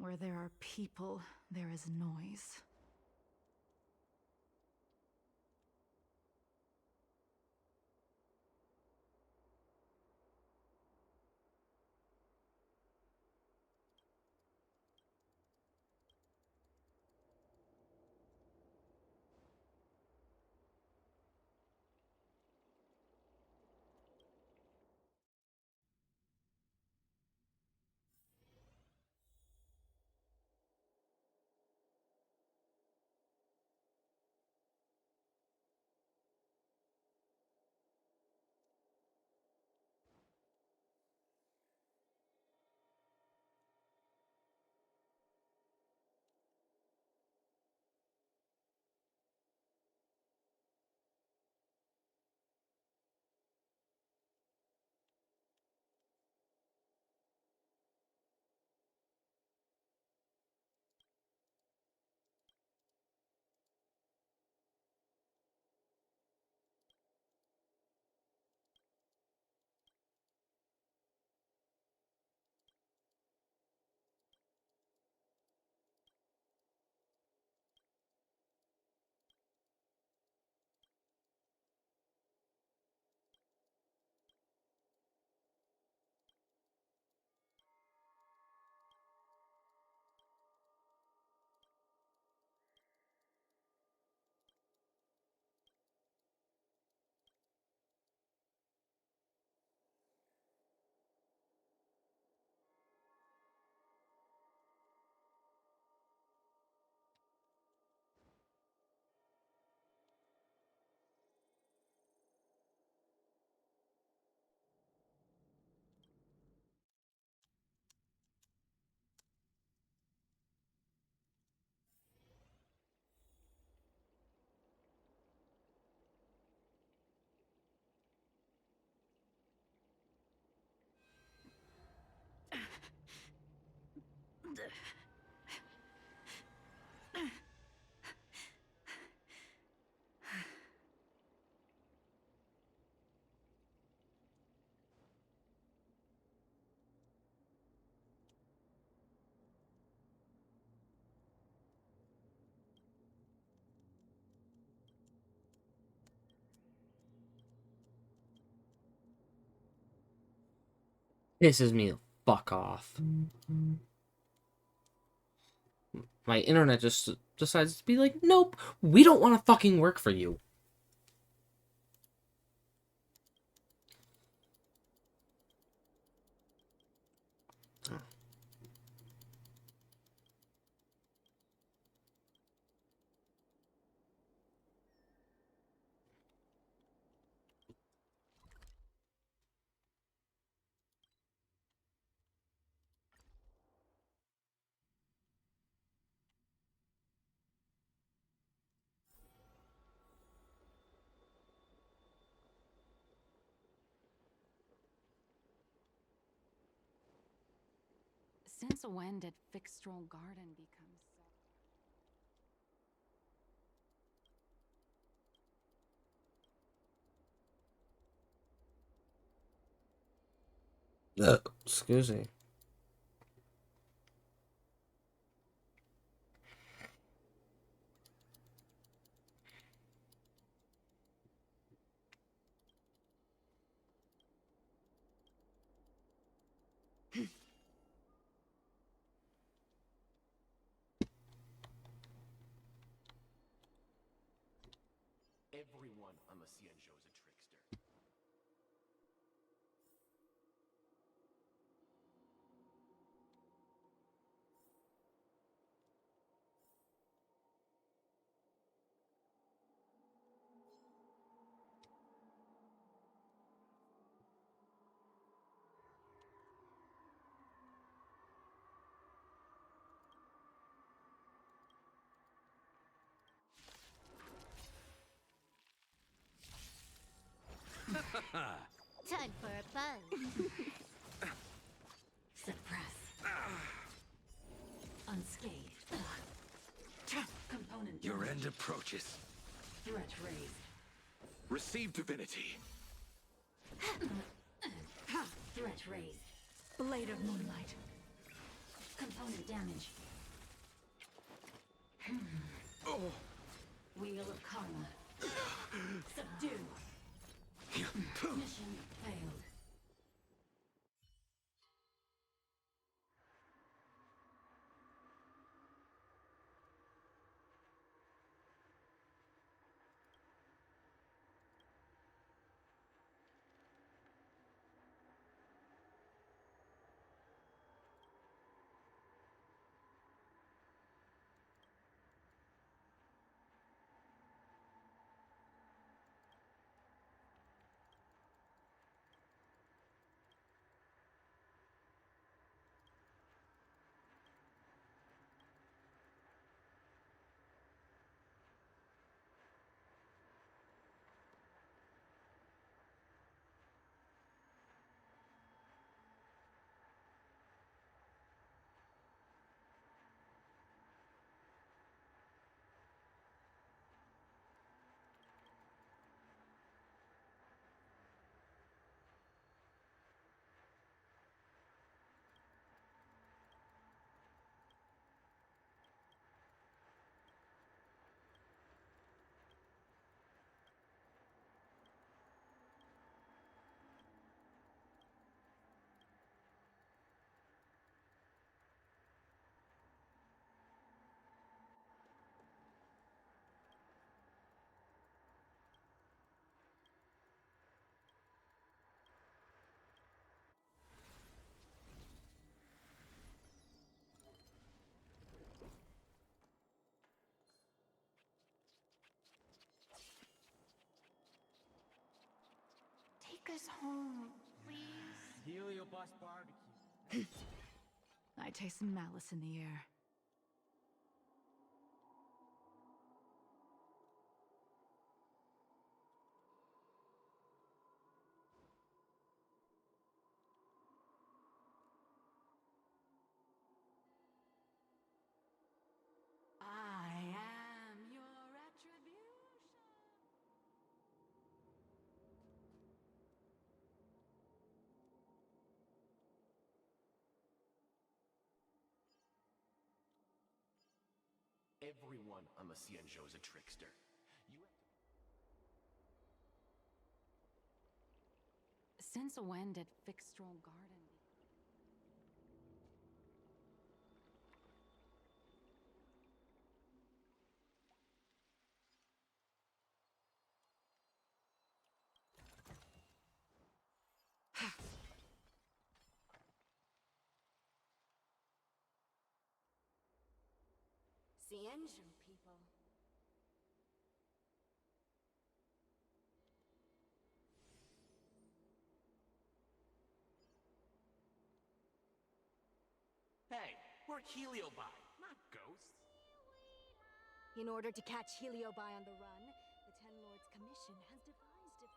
Where there are people, there is noise. Pisses me the fuck off. My internet just decides to be like, nope, we don't want to fucking work for you. Since when did Fixstral Garden become Excuse me. Everyone on the Cienjo is a trickster. Time for a buzz. suppress? Unscathed. Component. Your end approaches. Threat raised. Receive divinity. Threat raised. Blade of moonlight. Component damage. Wheel of Karma. Subdue. Mission failed. Take us home, please. Heliobus barbecue. I taste malice in the air. I am your retribution. Everyone on the Cienjo is a trickster. You have to Since when did Fixstral Garden Cienjo people. Hey, we're Heliobi, not ghosts. In order to catch Heliobi on the run, the Ten Lords Commission has devised a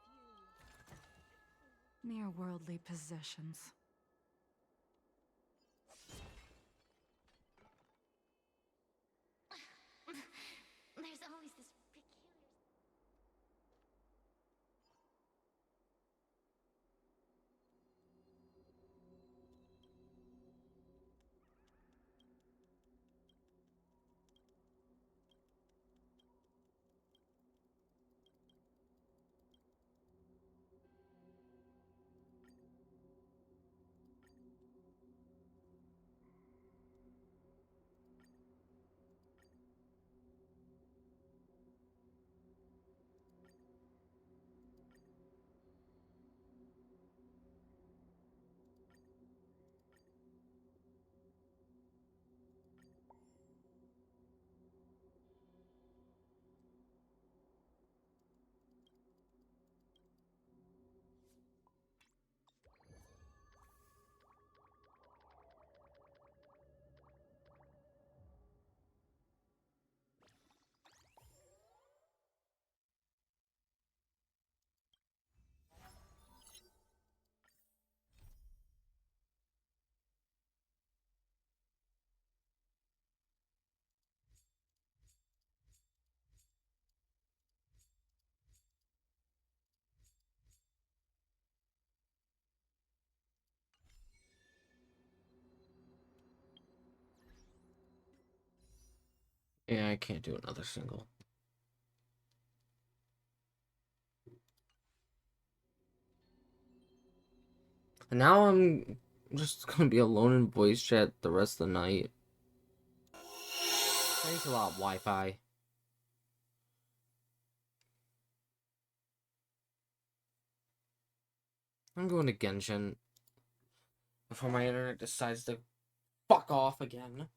few... mere worldly possessions? There's always this peculiar... Yeah, I can't do another single. And now I'm just gonna be alone in voice chat the rest of the night. Thanks a lot, Wi-Fi. I'm going to Genshin before my internet decides to fuck off again.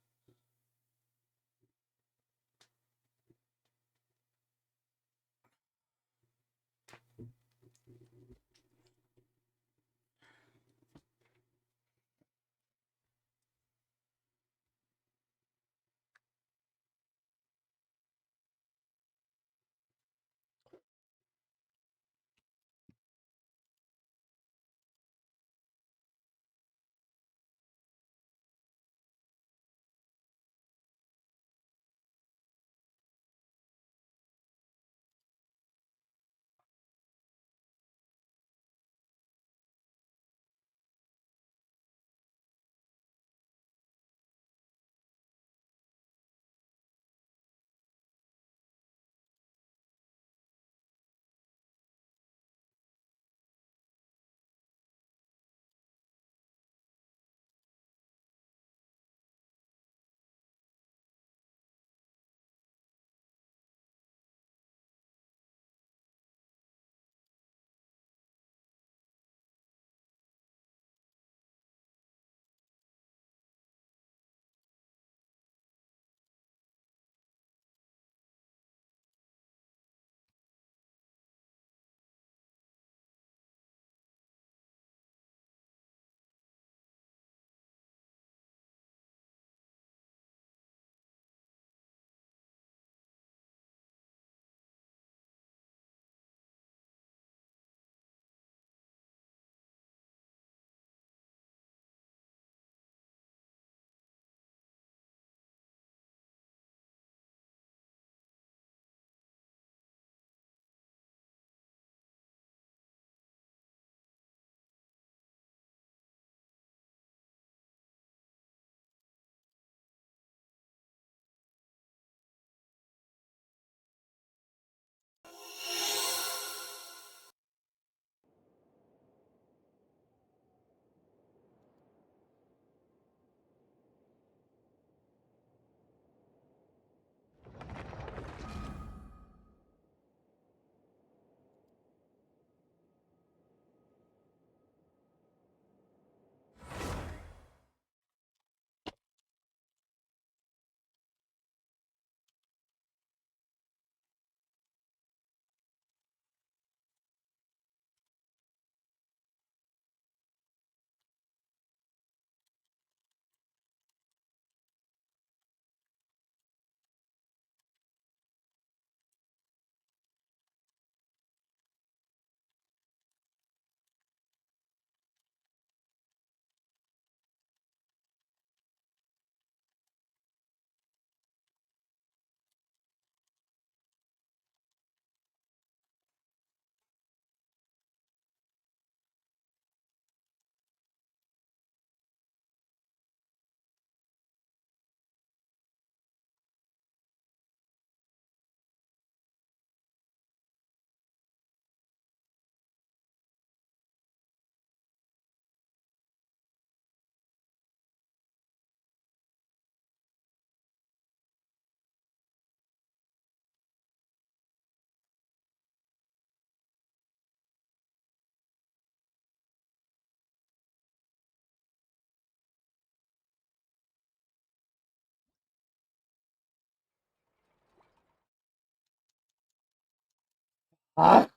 Ah!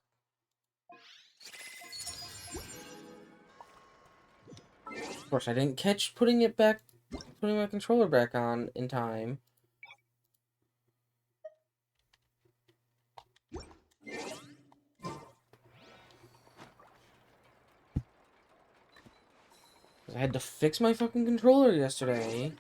Of course, I didn't catch putting my controller back on in time. I had to fix my fucking controller yesterday.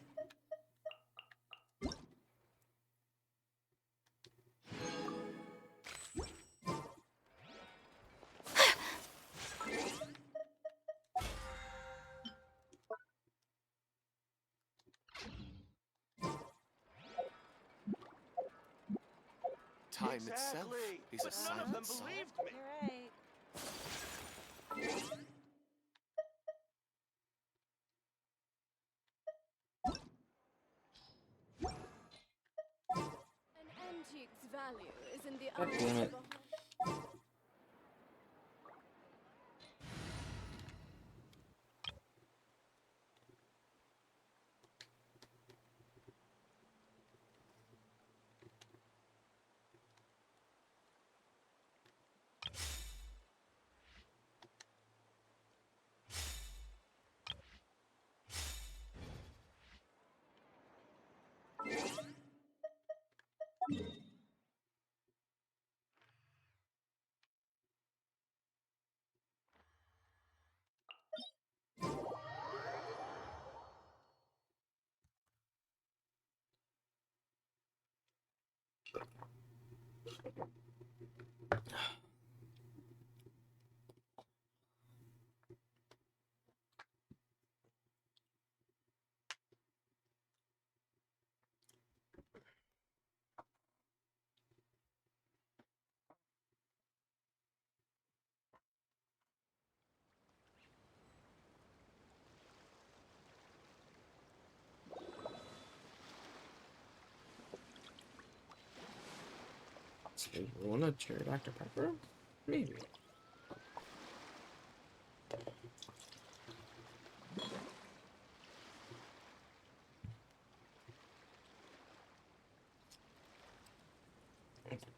Time itself is a silent song. You're right. An antique's value is in the God eyes damn of it. a Want a cherry Dr. Pepper? Maybe.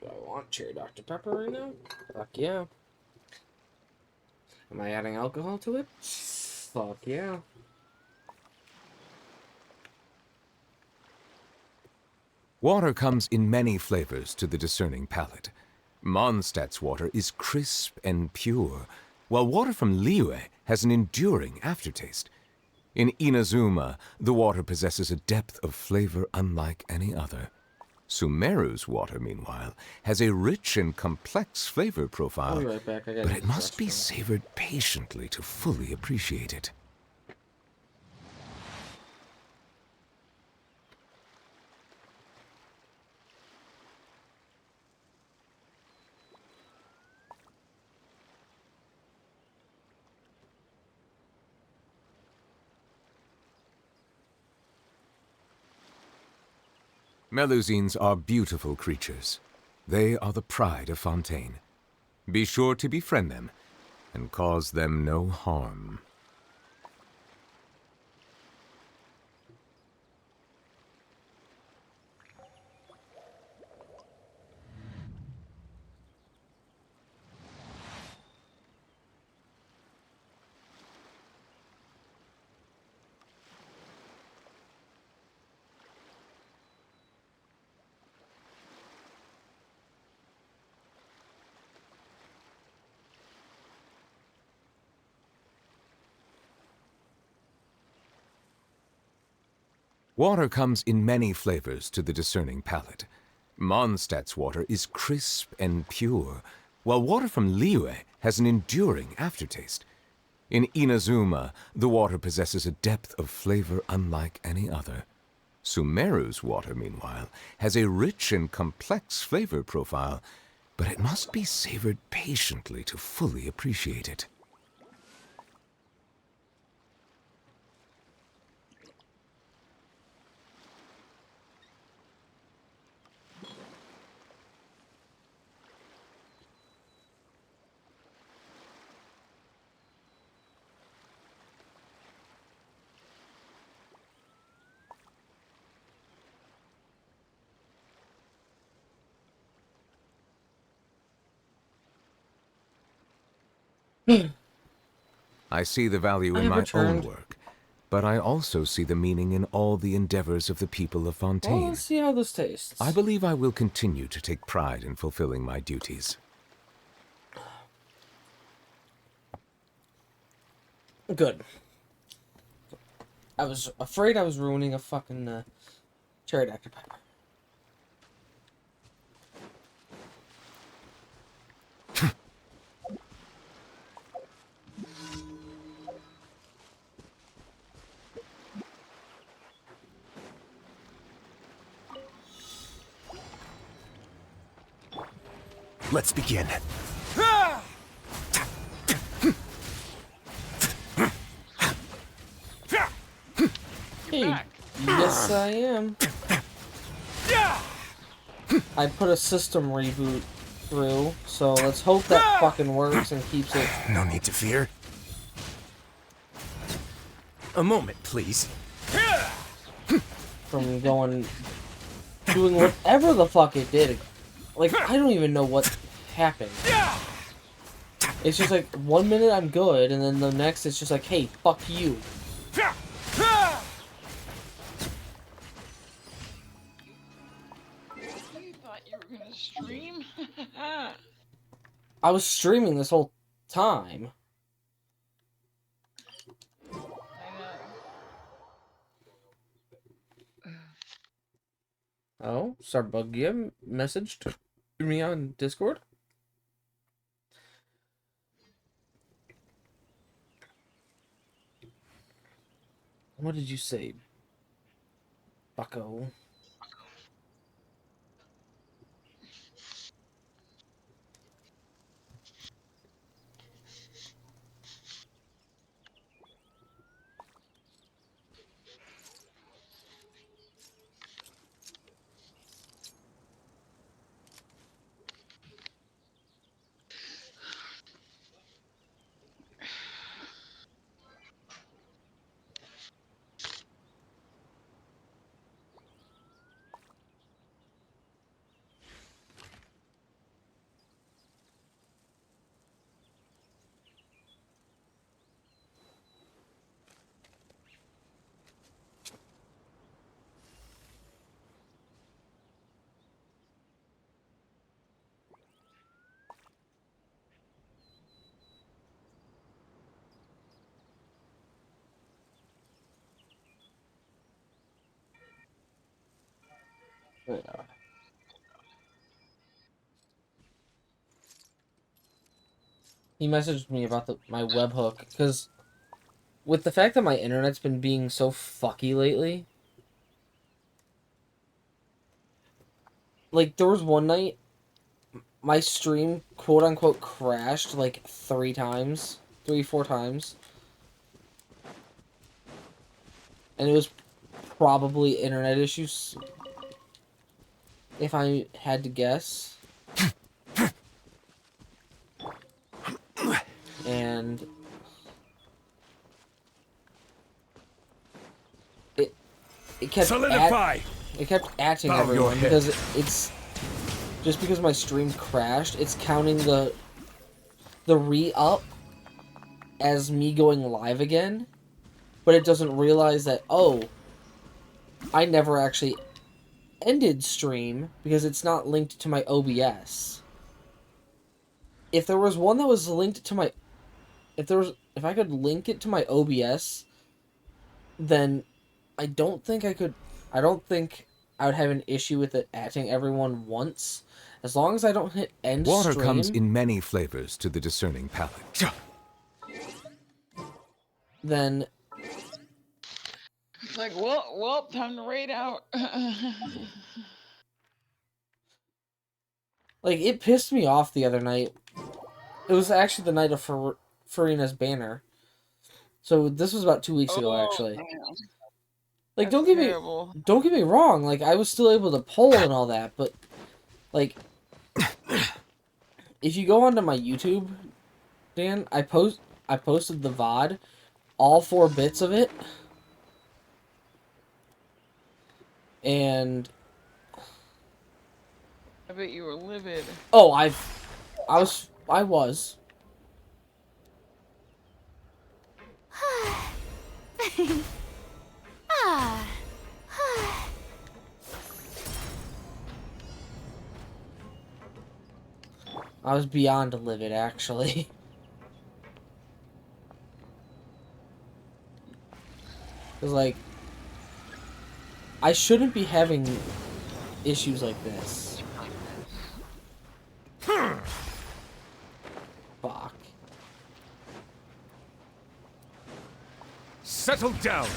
Do I want cherry Dr. Pepper right now? Fuck yeah. Am I adding alcohol to it? Fuck yeah. Water comes in many flavors to the discerning palate. Mondstadt's water is crisp and pure, while water from Liyue has an enduring aftertaste. In Inazuma, the water possesses a depth of flavor unlike any other. Sumeru's water, meanwhile, has a rich and complex flavor I'll profile, be right back. I gotta but use it the must be restroom. savored patiently to fully appreciate it. Melusines are beautiful creatures. They are the pride of Fontaine. Be sure to befriend them and cause them no harm. Water comes in many flavors to the discerning palate. Mondstadt's water is crisp and pure, while water from Liyue has an enduring aftertaste. In Inazuma, the water possesses a depth of flavor unlike any other. Sumeru's water, meanwhile, has a rich and complex flavor profile, but it must be savored patiently to fully appreciate it. I see the value I in have my own returned. work, but I also see the meaning in all the endeavors of the people of Well, Fontaine. let's see how this tastes. I believe I will continue to take pride in fulfilling my duties. Good. I was afraid I was ruining a fucking cherry Dr. Pepper. Let's begin. Hey, yes I am. I put a system reboot through, so let's hope that fucking works and keeps it. No need to fear. A moment, please. From doing whatever the fuck it did. Like, I don't even know what happened. It's just like, 1 minute I'm good, and then the next it's just like, hey, fuck you. You thought you were gonna stream? I was streaming this whole time. I know. Oh, Sarbugia messaged me on Discord. What did you say, bucko? Yeah. He messaged me about my webhook, because with the fact that my internet's been being so fucky lately, like, there was one night, my stream, quote-unquote, crashed, like, 4 times. And it was probably internet issues, if I had to guess. And it kept Solidify! It kept acting Bow your everyone head. because it's just because my stream crashed. It's counting the re-up as me going live again, but it doesn't realize that, oh, I never actually ended stream because it's not linked to my OBS. If there was one that was linked to my, if I could link it to my OBS, then I don't think I would have an issue with it atting everyone once. As long as I don't hit end Water stream. comes in many flavors to the discerning palate. Then It's like, well, time to raid out. like, it pissed me off the other night. It was actually the night of Farina's banner. So this was about 2 weeks ago, actually. Man, Like, that's terrible. don't get me wrong. Like, I was still able to poll and all that, but like, if you go onto my YouTube, Dan, I posted the VOD, all 4 bits of it, and I bet you were livid. oh, I was. Ah. I was beyond livid, actually. It was like, I shouldn't be having issues like this. Fuck. Settle down.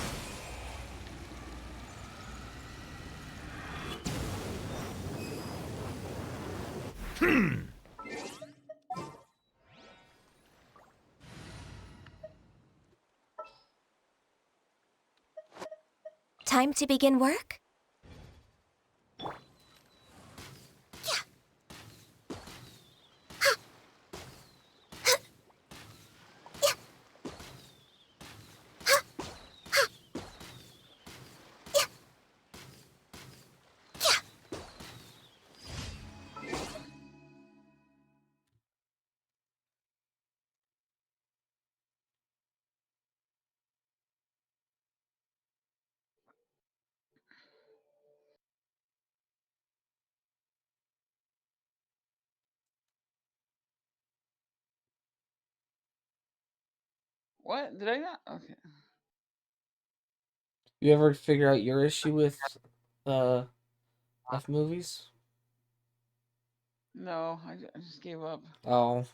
Time to begin work? What? Did I not? Okay. You ever figure out your issue with F movies? No, I just gave up. Oh.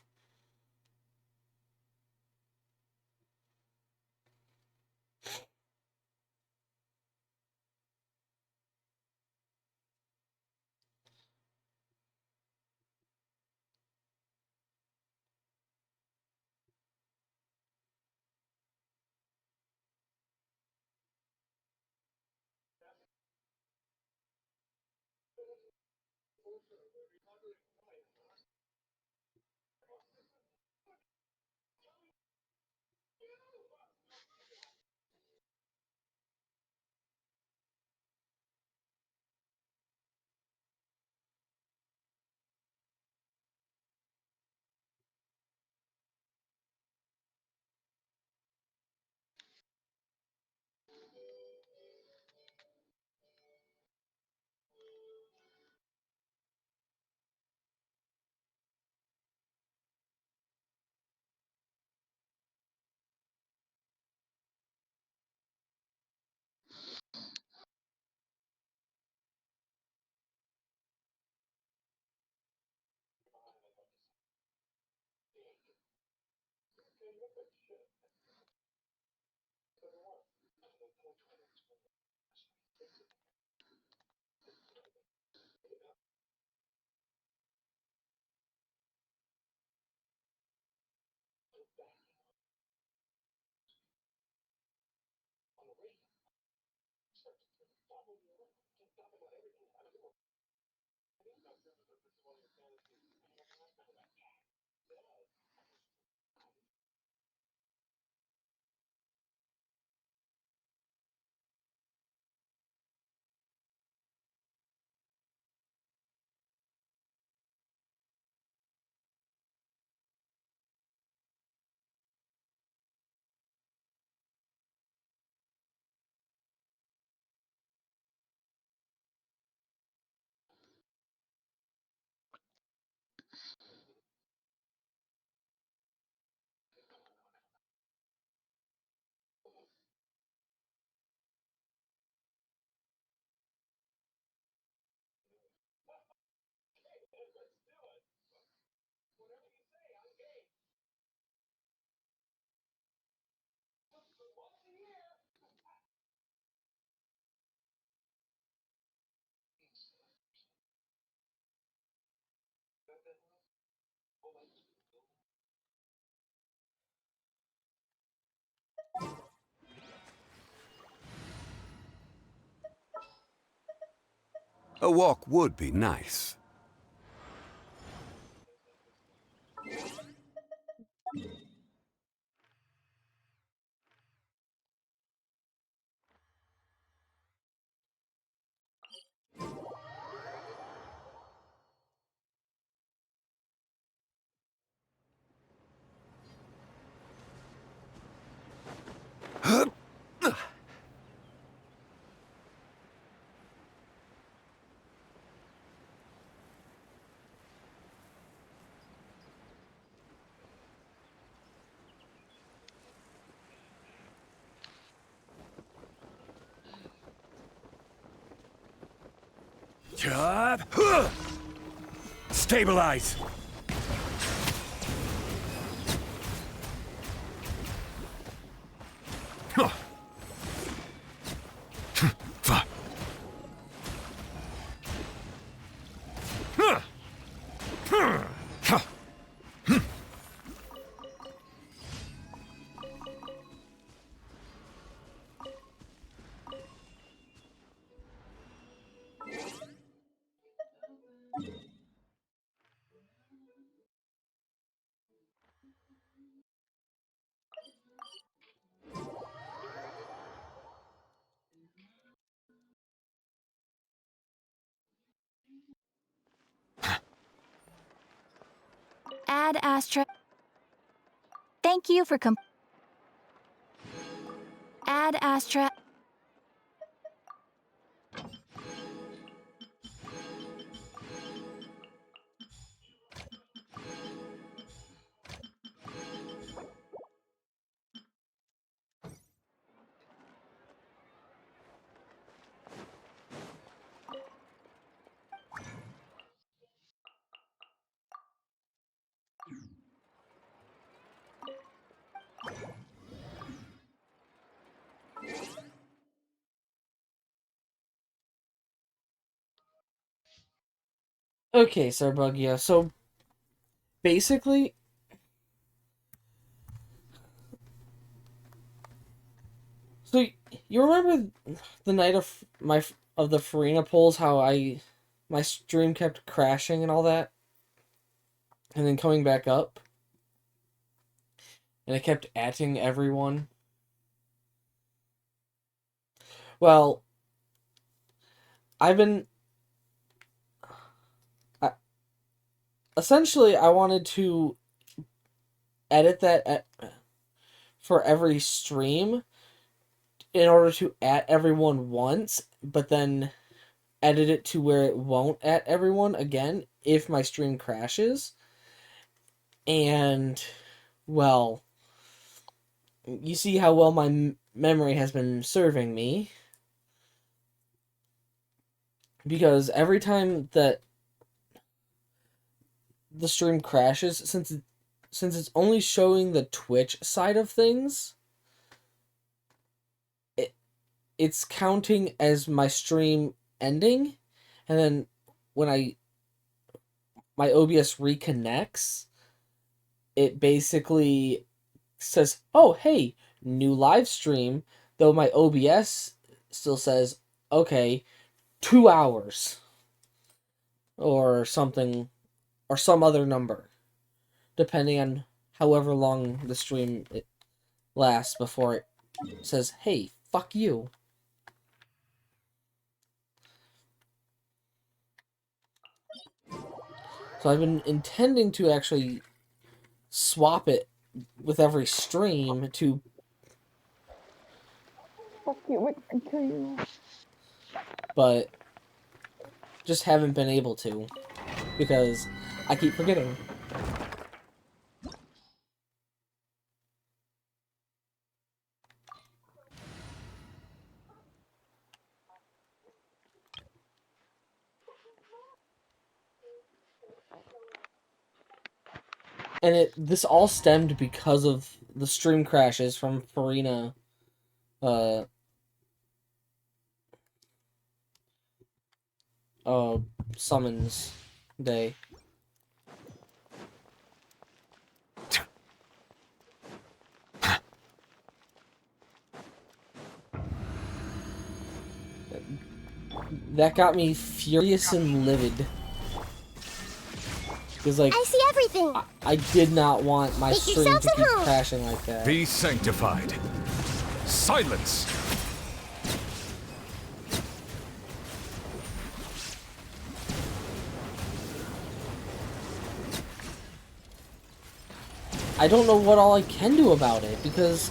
A walk would be nice. Job. Stabilize. Add Astra. Thank you for Add Astra. Okay, Sarbugia. So basically, so you remember the night of the Farina polls, how my stream kept crashing and all that, and then coming back up, and I kept atting everyone. Well, I've been essentially I wanted to edit that for every stream in order to at everyone once, but then edit it to where it won't at everyone again if my stream crashes. And, well, you see how well my memory has been serving me. Because every time that the stream crashes, since it's only showing the Twitch side of things, it's counting as my stream ending, and then when my OBS reconnects, it basically says, "Oh, hey, new live stream," though my OBS still says, "Okay, 2 hours," or something, or some other number, depending on however long the stream it lasts before it says, "Hey, fuck you." So I've been intending to actually swap it with every stream to, Fuck you, I can kill you. but just haven't been able to because I keep forgetting. And this all stemmed because of the stream crashes from Farina uh uh summons day. That got me furious and livid. Because, like, I see everything. I did not want my Make stream yourselves to at keep home. crashing like that. Be sanctified. Silence! I don't know what all I can do about it, because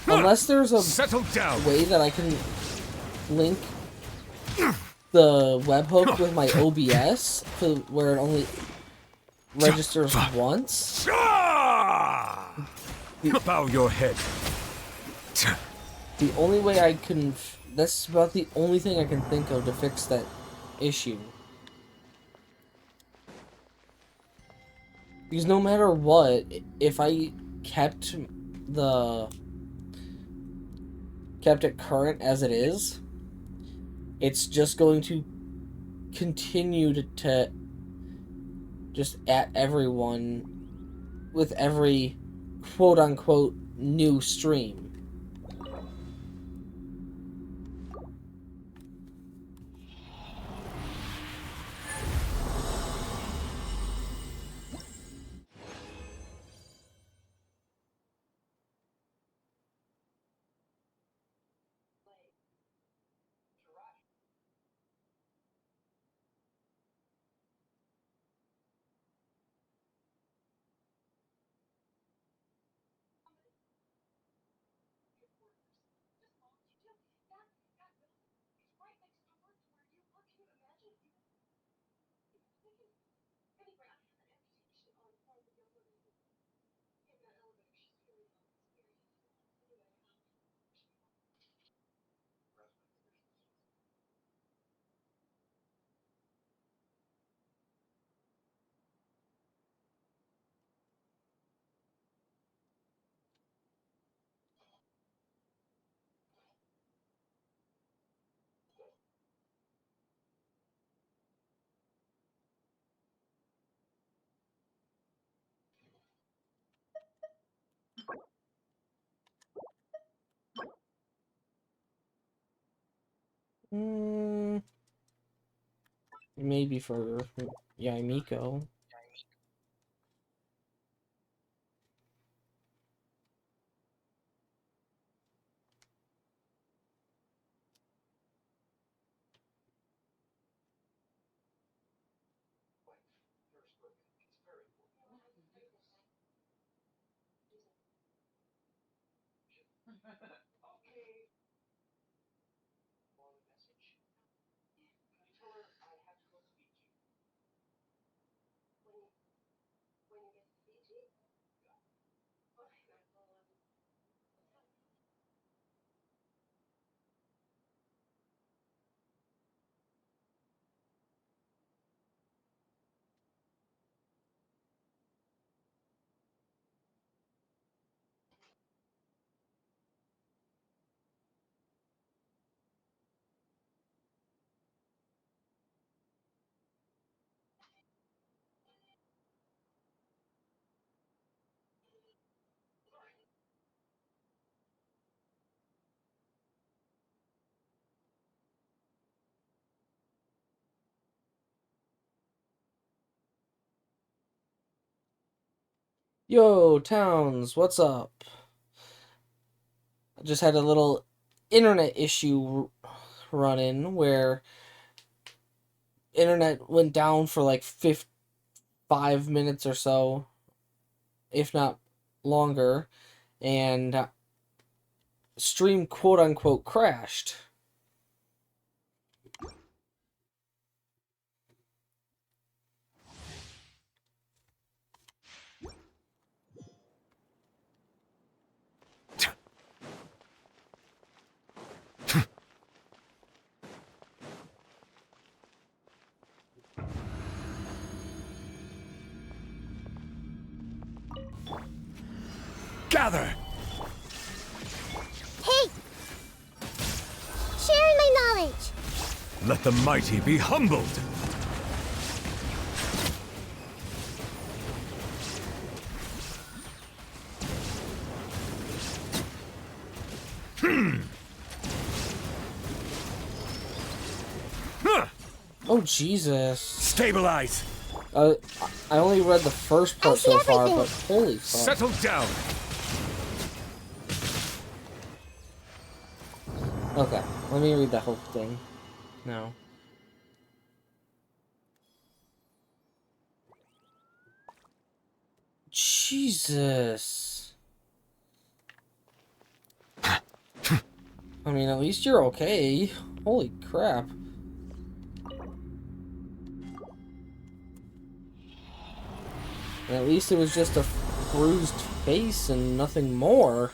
unless there's a Settle down! way that I can link the webhook with my OBS to where it only registers once. Ah! Bow your head. The only way I can... That's about the only thing I can think of to fix that issue. Because no matter what, if I kept it current as it is, it's just going to continue to just at everyone with every quote-unquote new stream. Maybe for Yaimiko. Yo, Towns, what's up? I just had a little internet issue run-in where internet went down for like 5 minutes or so, if not longer, and stream quote-unquote crashed. Gather! Hey! Sharing my knowledge! Let the mighty be humbled! Oh, Jesus. Stabilize! I only read the first part so far, everything. but holy fuck. Settle down! Okay, let me read the whole thing. No. Jesus. I mean, at least you're okay. Holy crap. And at least it was just a bruised face and nothing more.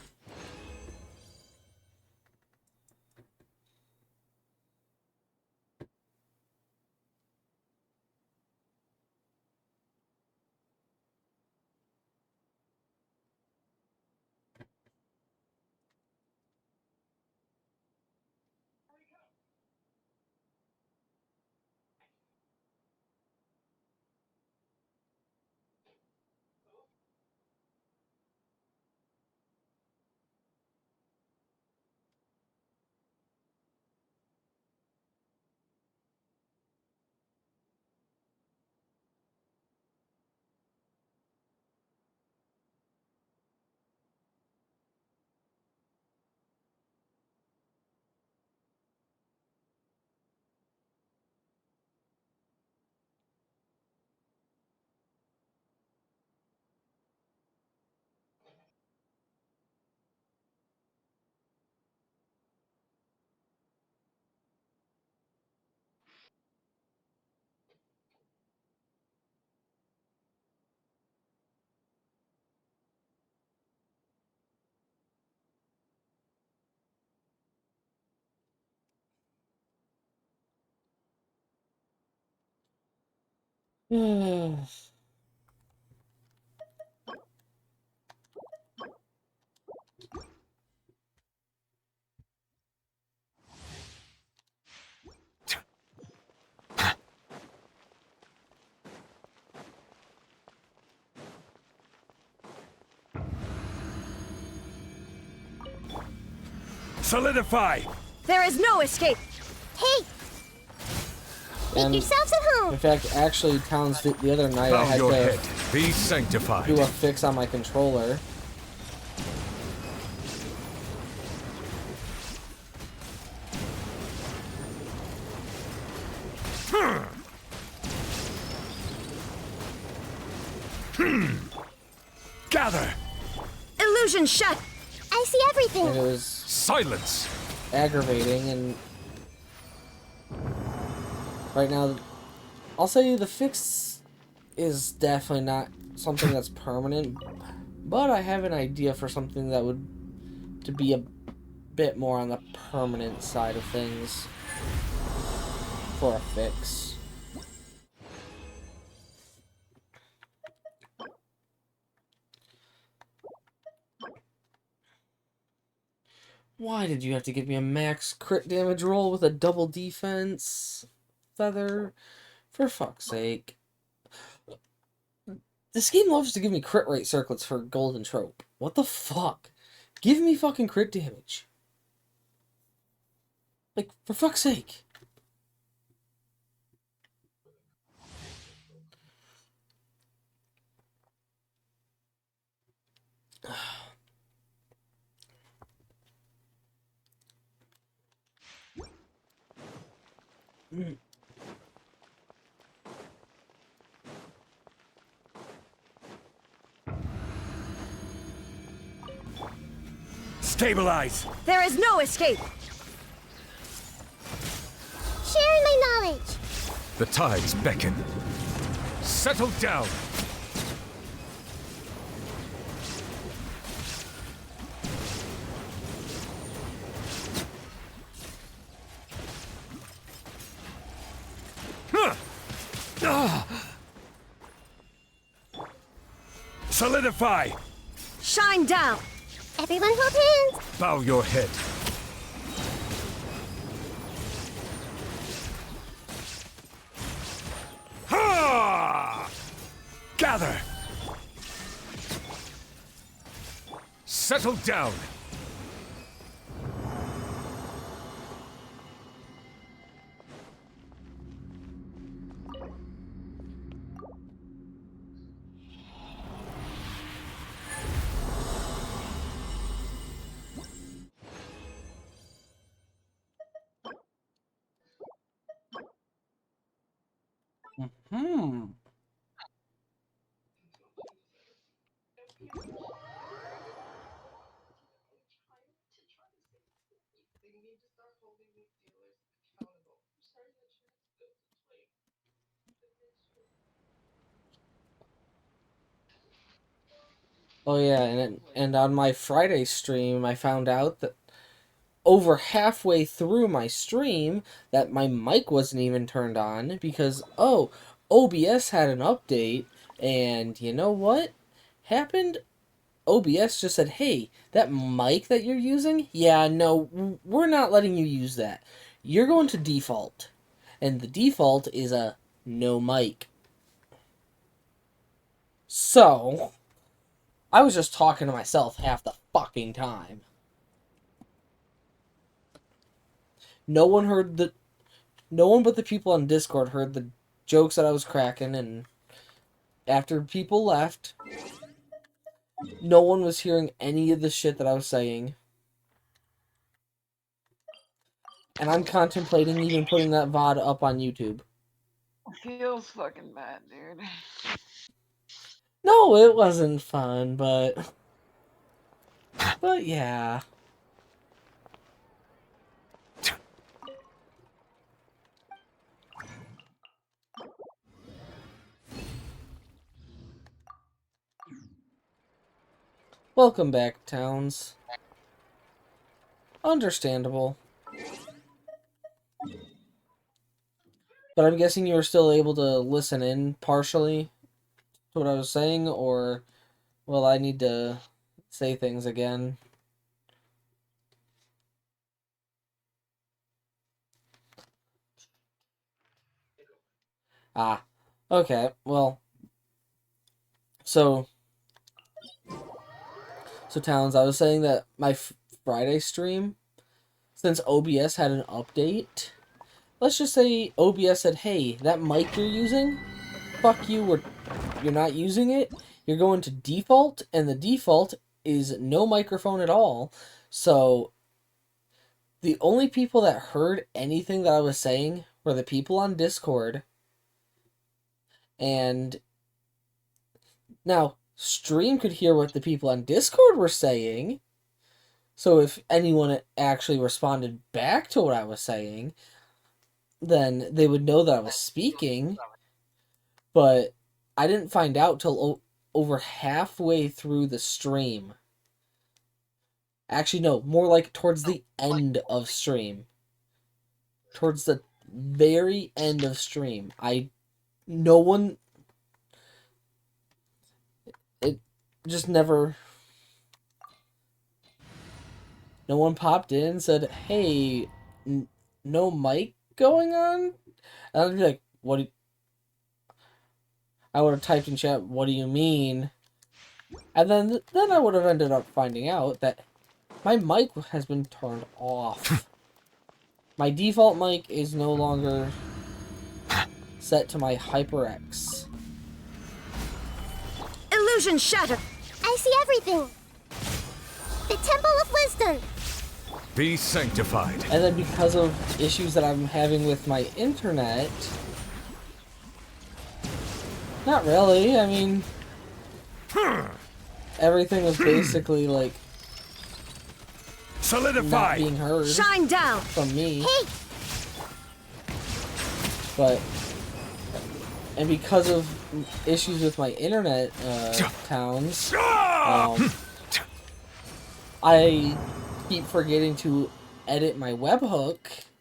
Solidify! There is no escape! Hey, make And yourselves at home. in fact, actually, Towns, the other night I Bow had your to head. Be sanctified. do a fix on my controller. Gather. Illusion shut! I see everything. And it was Silence. aggravating, and right now, I'll say the fix is definitely not something that's permanent, but I have an idea for something that would to be a bit more on the permanent side of things for a fix. Why did you have to give me a max crit damage roll with a double defense feather? For fuck's sake. This game loves to give me crit rate circlets for golden trope. What the fuck? Give me fucking crit damage. Like, for fuck's sake. Stabilize. There is no escape! Sharing my knowledge. The tides beckon. Settle down. Solidify. Shine down! Everyone hold hands. Bow your head. Ha! Gather. Settle down. Hmm. Oh yeah, and on my Friday stream, I found out that over halfway through my stream that my mic wasn't even turned on because OBS had an update, and you know what happened? OBS just said, "Hey, that mic that you're using, yeah, no, we're not letting you use that. You're going to default." And the default is a no mic. So, I was just talking to myself half the fucking time. No one heard the no one but the people on Discord heard the jokes that I was cracking, and after people left, no one was hearing any of the shit that I was saying. And I'm contemplating even putting that VOD up on YouTube. Feels fucking bad, dude. No, it wasn't fun, but yeah. Welcome back, Towns. Understandable. But I'm guessing you were still able to listen in partially to what I was saying, or will I need to say things again? Ah, okay. Well, so Towns, I was saying that my Friday stream, since OBS had an update, let's just say OBS said, hey, that mic you're using, fuck you, you're not using it. You're going to default, and the default is no microphone at all. So the only people that heard anything that I was saying were the people on Discord. And now, Stream could hear what the people on Discord were saying. So if anyone actually responded back to what I was saying, then they would know that I was speaking. But I didn't find out till over halfway through the stream. Actually, no, more like towards the end of stream. Towards the very end of stream. No one... It just never... No one popped in and said, hey, no mic going on? And I'd be like, what do you... I would have typed in chat, what do you mean? And then I would have ended up finding out that my mic has been turned off. My default mic is no longer set to my HyperX. Illusion shattered! I see everything. The Temple of Wisdom. Be sanctified. And then because of issues that I'm having with my internet... Not really, I mean... Everything was basically, like... Solidify! Not being heard Shine down! from me. Hey, But... And because of issues with my internet, towns... I keep forgetting to edit my webhook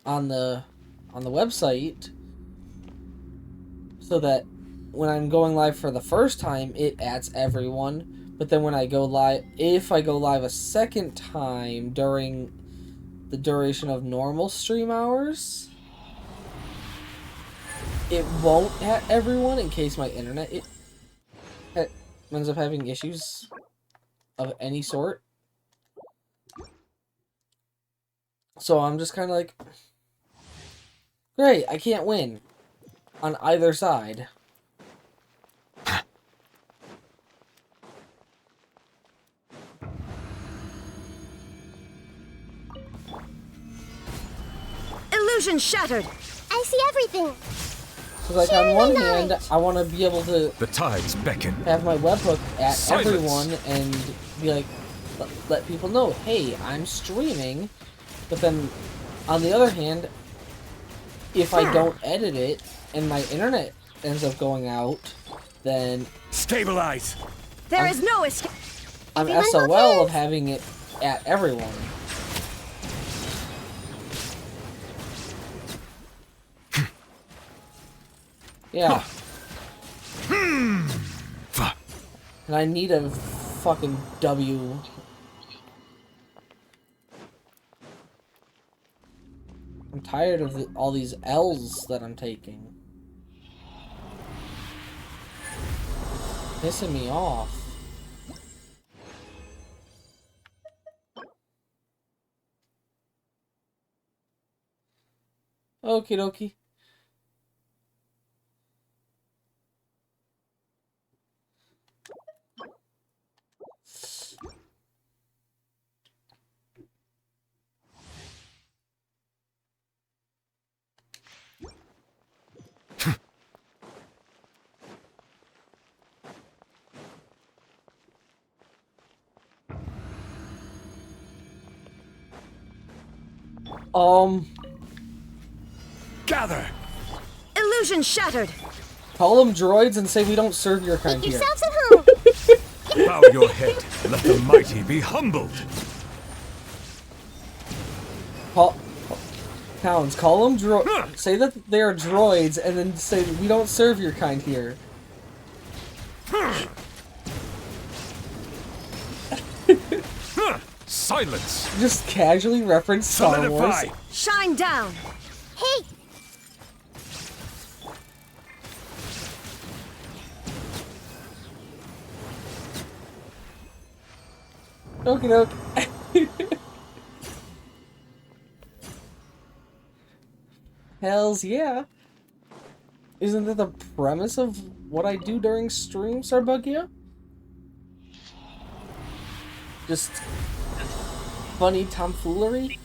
on the website so that when I'm going live for the first time, it adds everyone. But then when I go live, if I go live a second time during the duration of normal stream hours, it won't add everyone in case my internet ends up having issues of any sort. So I'm just kind of like, great, I can't win on either side. Illusion shattered! I see everything. So like on one hand, I want to be able to The tides beckon. have my webhook at Silence. everyone and be like, let people know, hey, I'm streaming. But then, on the other hand, if I don't edit it and my internet ends up going out, then Stabilize! There is no escape! I'm Everyone hold SOL of hands. having it at everyone. Yeah. And I need a fucking W. I'm tired of all these L's that I'm taking. Pissing me off. Okie dokie. Gather! Illusion shattered! Call them droids and say we don't serve your kind Make here. yourselves at home. Bow your head. Let the mighty be humbled. Towns, call them say that they are droids and then say we don't serve your kind here. Silence! Just casually reference Star Wars. Solidify! Shine down! Hey, Okie doke. Hells yeah. Isn't that the premise of what I do during stream, Sarbugia? Just funny tomfoolery?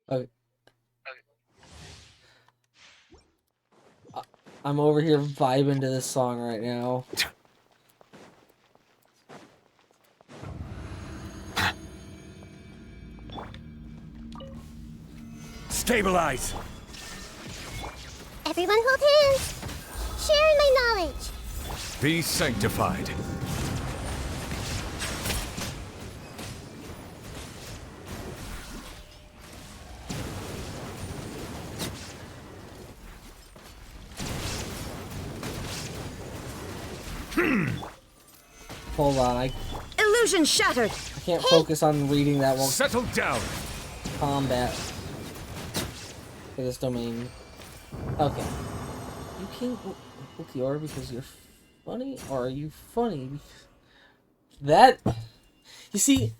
Okay. I'm over here vibing to this song right now. Stabilize! Everyone hold hands. Sharing my knowledge. Be sanctified. Hold on, I Illusion shattered! can't focus on reading that while Settle down. combat for this domain. Okay. You can't book the order because you're funny, or are you funny? That, you see,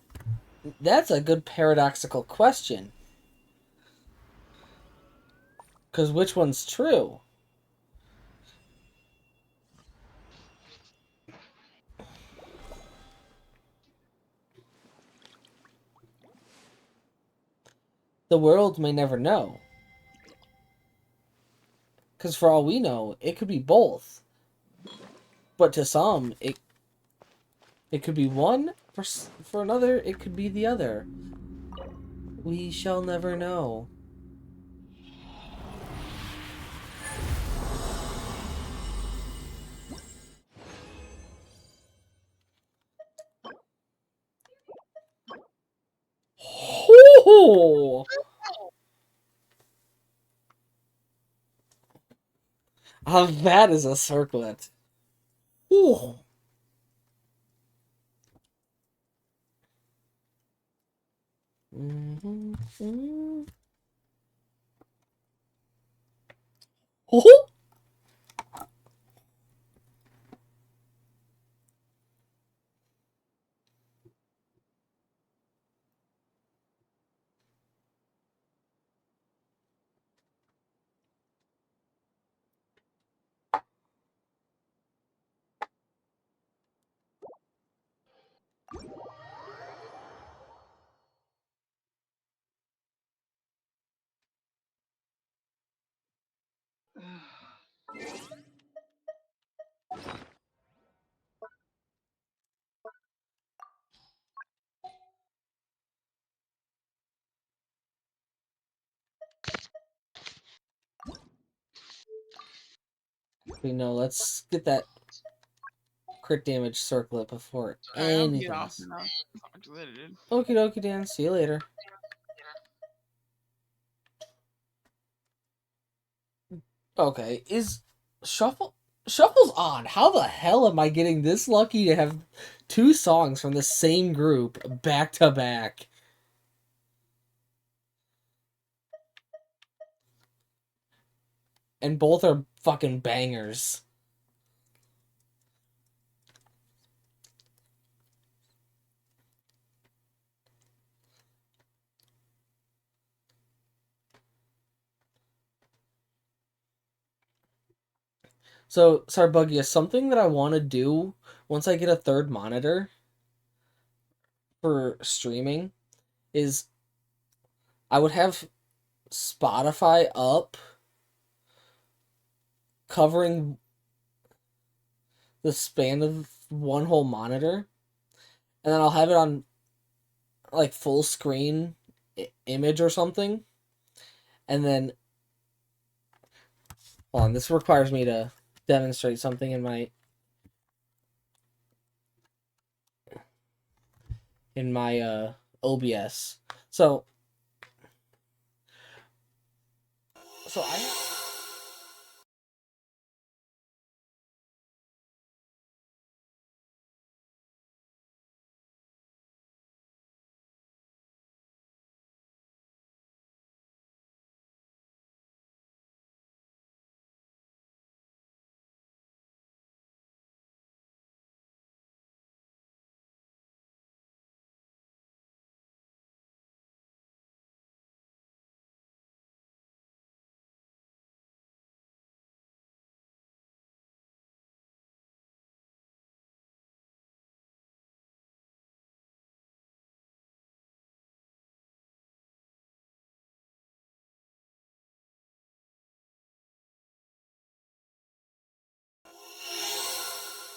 that's a good paradoxical question. Because which one's true? The world may never know. Because for all we know, it could be both. But to some, it could be one. For another, it could be the other. We shall never know. Ooh! That is a circlet. Ooh. Mm-hmm. Ooh. We know. Let's get that crit damage circlet before Alright, I'm getting anything off else. now. Talk to you later, dude. Okie dokie, Dan. See you later. Okay, is Shuffle's on? How the hell am I getting this lucky to have two songs from the same group back to back? And both are fucking bangers. So, Sarbugia, something that I want to do once I get a third monitor for streaming is I would have Spotify up covering the span of one whole monitor, and then I'll have it on like full screen image or something, and then hold on, this requires me to demonstrate something in my OBS. So I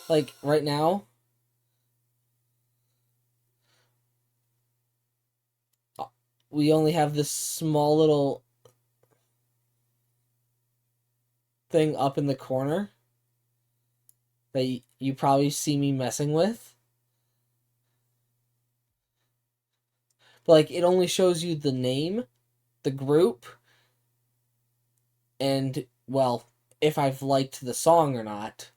Like, right now, we only have this small little thing up in the corner that you probably see me messing with. But, like, it only shows you the name, the group, and, well, if I've liked the song or not.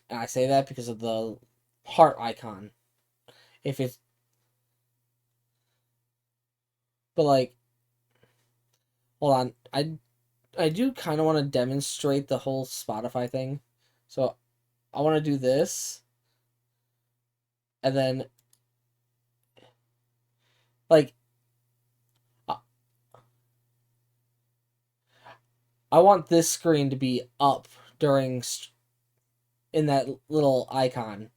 And I say that because of the heart icon. If it's... But, like... Hold on. I do kind of want to demonstrate the whole Spotify thing. So, I want to do this. And then... Like... I want this screen to be up during... in that little icon.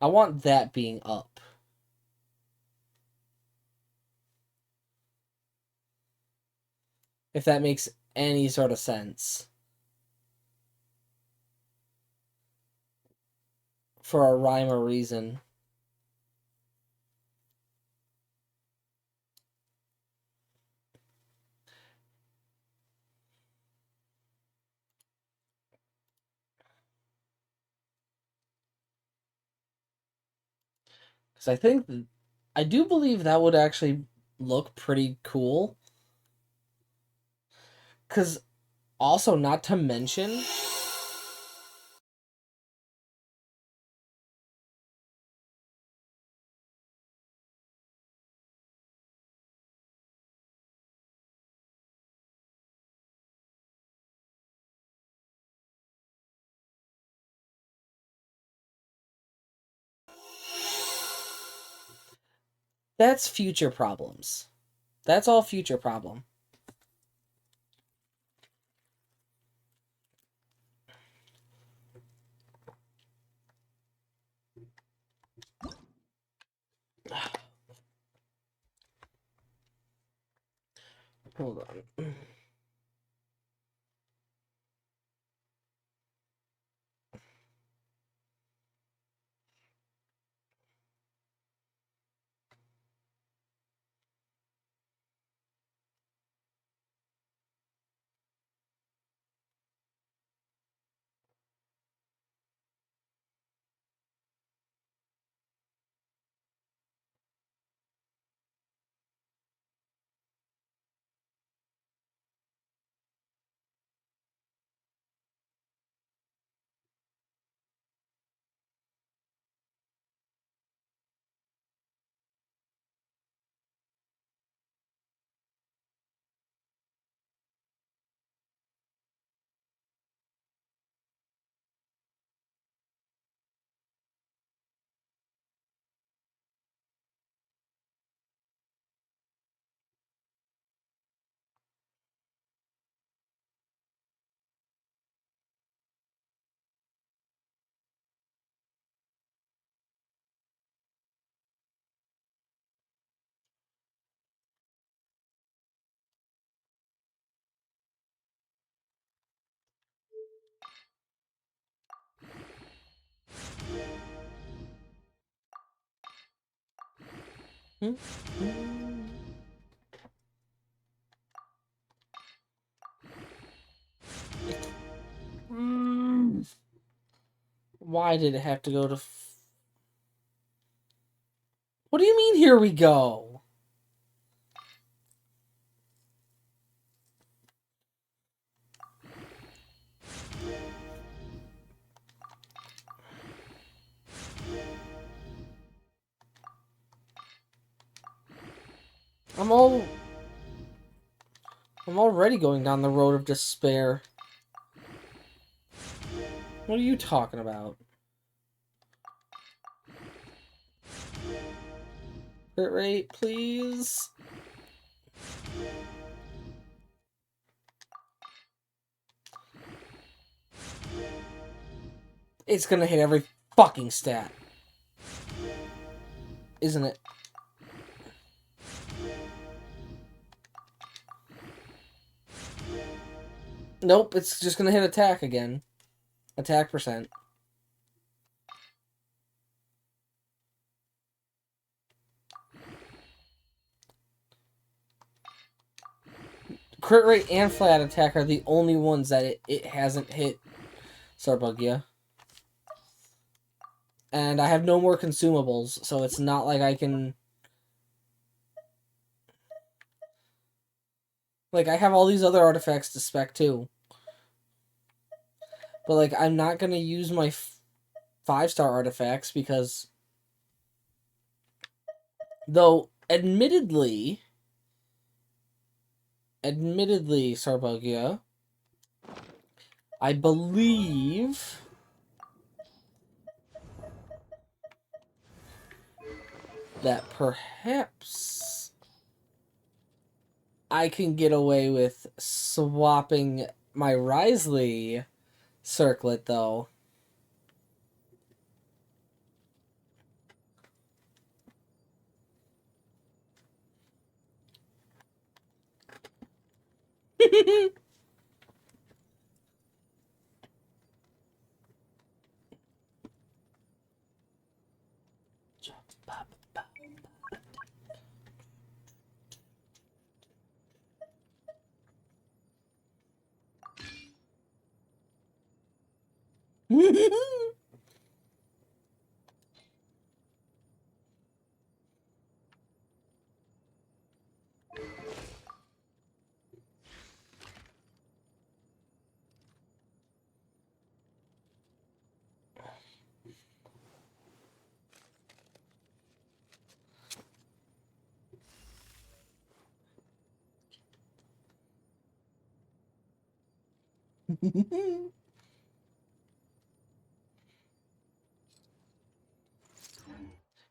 I want that being up. If that makes any sort of sense. For a rhyme or reason. Because I do believe that would actually look pretty cool. Because also, not to mention... That's future problems. That's all future problem. Hold on. Why did it have to go to... What do you mean, here we go? I'm already going down the road of despair. What are you talking about? Hit rate, please. It's gonna hit every fucking stat. Isn't it? Nope, it's just gonna hit attack again. Attack percent. Crit rate and flat attack are the only ones that it hasn't hit Sarbugia. And I have no more consumables, so it's not like I can... Like, I have all these other artifacts to spec too. But, like, I'm not gonna use my 5-star artifacts because... Though, admittedly, Sarbugia, I believe that perhaps I can get away with swapping my Risley circlet, though.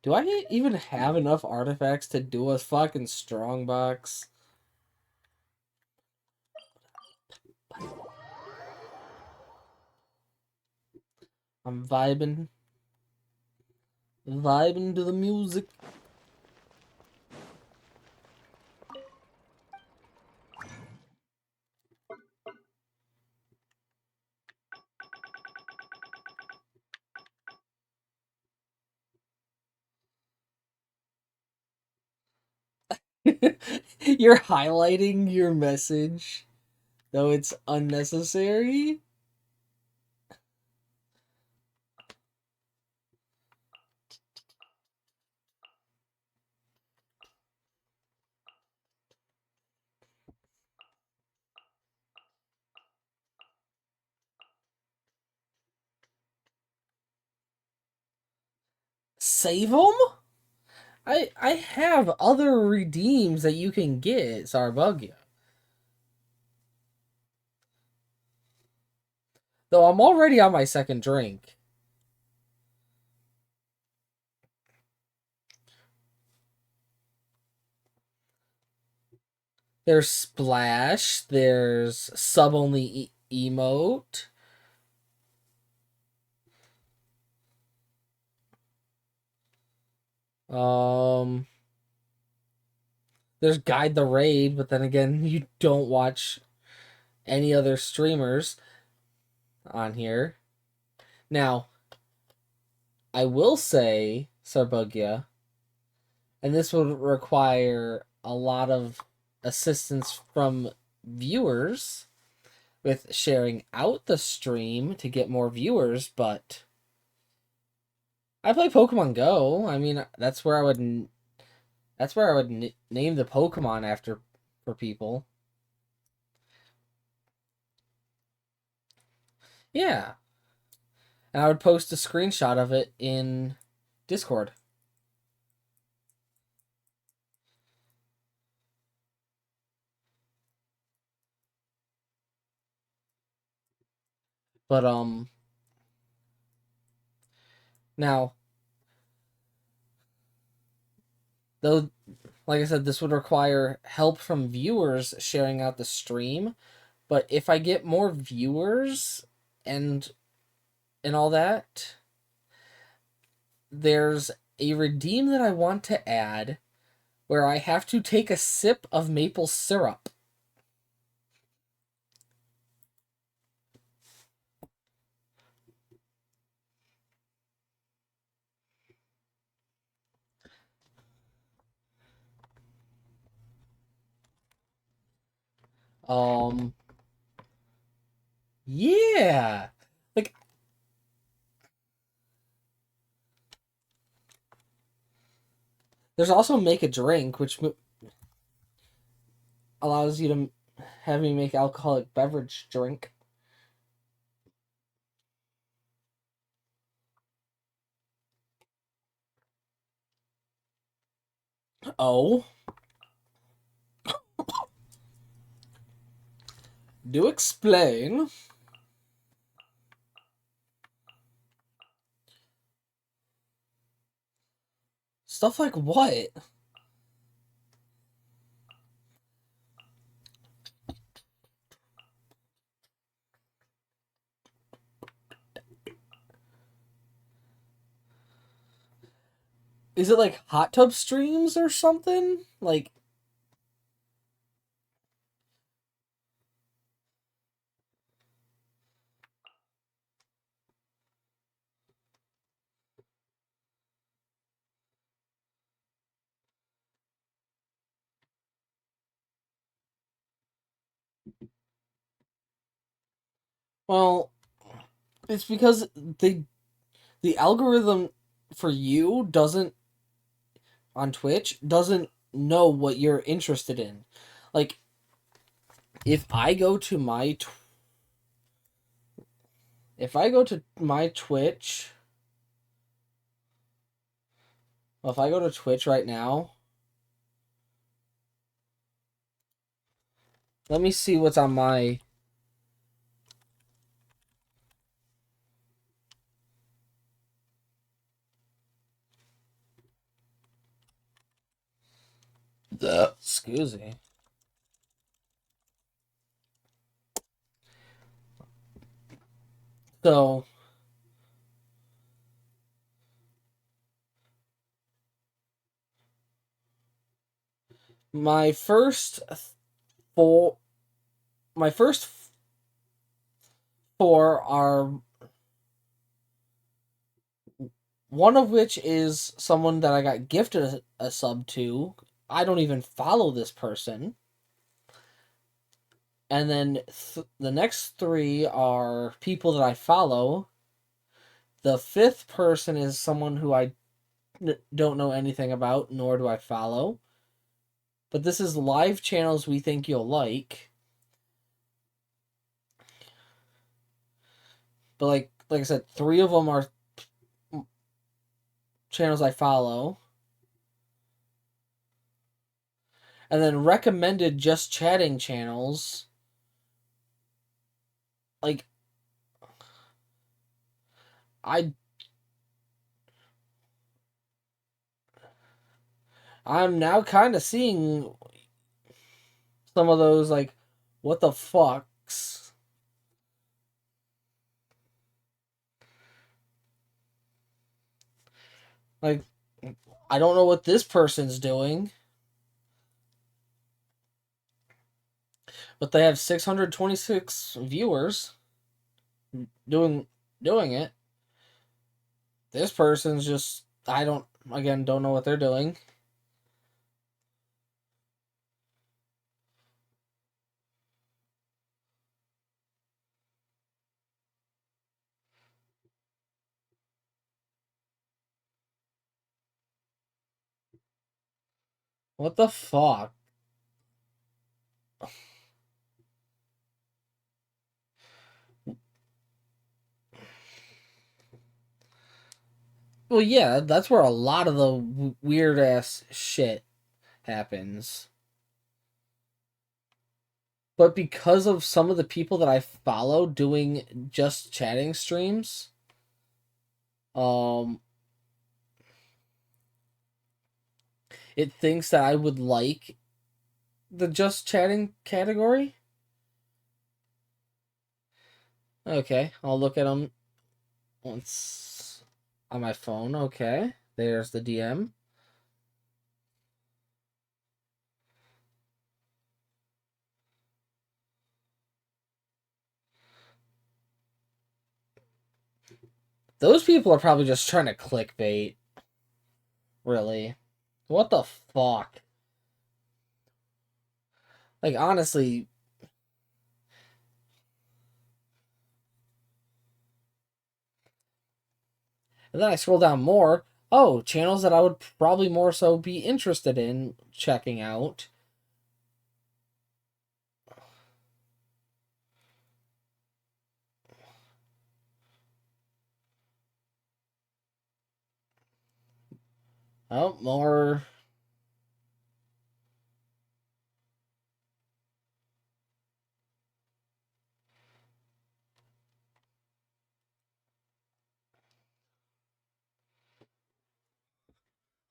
Do I even have enough artifacts to do a fucking strongbox? I'm vibing. Vibing to the music. You're highlighting your message, though it's unnecessary. Save them? I have other redeems that you can get, Sarbugia. Though I'm already on my second drink. There's Splash. There's sub-only emote. There's Guide the Raid, but then again, you don't watch any other streamers on here. Now, I will say, Sarbugia, and this would require a lot of assistance from viewers with sharing out the stream to get more viewers, but I play Pokemon Go. I mean, that's where I would name the Pokemon after for people. Yeah. And I would post a screenshot of it in Discord. But now, though, like I said, this would require help from viewers sharing out the stream. But if I get more viewers and all that, there's a redeem that I want to add where I have to take a sip of maple syrup. Yeah. Like, there's also make a drink, which allows you to have me make alcoholic beverage drink. Oh. Do explain. Stuff like what? Is it like hot tub streams or something? Like, well, it's because the algorithm for you doesn't on Twitch doesn't know what you're interested in. Like, if I go to my if I go to my Twitch, well, if I go to Twitch right now, let me see what's on my. Excuse me. So my first four, my first four are one of which is someone that I got gifted a sub to. I don't even follow this person. And then the next three are people that I follow. The fifth person is someone who I don't know anything about, nor do I follow. But this is live channels we think you'll like. But like I said, three of them are channels I follow. And then recommended just chatting channels. Like, I'm now kind of seeing some of those, like, what the fucks. Like, I don't know what this person's doing, but they have 626 viewers doing it. This person's just, I don't know what they're doing. What the fuck? Well, yeah, that's where a lot of the weird ass shit happens. But because of some of the people that I follow doing just chatting streams, it thinks that I would like the just chatting category. Okay, I'll look at them once on my phone. Okay, there's the DM. Those people are probably just trying to clickbait. Really. What the fuck? Like, honestly, And then I scroll down more. Oh, channels that I would probably more so be interested in checking out. Oh, more.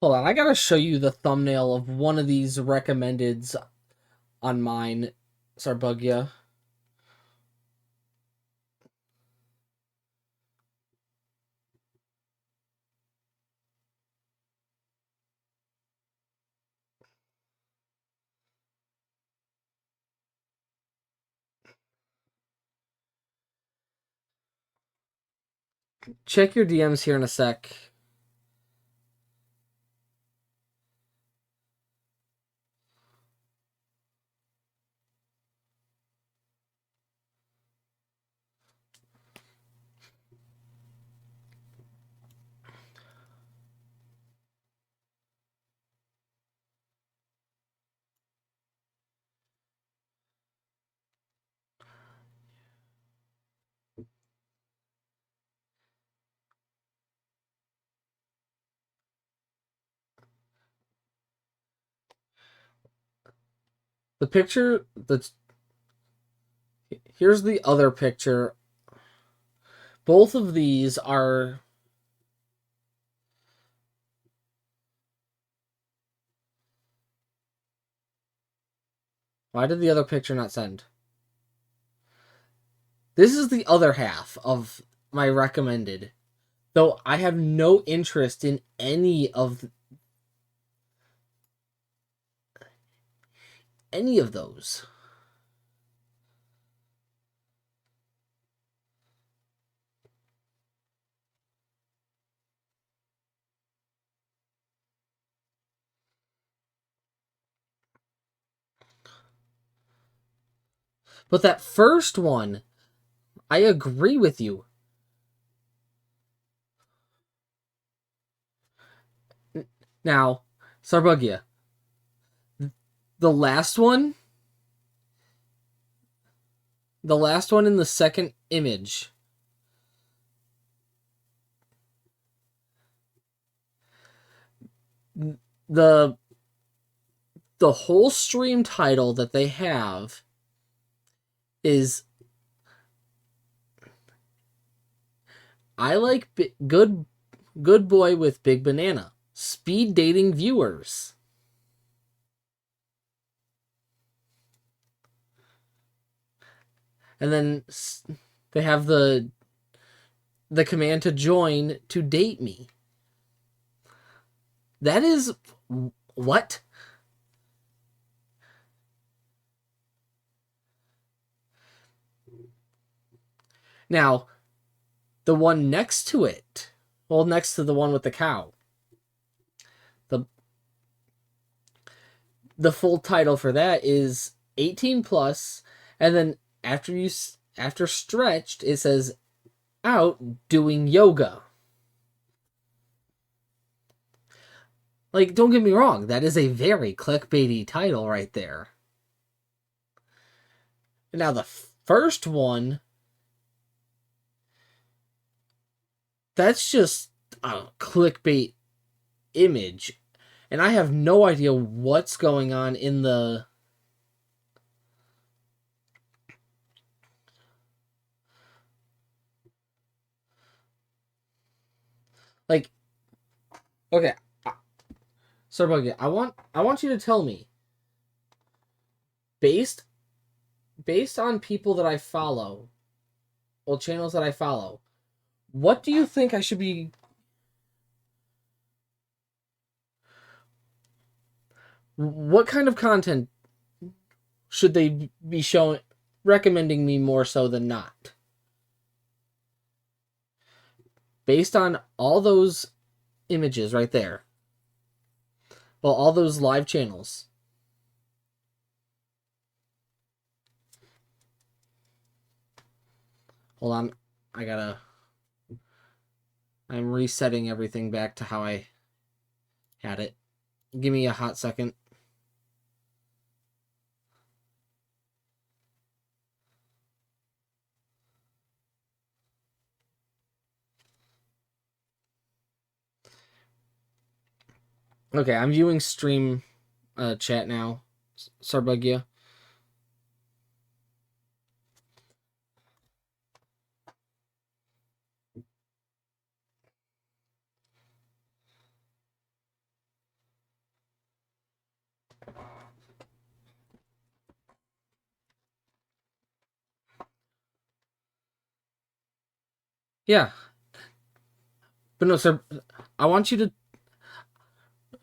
Hold on, I gotta show you the thumbnail of one of these recommendeds on mine, Sarbugia. Check your DMs here in a sec. The picture that's here's the other picture. Both of these are why did the other picture not send? This is the other half of my recommended. Though I have no interest in any of those. But that first one, I agree with you. Now, Sarbugia, the last one in the second image, the whole stream title that they have is I like good boy with big banana. Speed dating viewers. And then they have the command to join to date me. That is what? Now, the one next to it, well, next to the one with the cow, the full title for that is 18 plus, and then after stretched, it says out doing yoga. Like, don't get me wrong, that is a very clickbaity title right there. Now, the first one, that's just a clickbait image. And I have no idea what's going on in the... Like, okay, Sarbuggy, I want you to tell me, based on people that I follow, well, channels that I follow, what do you think I should be... What kind of content should they be showing, recommending me more so than not? Based on all those images right there. Well, all those live channels. Hold on. I I'm resetting everything back to how I had it. Give me a hot second. Okay, I'm viewing stream chat now. Sarbugia. Yeah. But no, sir, I want you to,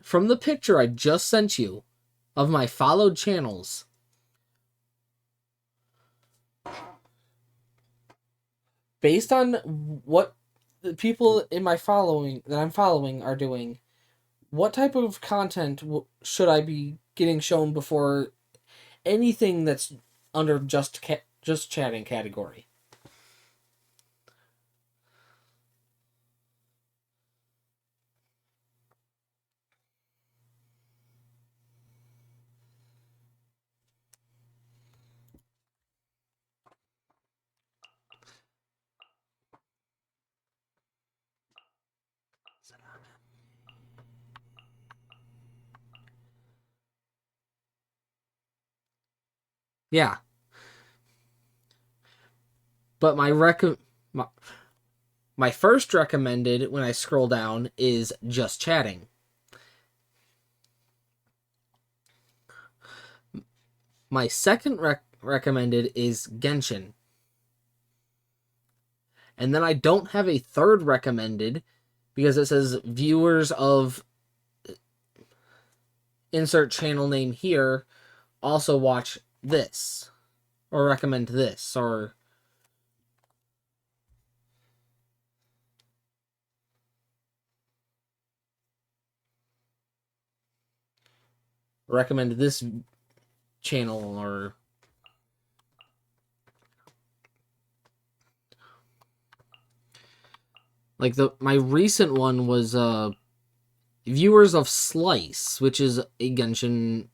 from the picture I just sent you of my followed channels, based on what the people in my following that I'm following are doing, what type of content should I be getting shown before anything that's under just chatting category? Yeah. But my first recommended when I scroll down is just chatting. My second recommended is Genshin. And then I don't have a third recommended because it says viewers of insert channel name here also watch this or recommend this or recommend this channel or like my recent one was viewers of Slice, which is a Genshin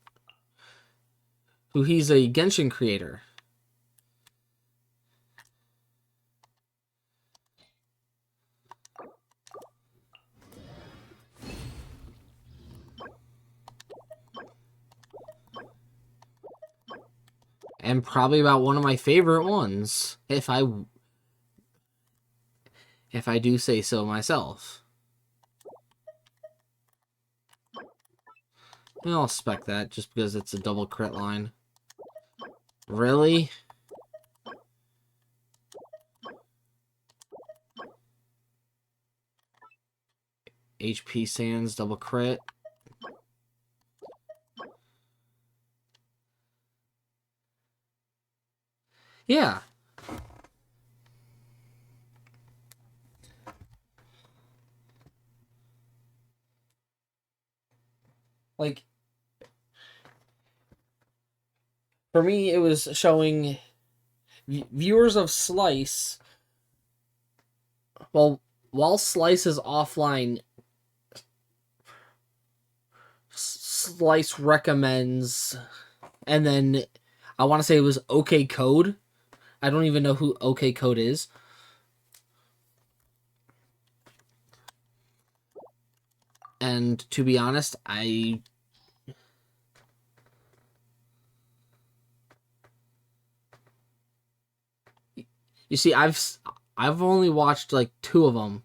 he's a Genshin creator. And probably about one of my favorite ones, if I do say so myself. And I'll spec that just because it's a double crit line. Really? HP Sands double crit. Yeah. Like, for me, it was showing viewers of Slice. Well, while Slice is offline, Slice recommends, and then I want to say it was OK Code. I don't even know who OK Code is. And to be honest, you see, I've only watched like 2 of them.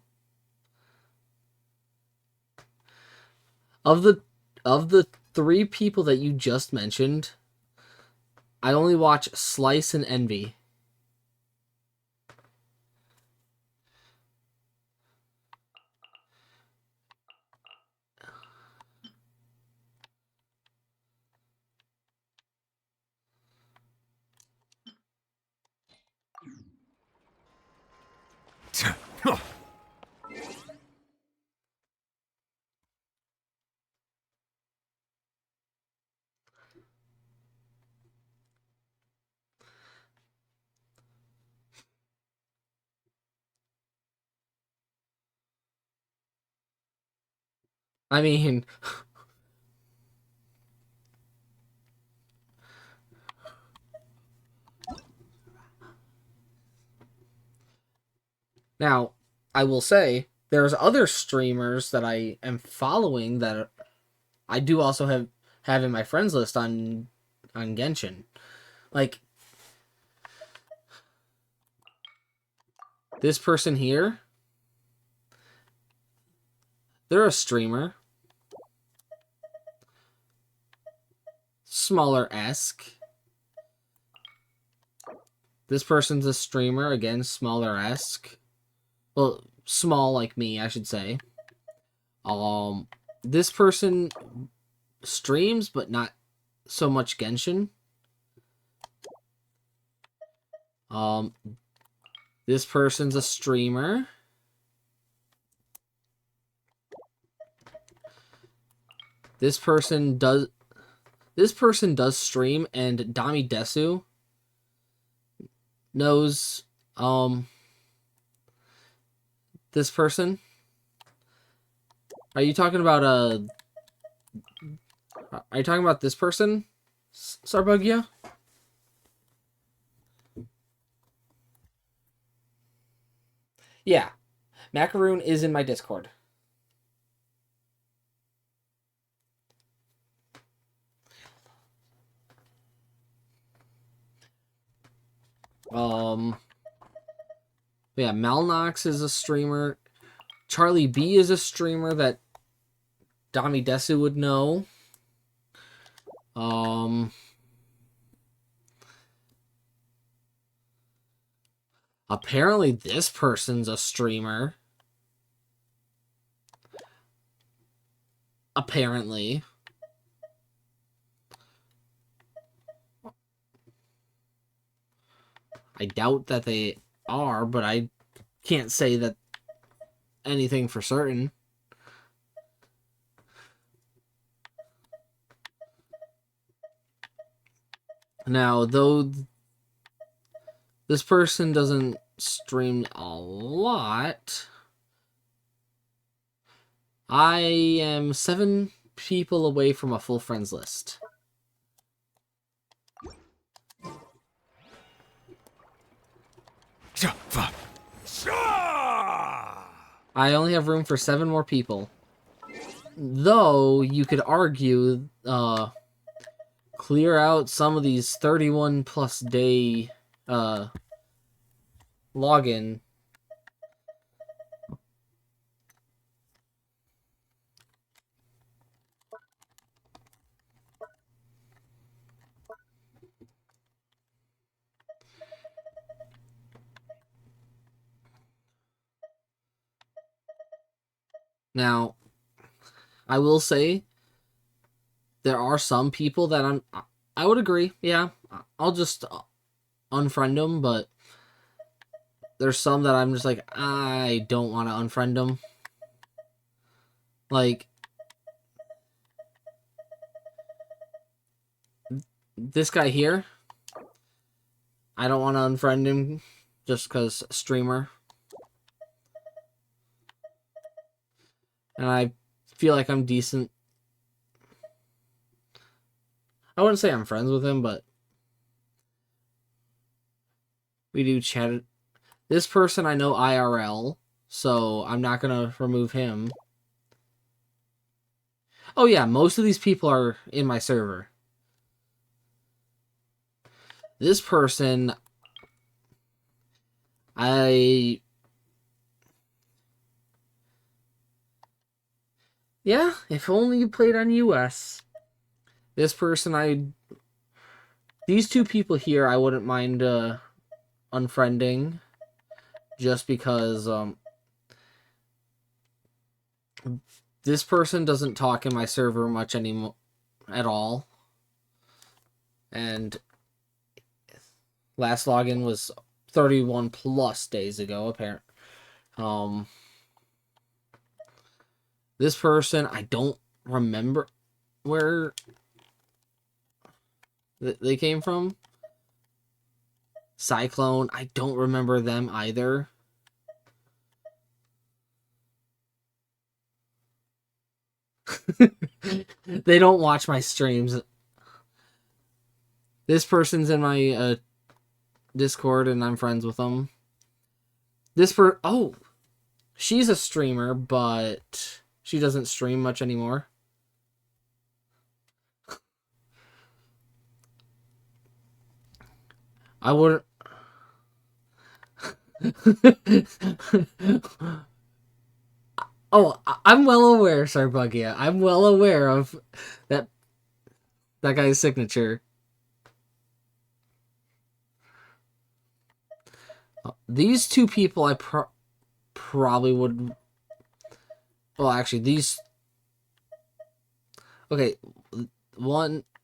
Of the 3 people that you just mentioned, I only watch Slice and Envy. I mean, now, I will say, there's other streamers that I am following that I do also have in my friends list on Genshin. Like, this person here, they're a streamer. Smaller-esque. This person's a streamer, again, smaller-esque. Well, small like me, I should say. This person streams, but not so much Genshin. This person's a streamer. This person does stream, and Dami Desu knows this person. Are you talking about this person, Sarbugia? Yeah. Macaroon is in my Discord. Yeah, Malnox is a streamer. Charlie B is a streamer that Dami Desu would know. Apparently this person's a streamer. Apparently. I doubt that they are, but I can't say that anything for certain. Now, though this person doesn't stream a lot, I am 7 people away from a full friends list. I only have room for 7 more people. Though, you could argue, clear out some of these 31 plus day, login. Now, I will say, there are some people that I would agree, yeah, I'll just unfriend them, but there's some that I'm just like, I don't want to unfriend them. Like, this guy here, I don't want to unfriend him just because streamer. And I feel like I'm decent. I wouldn't say I'm friends with him, but we do chat. This person I know IRL, so I'm not going to remove him. Oh yeah, most of these people are in my server. This person, yeah, if only you played on US. This person, these 2 people here, I wouldn't mind unfriending, just because this person doesn't talk in my server much anymore at all, and last login was 31 plus days ago, apparently. This person, I don't remember where they came from. Cyclone, I don't remember them either. They don't watch my streams. This person's in my Discord, and I'm friends with them. Oh, she's a streamer, but she doesn't stream much anymore. I wouldn't. Oh, I'm well aware, Sarbugia. I'm well aware of that guy's signature. These two people I probably would... Well, actually, these... Okay,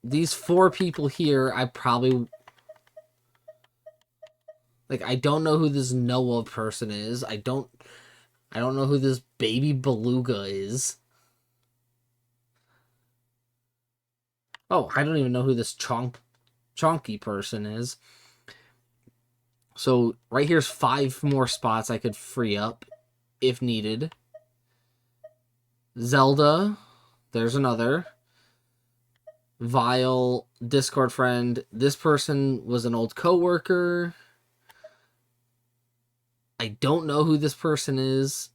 these 4 people here, I probably... Like, I don't know who this Noah person is. I don't know who this baby beluga is. Oh, I don't even know who this chonky person is. So, right here's 5 more spots I could free up if needed. Zelda, there's another. Vile, Discord friend. This person was an old coworker. I don't know who this person is.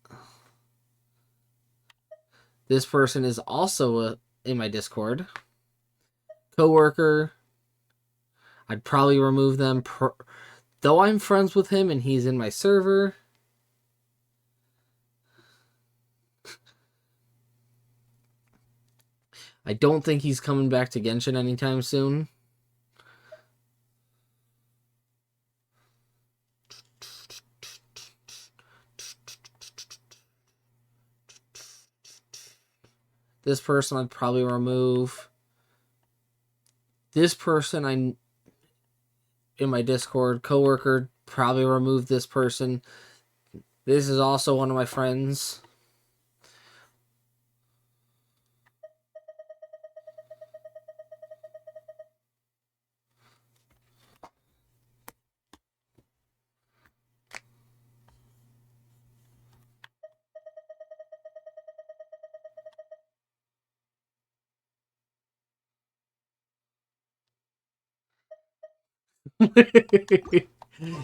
This person is also in my Discord. Coworker. I'd probably remove them. Though I'm friends with him and he's in my server. I don't think he's coming back to Genshin anytime soon. This person I'd probably remove. This person in my Discord, coworker, probably remove this person. This is also one of my friends.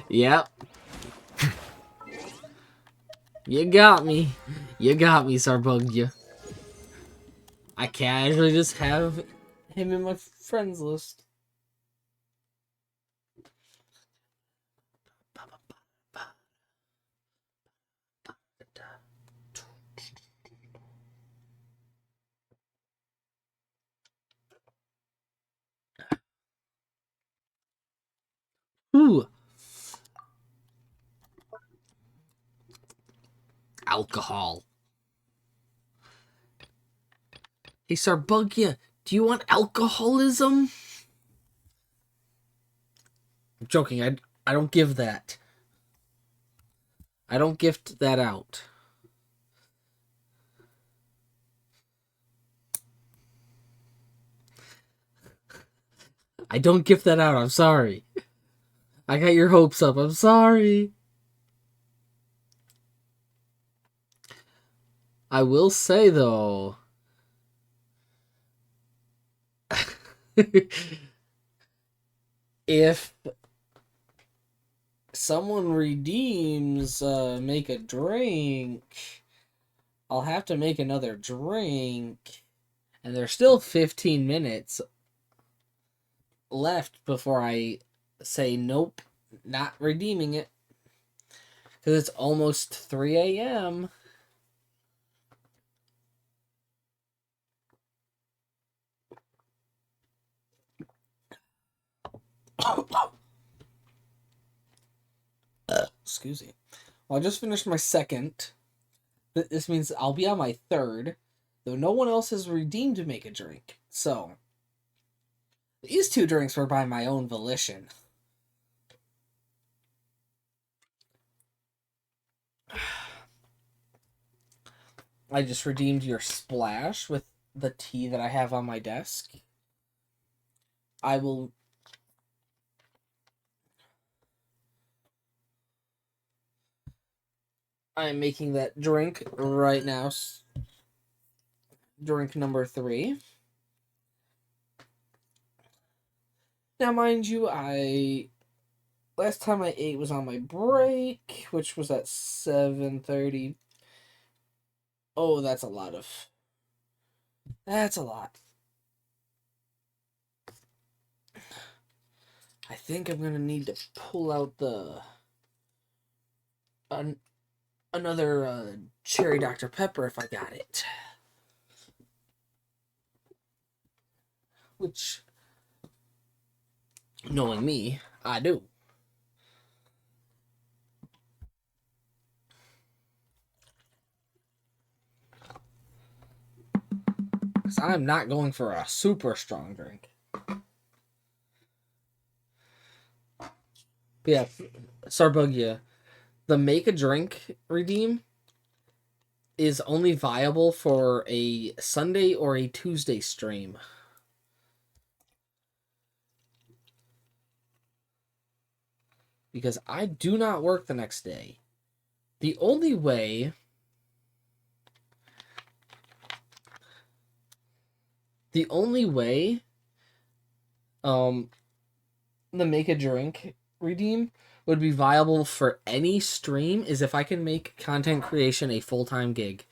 Yep. You got me. You got me, Sarbugia. I casually just have him in my friends list. Ooh. Alcohol. Hey, Sarbugia, do you want alcoholism? I'm joking. I don't give that. I don't gift that out. I don't gift that out. I'm sorry. I got your hopes up. I'm sorry. I will say, though... if someone redeems make a drink, I'll have to make another drink, and there's still 15 minutes left before I say nope, not redeeming it, because it's almost 3 a.m. Excuse me. Well, I just finished my second. This means I'll be on my third, though no one else has redeemed to make a drink. So, these 2 drinks were by my own volition. I just redeemed your splash with the tea that I have on my desk. I'm making that drink right now. drink number 3. Now, mind you, last time I ate was on my break, which was at 7:30. Oh, that's a lot. I think I'm gonna need to pull out another cherry Dr. Pepper if I got it. Which, knowing me, I do. Because I'm not going for a super strong drink. But yeah, Sarbugia, the make a drink redeem is only viable for a Sunday or a Tuesday stream. Because I do not work the next day. The only way the make a drink redeem would be viable for any stream is if I can make content creation a full-time gig.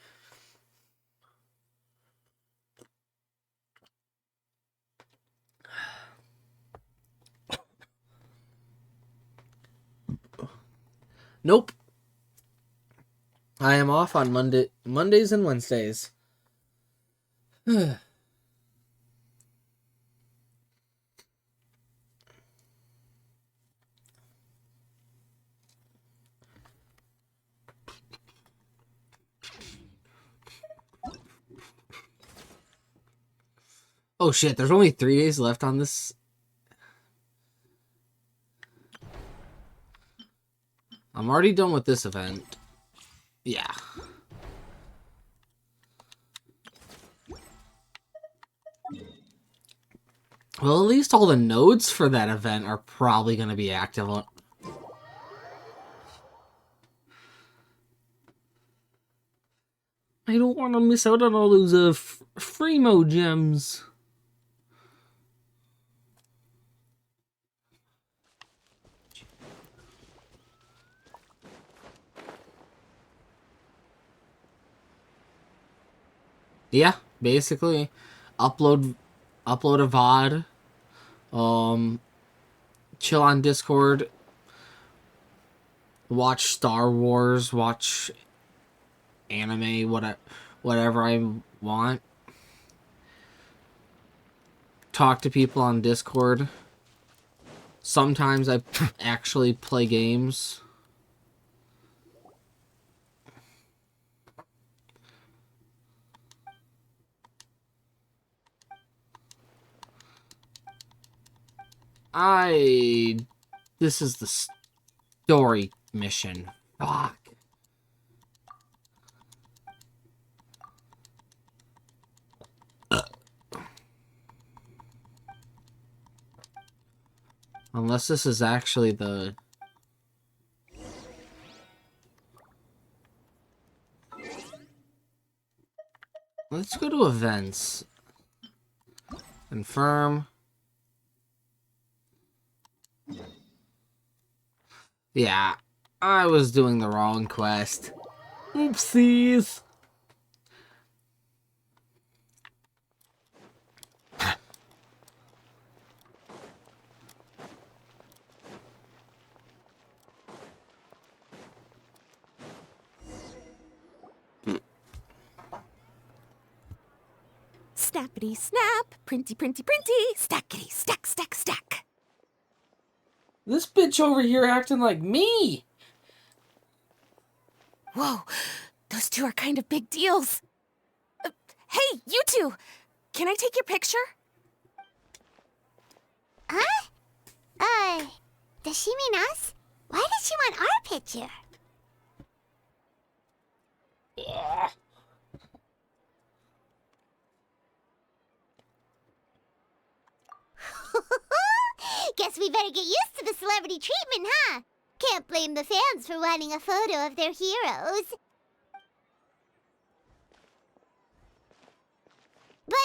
Nope. I am off on Mondays and Wednesdays. Oh shit, there's only 3 days left on this. I'm already done with this event. Yeah. Well, at least all the nodes for that event are probably going to be active. I don't want to miss out on all those Freemo gems. Yeah, basically, upload a VOD, chill on Discord, watch Star Wars, watch anime, whatever I want. Talk to people on Discord. Sometimes I actually play games. This is the story mission. Fuck. Unless this is actually the... Let's go to events. Confirm. Yeah, I was doing the wrong quest. Oopsies. Snappity snap, printy printy printy, stackity stack stack stack. This bitch over here acting like me. Whoa, those two are kind of big deals. Hey, you two! Can I take your picture? Huh? Does she mean us? Why does she want our picture? Ugh. Guess we better get used to the celebrity treatment, huh? Can't blame the fans for wanting a photo of their heroes.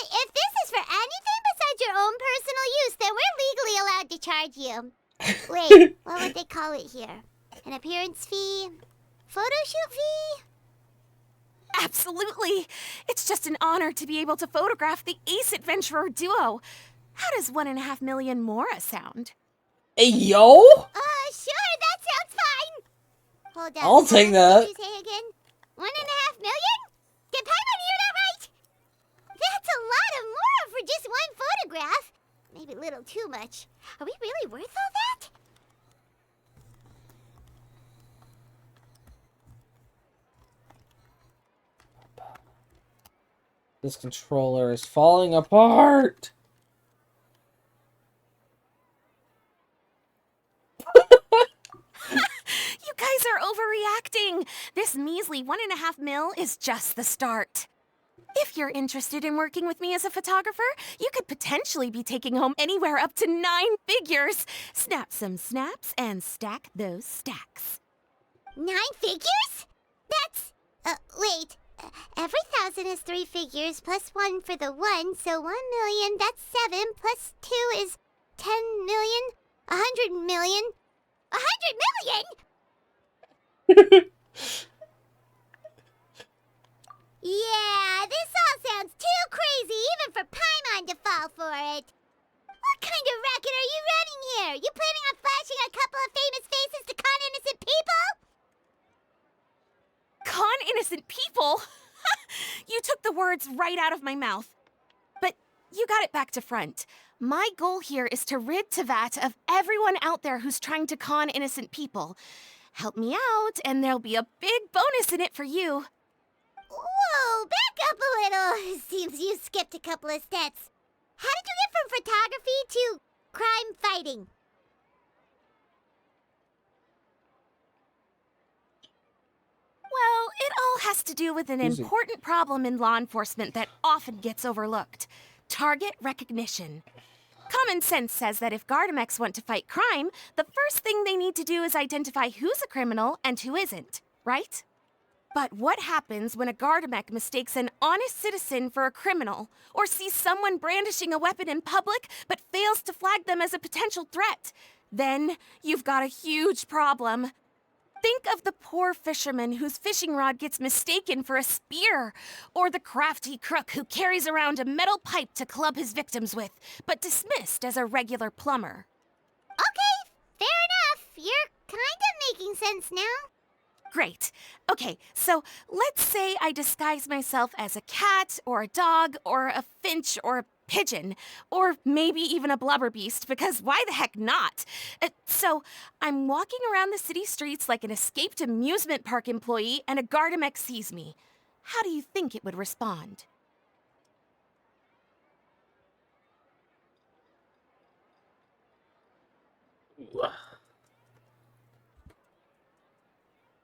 if this is for anything besides your own personal use, then we're legally allowed to charge you. Wait, what would they call it here? An appearance fee? Photo shoot fee? Absolutely. It's just an honor to be able to photograph the Ace Adventurer duo. How does 1.5 million Mora sound? Hey, yo! Sure, that sounds fine. Hold on. I'll take that. What did you say again? 1.5 million? Did Paimon hear that right? That's a lot of Mora for just one photograph. Maybe a little too much. Are we really worth all that? This controller is falling apart. You guys are overreacting. This measly 1.5 mil is just the start. If you're interested in working with me as a photographer, you could potentially be taking home anywhere up to 9 figures. Snap some snaps and stack those stacks. 9 figures? That's... wait. Every 1,000 is 3 figures, plus 1 for the 1, so 1 million, that's 7, plus 2 is 10 million, 100 million. 100 million?! Yeah, this all sounds too crazy even for Paimon to fall for it. What kind of racket are you running here? You planning on flashing a couple of famous faces to con innocent people? Con innocent people? You took the words right out of my mouth. But you got it back to front. My goal here is to rid Tevat of everyone out there who's trying to con innocent people. Help me out, and there'll be a big bonus in it for you. Whoa, back up a little. Seems you skipped a couple of steps. How did you get from photography to crime fighting? Well, it all has to do with an Easy. important problem in law enforcement that often gets overlooked. Target recognition. Common sense says that if Gardamex want to fight crime, the first thing they need to do is identify who's a criminal and who isn't, right? But what happens when a Gardamek mistakes an honest citizen for a criminal, or sees someone brandishing a weapon in public but fails to flag them as a potential threat? Then you've got a huge problem. Think of the poor fisherman whose fishing rod gets mistaken for a spear, or the crafty crook who carries around a metal pipe to club his victims with, but dismissed as a regular plumber. Okay, fair enough. You're kind of making sense now. Great. Okay, so let's say I disguise myself as a cat, or a dog, or a finch, or a pigeon, or maybe even a blubber beast, because why the heck not? So I'm walking around the city streets like an escaped amusement park employee, and a Gardamek sees me. How do you think it would respond?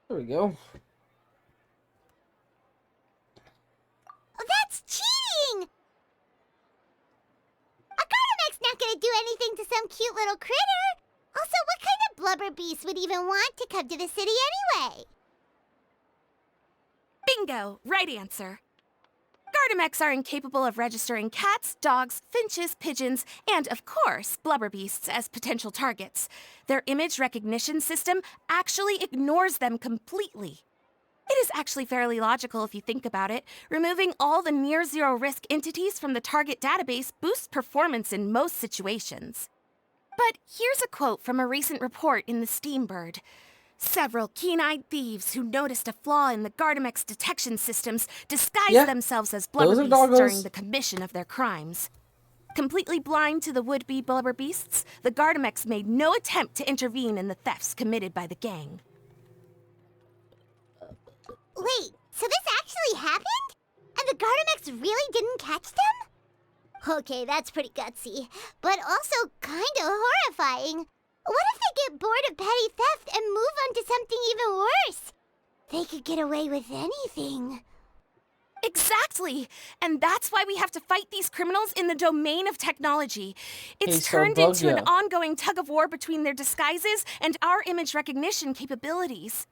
There we go. Oh, that's cheating! A Gardamex not gonna do anything to some cute little critter. Also, what kind of blubber beast would even want to come to the city anyway? Bingo! Right answer. Gardamex are incapable of registering cats, dogs, finches, pigeons, and, of course, blubber beasts as potential targets. Their image recognition system actually ignores them completely. It is actually fairly logical if you think about it. Removing all the near-zero risk entities from the target database boosts performance in most situations. But here's a quote from a recent report in the Steambird. Several keen-eyed thieves who noticed a flaw in the Gardamex detection systems disguised themselves as blubber those are beasts doggos. during the commission of their crimes. Completely blind to the would-be blubber beasts, the Gardamex made no attempt to intervene in the thefts committed by the gang. Wait, so this actually happened? And the Gardamex really didn't catch them? Okay, that's pretty gutsy, but also kind of horrifying. What if they get bored of petty theft and move on to something even worse? They could get away with anything. Exactly! And that's why we have to fight these criminals in the domain of technology. It's Hey, turned into an Starbuggia. ongoing tug-of-war between their disguises and our image recognition capabilities.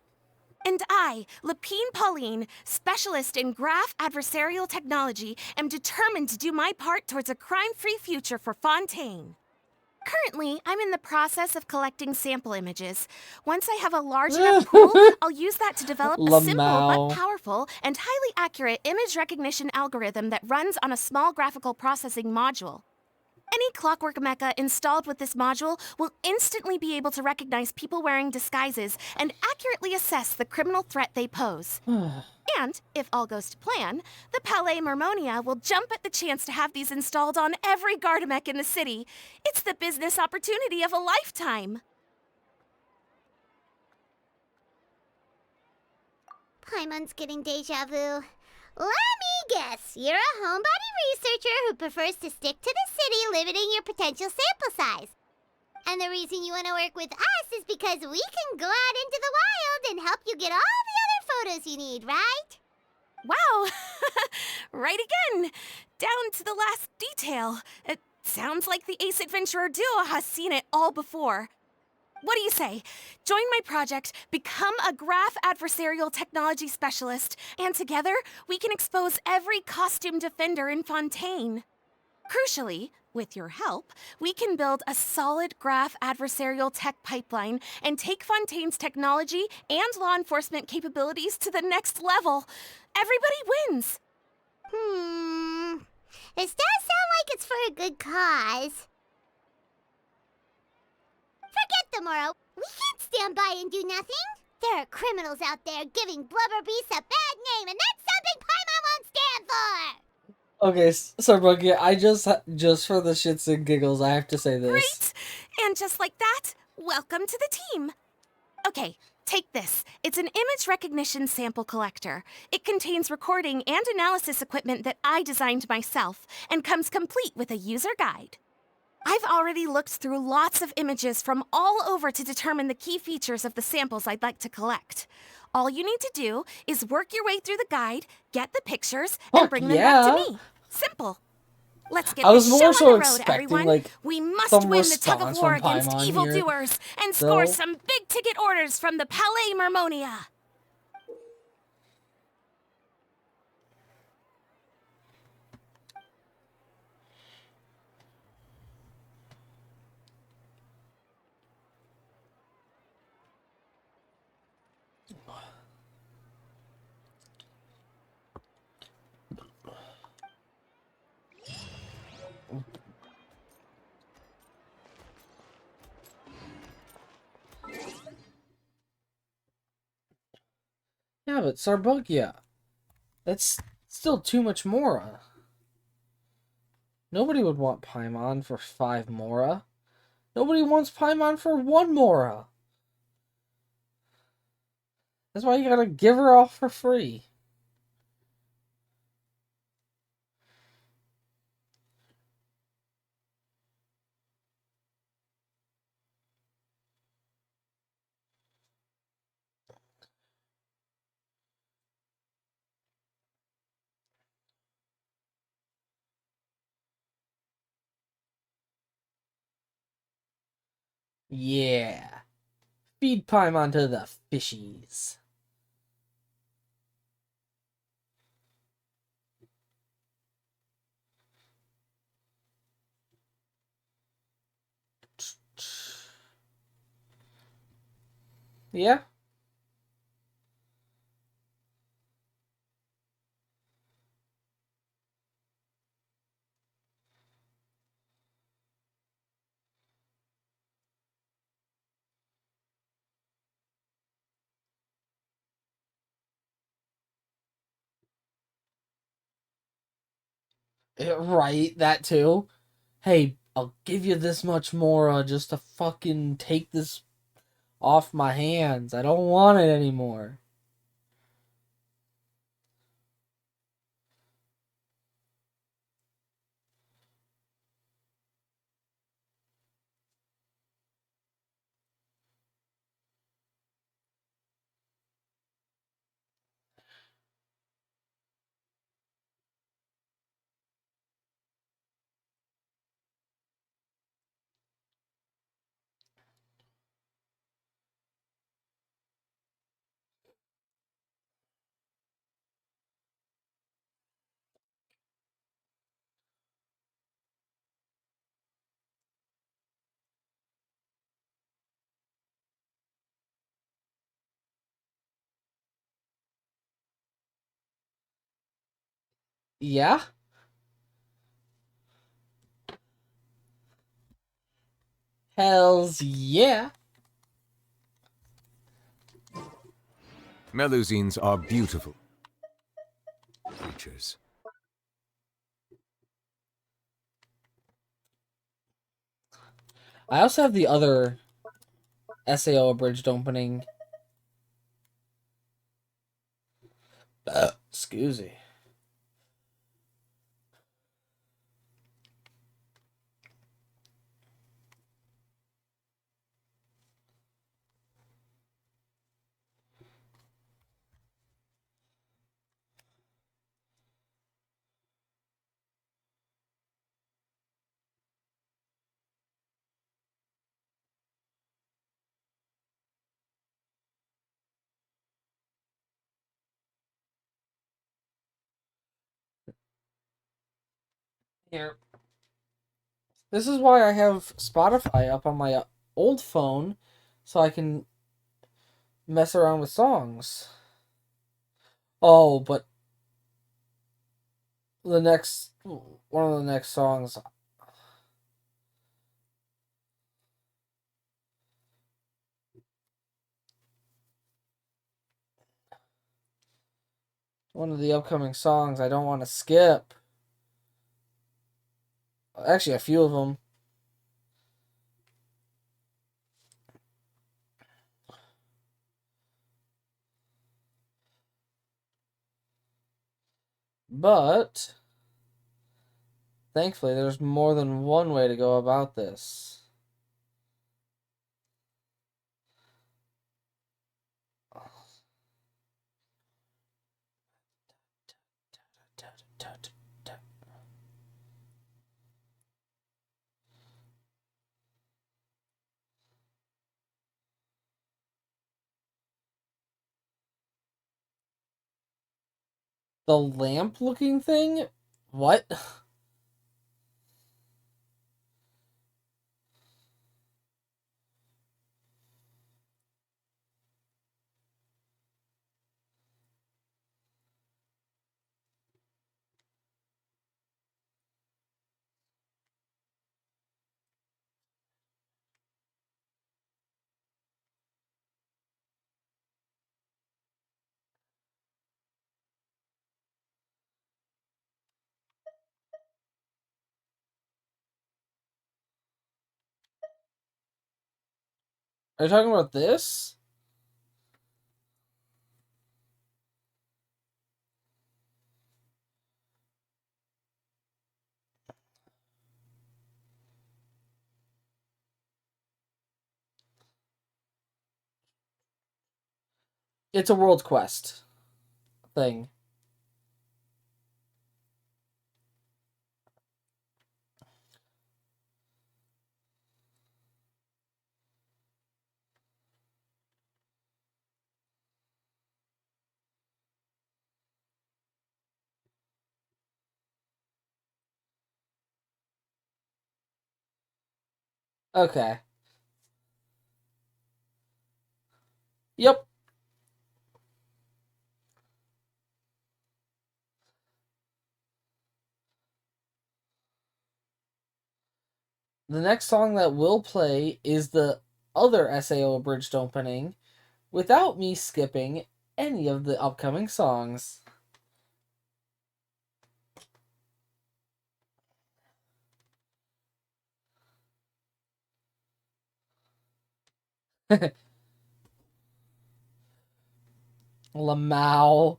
And I, Lapine Pauline, specialist in graph adversarial technology, am determined to do my part towards a crime-free future for Fontaine. Currently, I'm in the process of collecting sample images. Once I have a large enough pool, I'll use that to develop a simple but Lamau. powerful and highly accurate image recognition algorithm that runs on a small graphical processing module. Any clockwork mecha installed with this module will instantly be able to recognize people wearing disguises and accurately assess the criminal threat they pose. And, if all goes to plan, the Palais Mermonia will jump at the chance to have these installed on every Gardamek in the city. It's the business opportunity of a lifetime. Paimon's getting deja vu. Let me guess, you're a homebody researcher who prefers to stick to the city, limiting your potential sample size. And the reason you want to work with us is because we can go out into the wild and help you get all the other photos you need, right? Wow! Right again! Down to the last detail. It sounds like the Ace Adventurer duo has seen it all before. What do you say? Join my project, become a graph adversarial technology specialist, and together we can expose every costume defender in Fontaine. Crucially, with your help, we can build a solid graph adversarial tech pipeline and take Fontaine's technology and law enforcement capabilities to the next level. Everybody wins! This does sound like it's for a good cause. Forget the Moro. We can't stand by and do nothing. There are criminals out there giving Blubber Beast a bad name, and that's something Paimon won't stand for! Okay, so Brookie, I just for the shits and giggles, I have to say this. Great! And just like that, welcome to the team. Okay, take this. It's an image recognition sample collector. It contains recording and analysis equipment that I designed myself and comes complete with a user guide. I've already looked through lots of images from all over to determine the key features of the samples I'd like to collect. All you need to do is work your way through the guide, get the pictures, and bring them back to me. Simple. Let's get I was this show more so on the road, expecting, everyone. like, We must some win the tug of response war from against Paimon here, evildoers and score some big ticket orders from the Palais Mermonia. Yeah, but Sarbugia, that's still too much Mora. Nobody would want Paimon for 5 Mora. Nobody wants Paimon for 1 Mora. That's why you gotta give her all for free. Yeah. Feed Paimon to the fishies. Yeah? Right, that too. Hey, I'll give you this much Mora just to fucking take this off my hands. I don't want it anymore. Yeah? Hells yeah. Melusines are beautiful creatures. I also have the other SAO abridged opening. Excuse me. Here. This is why I have Spotify up on my old phone, so I can mess around with songs. Oh, but one of the next songs. One of the upcoming songs I don't want to skip. Actually, a few of them. But thankfully, there's more than one way to go about this. The lamp looking thing? What? Are you talking about this? It's a world quest thing. Okay. Yep. The next song that will play is the other SAO abridged opening without me skipping any of the upcoming songs. Lamau.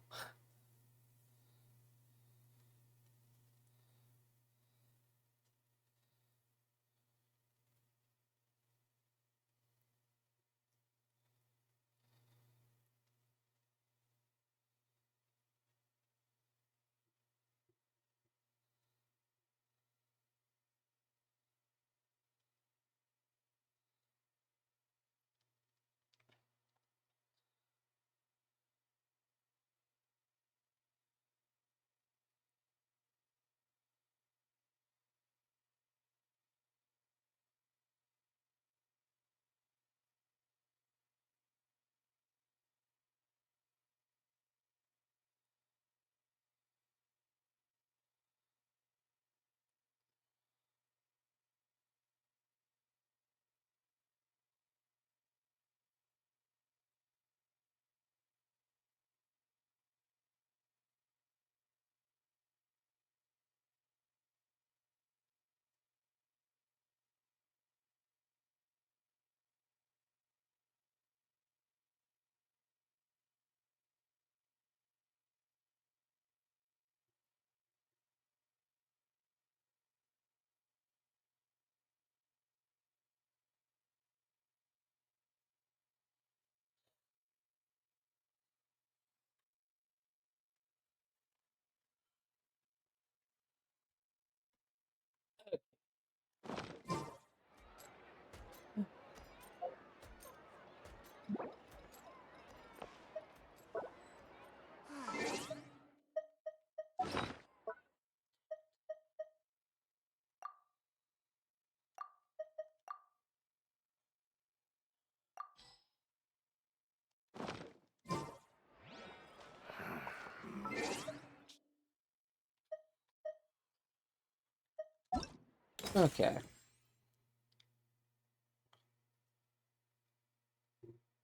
Okay.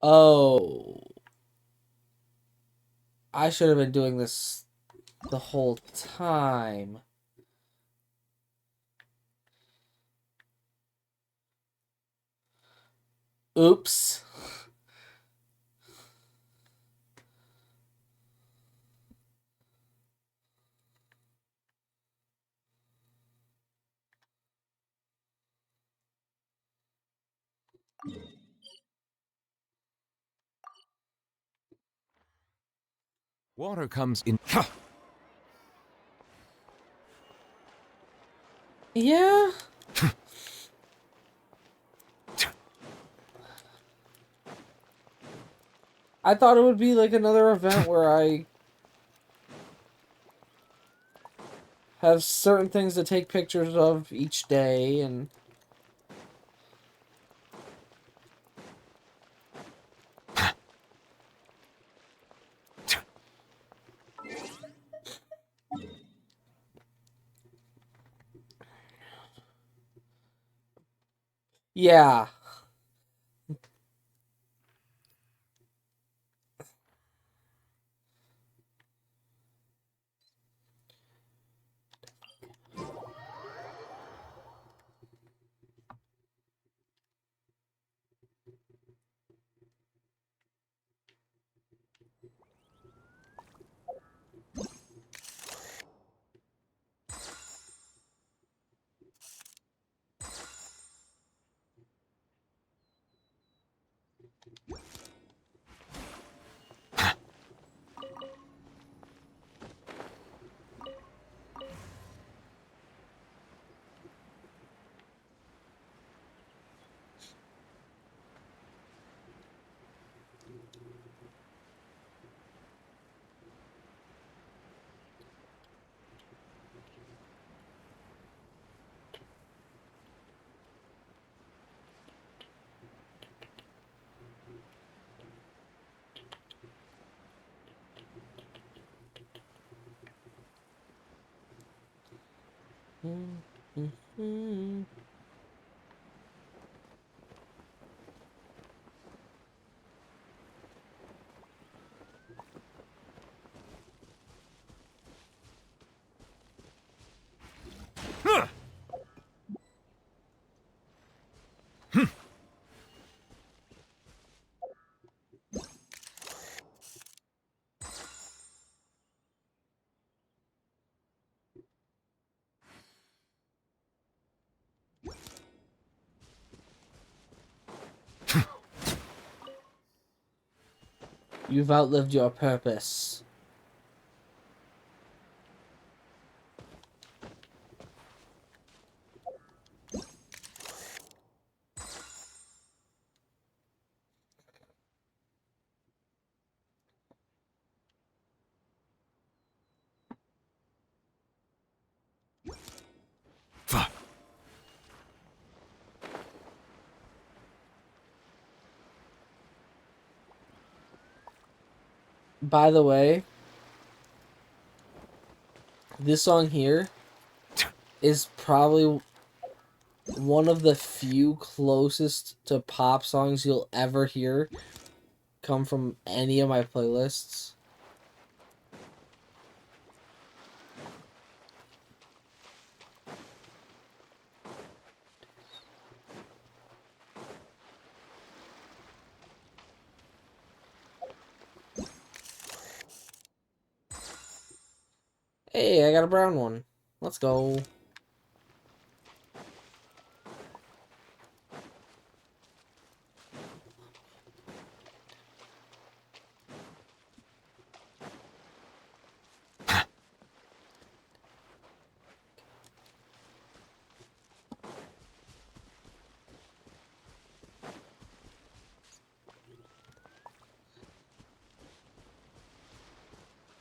Oh. I should have been doing this the whole time. Oops. Water comes in. Yeah. I thought it would be like another event where I have certain things to take pictures of each day and yeah. You've outlived your purpose. By the way, this song here is probably one of the few closest to pop songs you'll ever hear come from any of my playlists. Hey, I got a brown one. Let's go.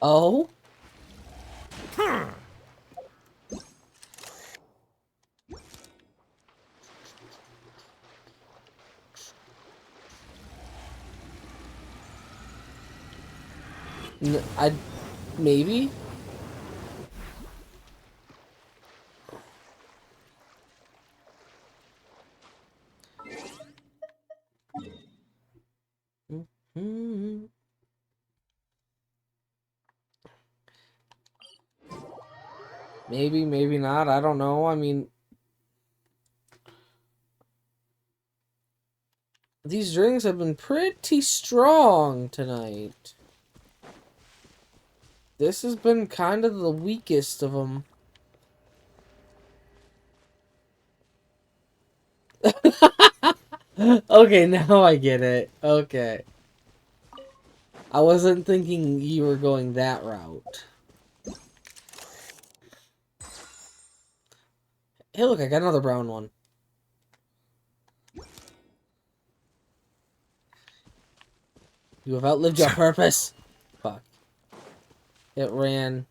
Oh? I maybe? Maybe, maybe not. I don't know. I mean, these drinks have been pretty strong tonight. This has been kind of the weakest of them. Okay, now I get it. Okay. I wasn't thinking you were going that route. Hey, look, I got another brown one. You have outlived your purpose. Fuck. It ran.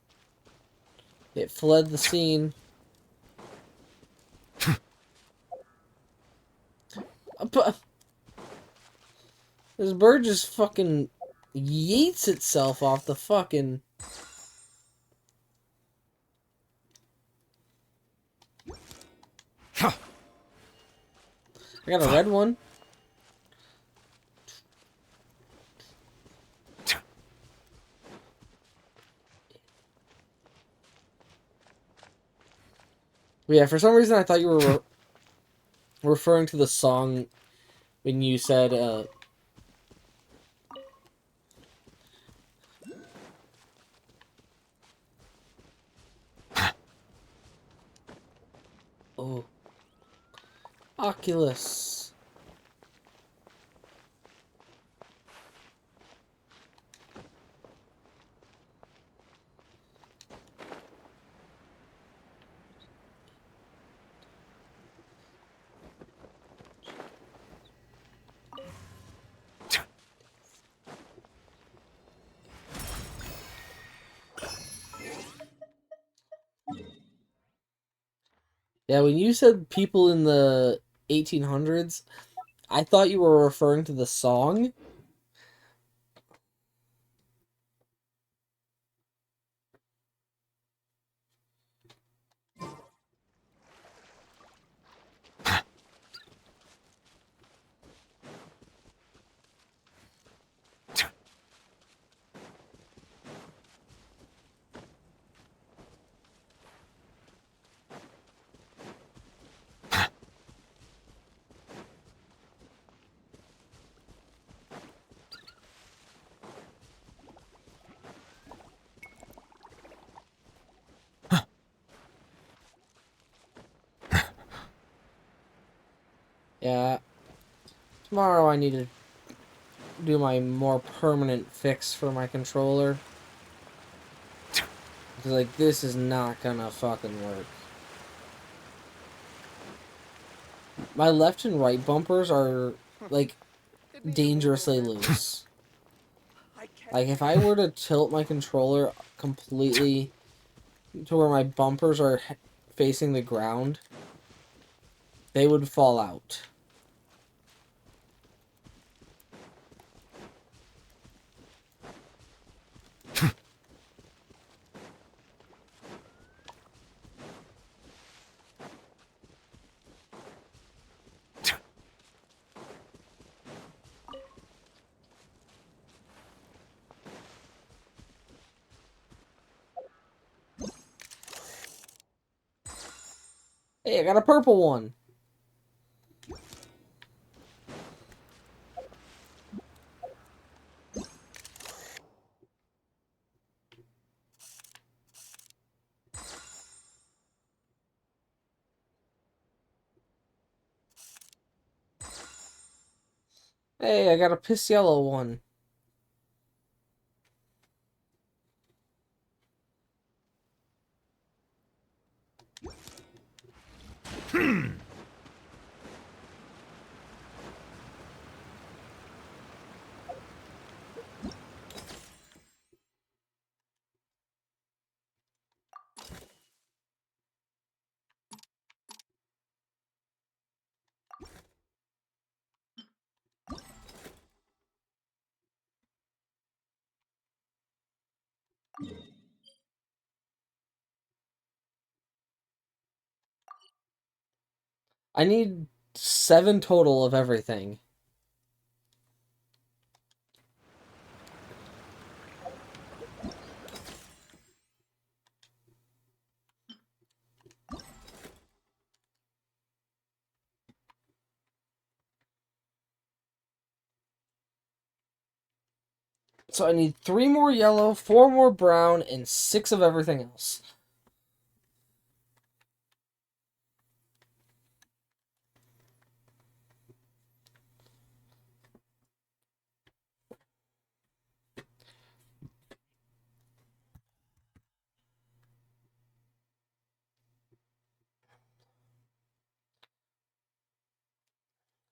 It fled the scene. This bird just fucking yeets itself off the fucking... I got a red one. Yeah, for some reason I thought you were referring to the song when you said, oh, Oculus. Yeah, when you said people in the 1800s, I thought you were referring to the song. Yeah. Tomorrow I need to do my more permanent fix for my controller. Because, like, this is not gonna fucking work. My left and right bumpers are, like, dangerously loose. Like, if I were to tilt my controller completely to where my bumpers are facing the ground, they would fall out. Hey, I got a purple one. Hey, I got a piss yellow one. I need 7 total of everything. So I need 3 more yellow, 4 more brown, and 6 of everything else.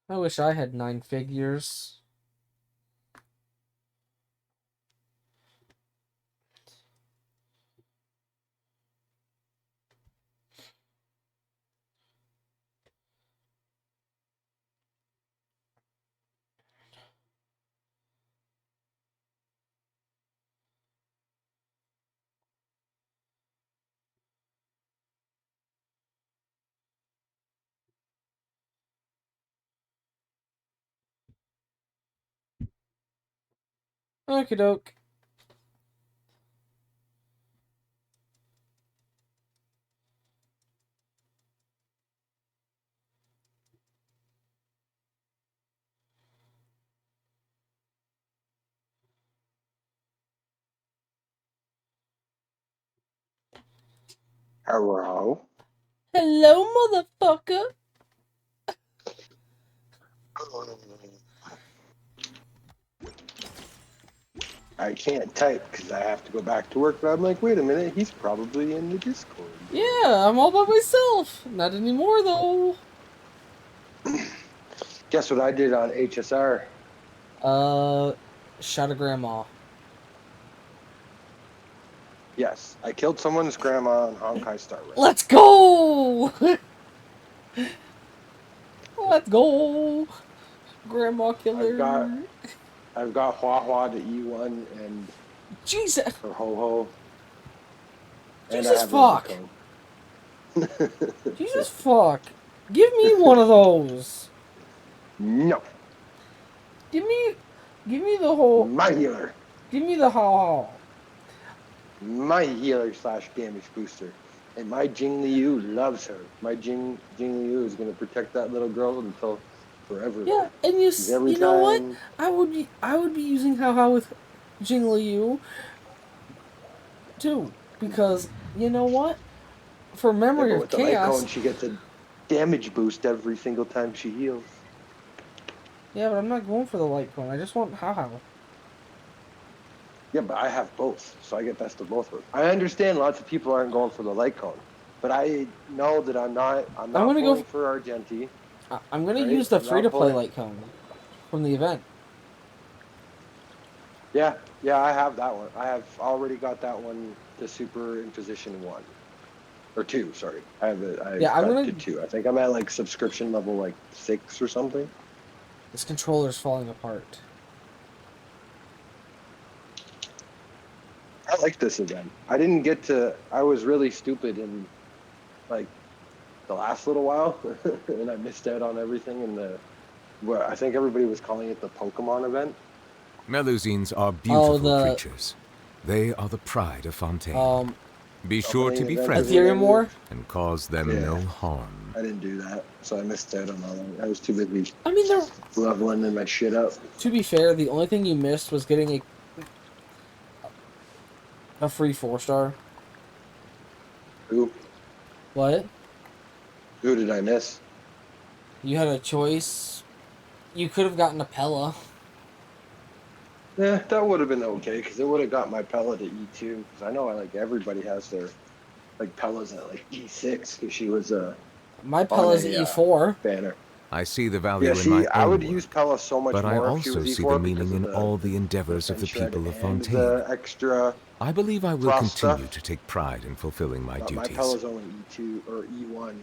I wish I had 9 figures. Okie doke. Hello. Hello, motherfucker. I can't type because I have to go back to work, but I'm like, wait a minute, he's probably in the Discord. Yeah, I'm all by myself. Not anymore, though. Guess what I did on HSR? Shot a grandma. Yes, I killed someone's grandma on Honkai Star Rail. Let's go! Let's go! Grandma killer. I've got Hua Hua to E1 and Jesus! her Ho Ho. And I Jesus have a light fuck! cone. Jesus fuck! Give me one of those! No. Give me the whole... My healer. Give me the how. My healer / damage booster. And my Jing Liu loves her. My Jing Liu is going to protect that little girl until forever. Yeah, and you know what? I would be using how with Jing Liu too, because you know what? For Yeah, Memory but of with the light Chaos. cone, she gets a damage boost every single time she heals. Yeah, but I'm not going for the light cone. I just want how. Yeah, but I have both, so I get best of both worlds. I understand lots of people aren't going for the light cone, but I know that I'm not gonna pulling for Argenti. I'm gonna right? use the I'm not free-to-play pulling. light cone from the event. Yeah, I have that one. I have already got that one to super in position 1 or 2. Sorry, I've Yeah, got to 2. I think I'm at like subscription level like 6 or something. This controller's falling apart. I like this event. I was really stupid in like the last little while, and I missed out on everything in I think everybody was calling it the Pokemon event. Melusines are beautiful creatures. They are the pride of Fontaine. Be sure to be friendly and cause them no harm. I didn't do that, so I missed out on all that. I was too busy. I mean, they're leveling my shit up. To be fair, the only thing you missed was getting a free 4-star. Who? What? Who did I miss? You had a choice. You could have gotten a Pella. Yeah, that would have been okay because it would have got my Pella to E2. Because I know like everybody has their like Pellas at like E6 because she was my Pella's E4 banner. I see the value in my own I would work, use Pella so much but more I if she also was see E4 the meaning in the all the endeavors of the people of Fontaine. The extra I believe I will frost continue stuff. to take pride in fulfilling my duties. My Pella's only E2 or E1,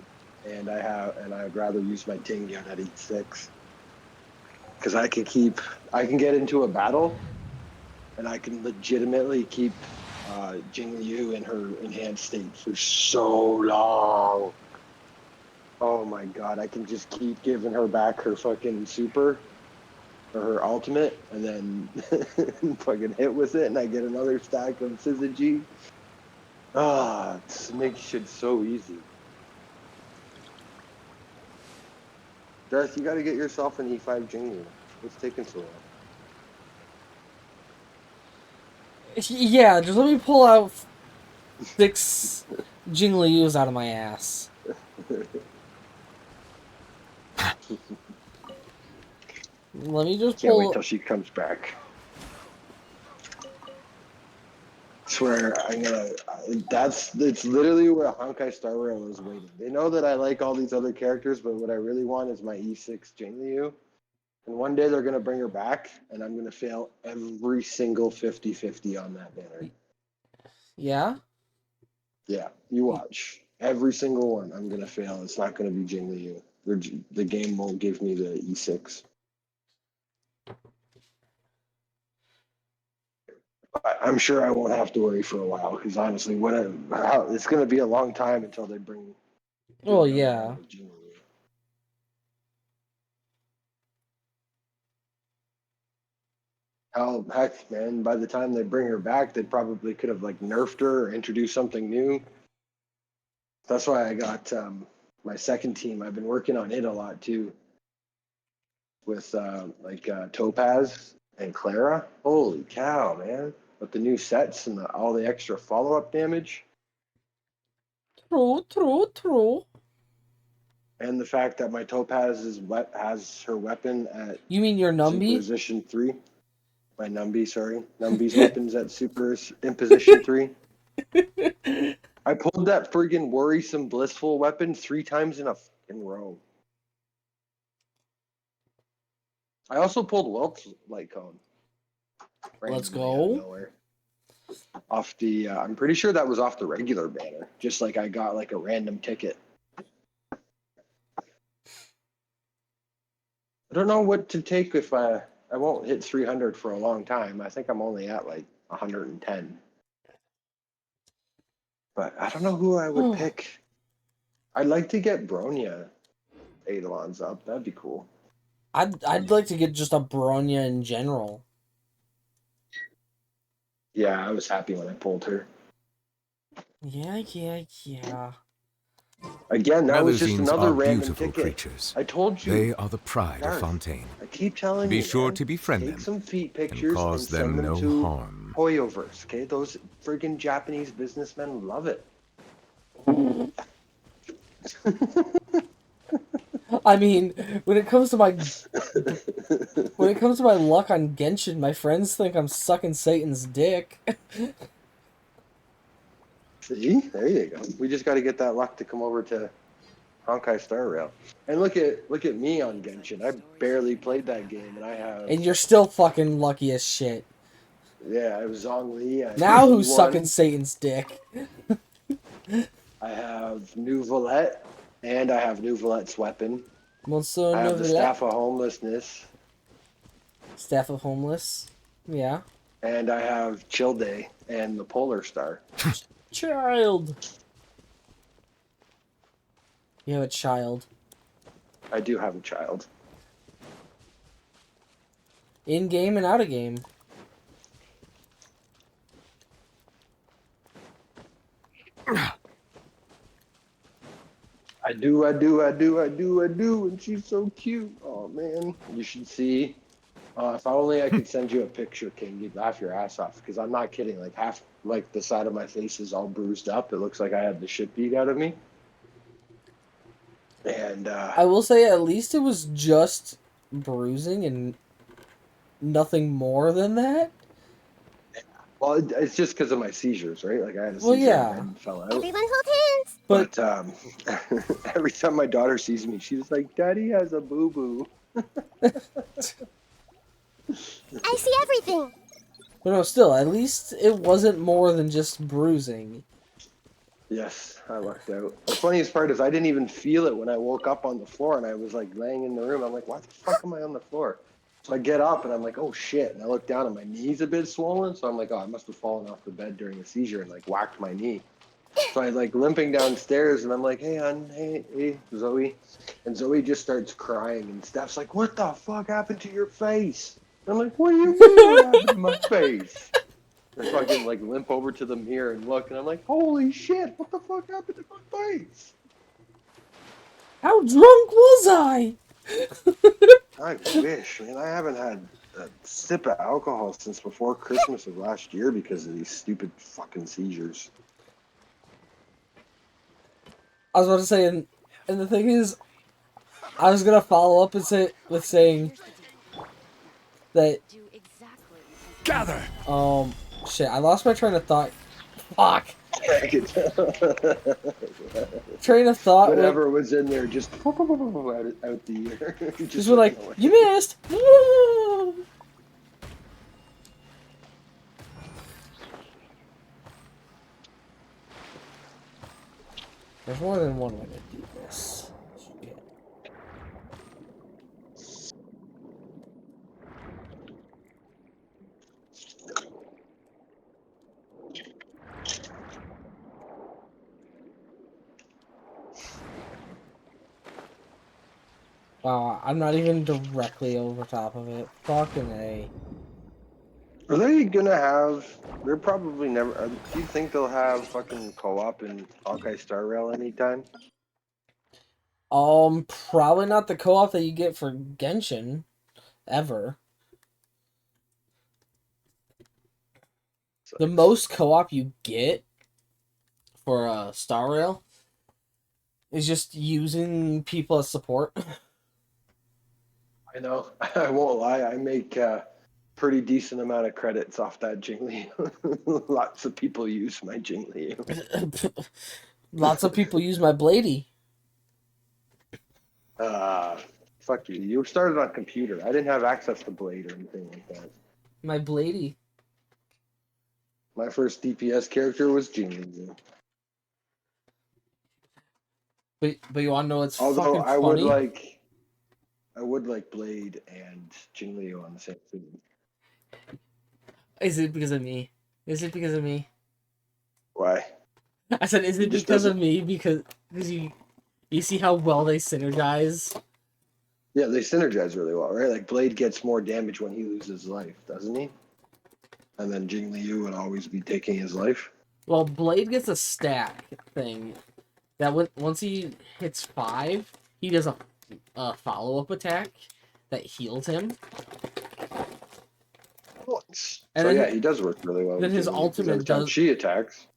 and I'd rather use my Ting Yun at E6 because I can get into a battle, and I can legitimately keep Jing Liu in her enhanced state for so long. Oh my god, I can just keep giving her back her fucking super or her ultimate and then fucking hit with it and I get another stack of Syzygy. It makes shit so easy. Darth, you gotta get yourself an E5 Jing Liu. What's taking so long? Yeah, just let me pull out 6 Jinglius out of my ass. Let me just Can't wait pull. till she comes back. Swear, I'm gonna. It's literally where Honkai Star Rail is waiting. They know that I like all these other characters, but what I really want is my E6 Jingliu. And one day they're gonna bring her back, and I'm gonna fail every single 50-50 on that banner. Yeah? Yeah, you watch. Every single one, I'm gonna fail. It's not gonna be Jingliu. The game won't give me the E6. I'm sure I won't have to worry for a while because honestly, it's going to be a long time until they bring. Oh, another yeah. one of Jingliu. Hell, heck, man! By the time they bring her back, they probably could have like nerfed her or introduced something new. That's why I got my second team. I've been working on it a lot too, with Topaz and Clara. Holy cow, man! With the new sets and all the extra follow-up damage. True. And the fact that my Topaz has her weapon at You mean your Numby? Position 3. My Numby, sorry. Numby's weapons at in Position 3. I pulled that friggin' worrisome blissful weapon 3 times in a fucking row. I also pulled Welt's light cone. Let's Randomly out of go. nowhere. Off the, I'm pretty sure that was off the regular banner. Just like I got like a random ticket. I don't know what to take if I won't hit 300 for a long time. I think I'm only at like 110. But I don't know who I would pick. I'd like to get Bronya Eidolons up. That'd be cool. I'd like to get just a Bronya in general. Yeah, I was happy when I pulled her. Yeah. Again, that was just Melusines another are random beautiful ticket. creatures. I told you. They are the pride Garth, of Fontaine. I keep telling Be you, sure man, to befriend take them some feet and pictures and cause send them them no to harm. Hoyoverse, okay? Those friggin' Japanese businessmen love it. I mean, when it comes to my luck on Genshin, my friends think I'm sucking Satan's dick. See? There you go. We just got to get that luck to come over to Honkai Star Rail. And look at me on Genshin. I barely played that game, and I have. And you're still fucking lucky as shit. Yeah, I have Zhongli. I have Now who's E1. sucking Satan's dick? I have New Valette, and I have New Valette's weapon. Monsieur I have the Neuvillette. Staff of Homelessness. Staff of Homeless. Yeah. And I have Chill Day and the Polar Star. Child. You have a child. I do have a child. In game and out of game. I do, and she's so cute. Oh man, you should see. If only I could send you a picture, King, you'd laugh your ass off. Because I'm not kidding. Like half, like the side of my face is all bruised up. It looks like I had the shit beat out of me. And I will say, at least it was just bruising and nothing more than that. well, it's just because of my seizures, right? Like I had a seizure Well, yeah. and fell out. Everyone hold hands. But every time my daughter sees me, she's like, "Daddy has a boo boo." I see everything. But no, still, at least it wasn't more than just bruising. Yes, I lucked out. The funniest part is I didn't even feel it when I woke up on the floor and I was like laying in the room. I'm like, why the fuck am I on the floor? So I get up and I'm like, oh shit. And I look down and my knee's a bit swollen. So I'm like, oh, I must have fallen off the bed during a seizure and like whacked my knee. So I like limping downstairs and I'm like, hey, hon, hey, Zoe. And Zoe just starts crying and Steph's like, what the fuck happened to your face? And I'm like, what do you mean what happened to my face? I fucking like limp over to the mirror and look, and I'm like, holy shit, what the fuck happened to my face? How drunk was I? I wish, man. I haven't had a sip of alcohol since before Christmas of last year because of these stupid fucking seizures. I was about to say, and the thing is, I was gonna follow up and saying that. Do exactly as Gather! Shit, I lost my train of thought. Fuck. Train of thought with Whatever was in there just out the ear. just were like, ran away. you missed. There's more than one way to do this. Shit. Wow, I'm not even directly over top of it. Fucking A. Are they gonna have? They're probably never. Do you think they'll have fucking co-op in Hawkeye Star Rail anytime? Probably not the co-op that you get for Genshin, ever. The most co-op you get for Star Rail is just using people as support. I know. I won't lie. I make pretty decent amount of credits off that Jingli. Lots of people use my Jingli. Lots of people use my Bladey. Fuck you. You started on computer. I didn't have access to Blade or anything like that. My Bladey. My first DPS character was Jingli. But you wanna know what's Although fucking I funny? would like Blade and Jingli on the same thing. Is it because of me? Is it because of me? Why? I said, is it just because of doesn't- me? Because you see how well they synergize? Yeah, they synergize really well, right? Like Blade gets more damage when he loses life, doesn't he? And then Jing Liu would always be taking his life. Well, Blade gets a stack thing that once he hits 5, he does a follow-up attack that heals him. And so yeah, he does work really well. Then with his Jing Liu, 'cause ultimate every time does. she attacks.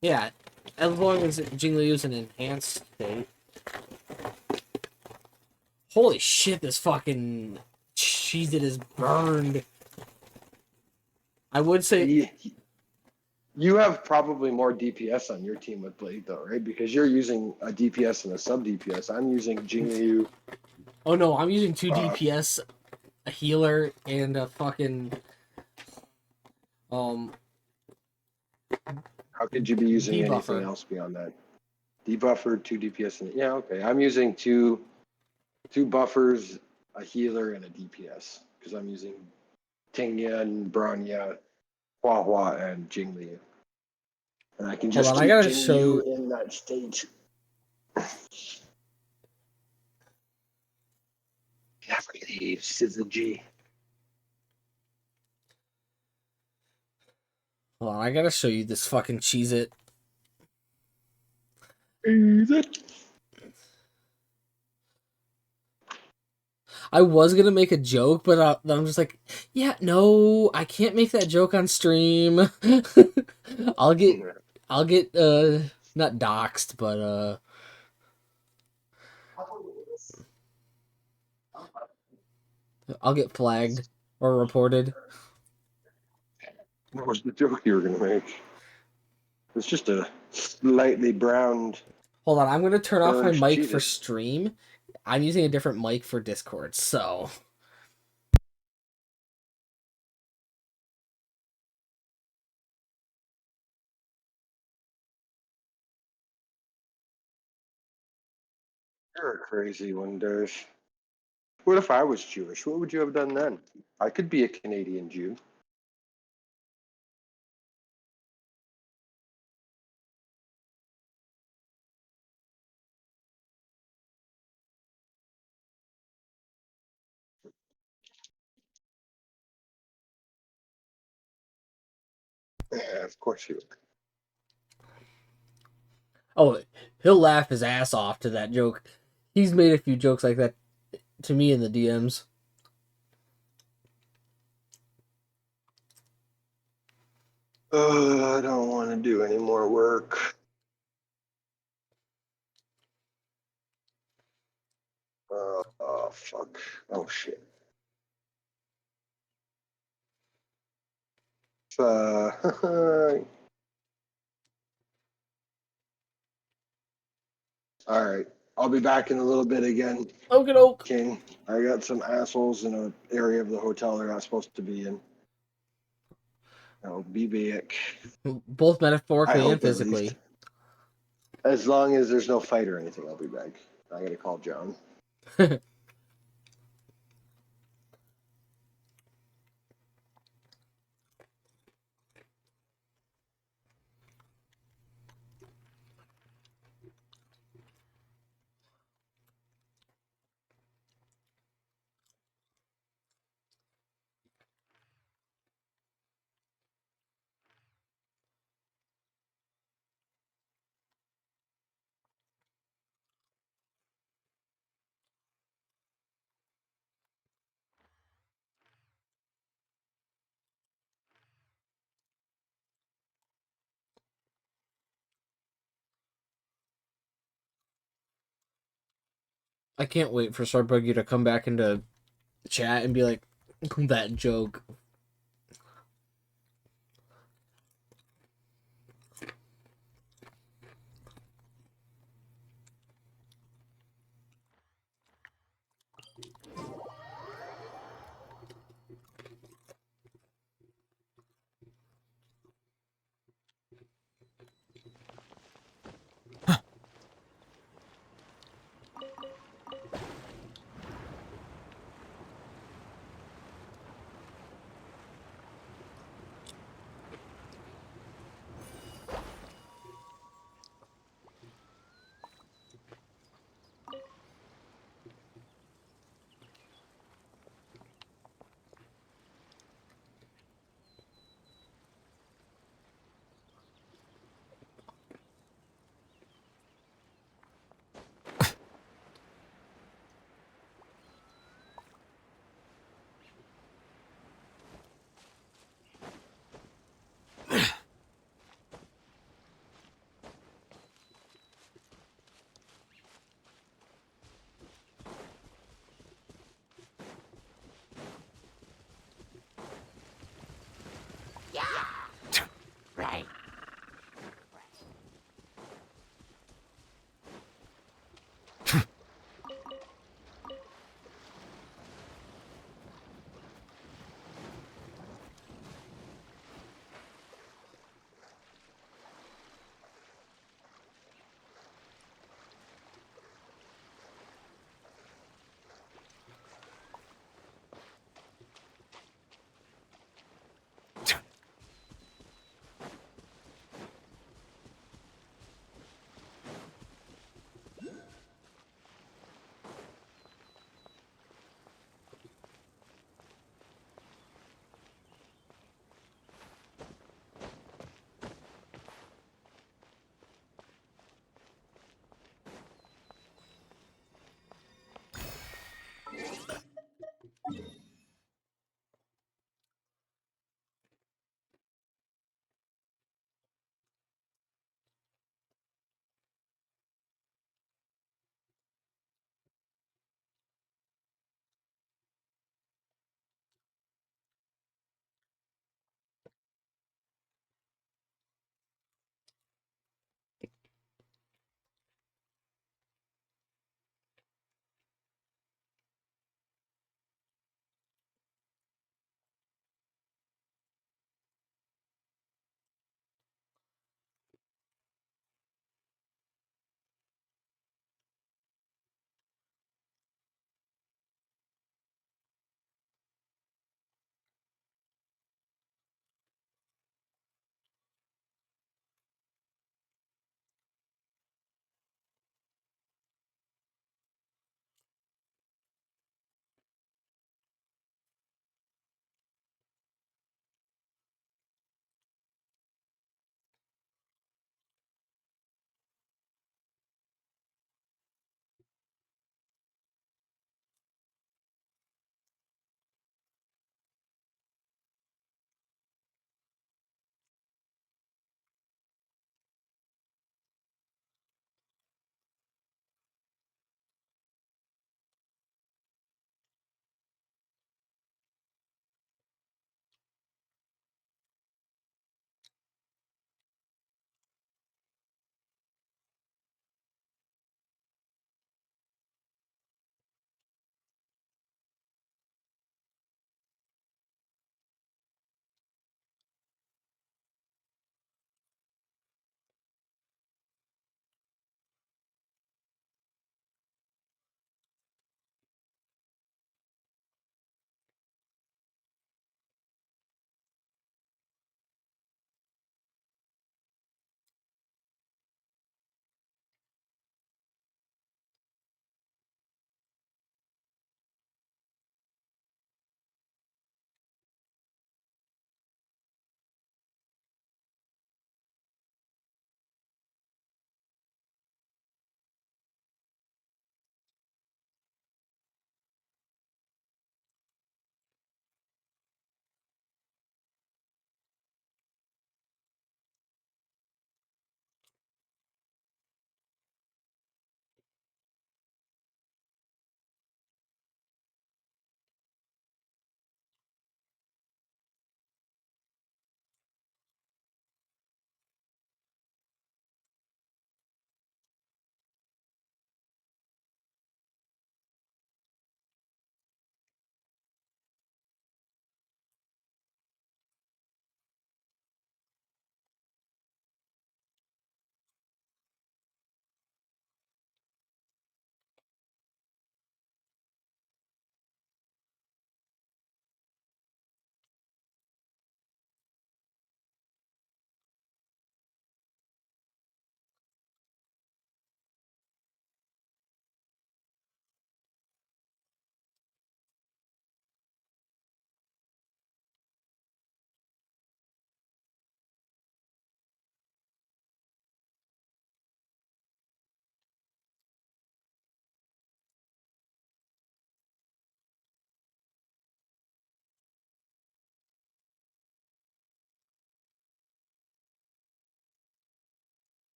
Yeah, as long as Jing Liu's an enhanced state. Holy shit! This fucking cheese it is burned. I would say. You have probably more DPS on your team with Blade, though, right? Because you're using a DPS and a sub DPS. I'm using Jing Liu. Oh no, I'm using 2 DPS, a healer, and a fucking How could you be using debuffer. anything else beyond that? Debuffer, 2 DPS, and yeah, okay. I'm using two buffers, a healer, and a DPS because I'm using Tingyan, Bronya, Hua Hua, and Jing Liu. And I can just Hold on, I keep gotta Jing show Liu you. in that state. Never leaves is a G. Hold on, I gotta show you this fucking cheese it. I was gonna make a joke, but I'm just like, yeah, no, I can't make that joke on stream. I'll get not doxxed, but I'll get flagged or reported. What was the joke you were gonna make? It's just a slightly browned. Hold on, I'm gonna turn off my orange mic for Cheetos. stream. I'm using a different mic for Discord, so. You're a crazy one, Dave. What if I was Jewish? What would you have done then? I could be a Canadian Jew. Yeah, of course you would. Oh, he'll laugh his ass off to that joke. He's made a few jokes like that to me in the DMs. I don't want to do any more work. Oh, fuck. Oh, shit. All right. I'll be back in a little bit again, Okie doke. King. I got some assholes in an area of the hotel they're not supposed to be in. I'll be back. Both I metaphorically and hope at least. physically. As long as there's no fight or anything, I'll be back. I gotta call John. I can't wait for Starbuggy to come back into chat and be like, that joke.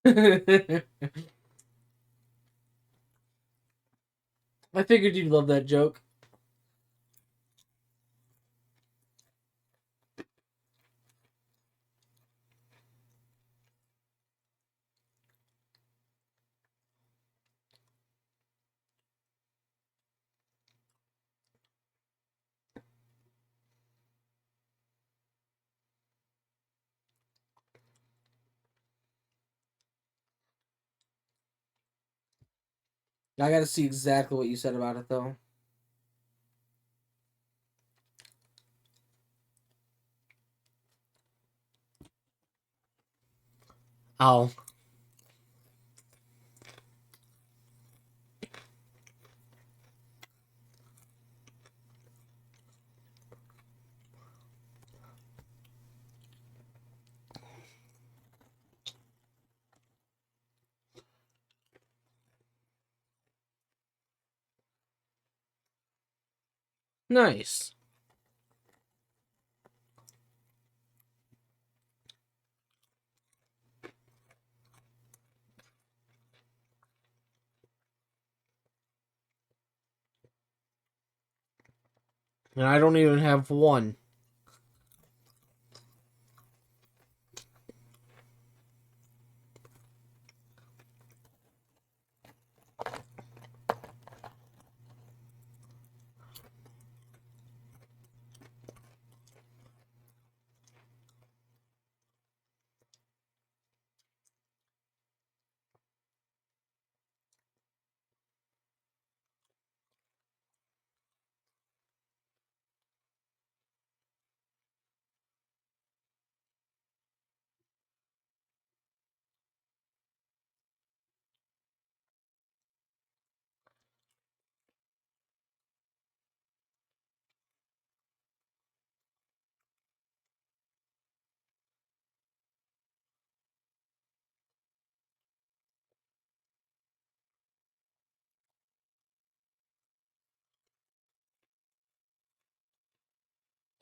I figured you'd love that joke. I gotta see exactly what you said about it, though. Oh. Nice. And I don't even have one.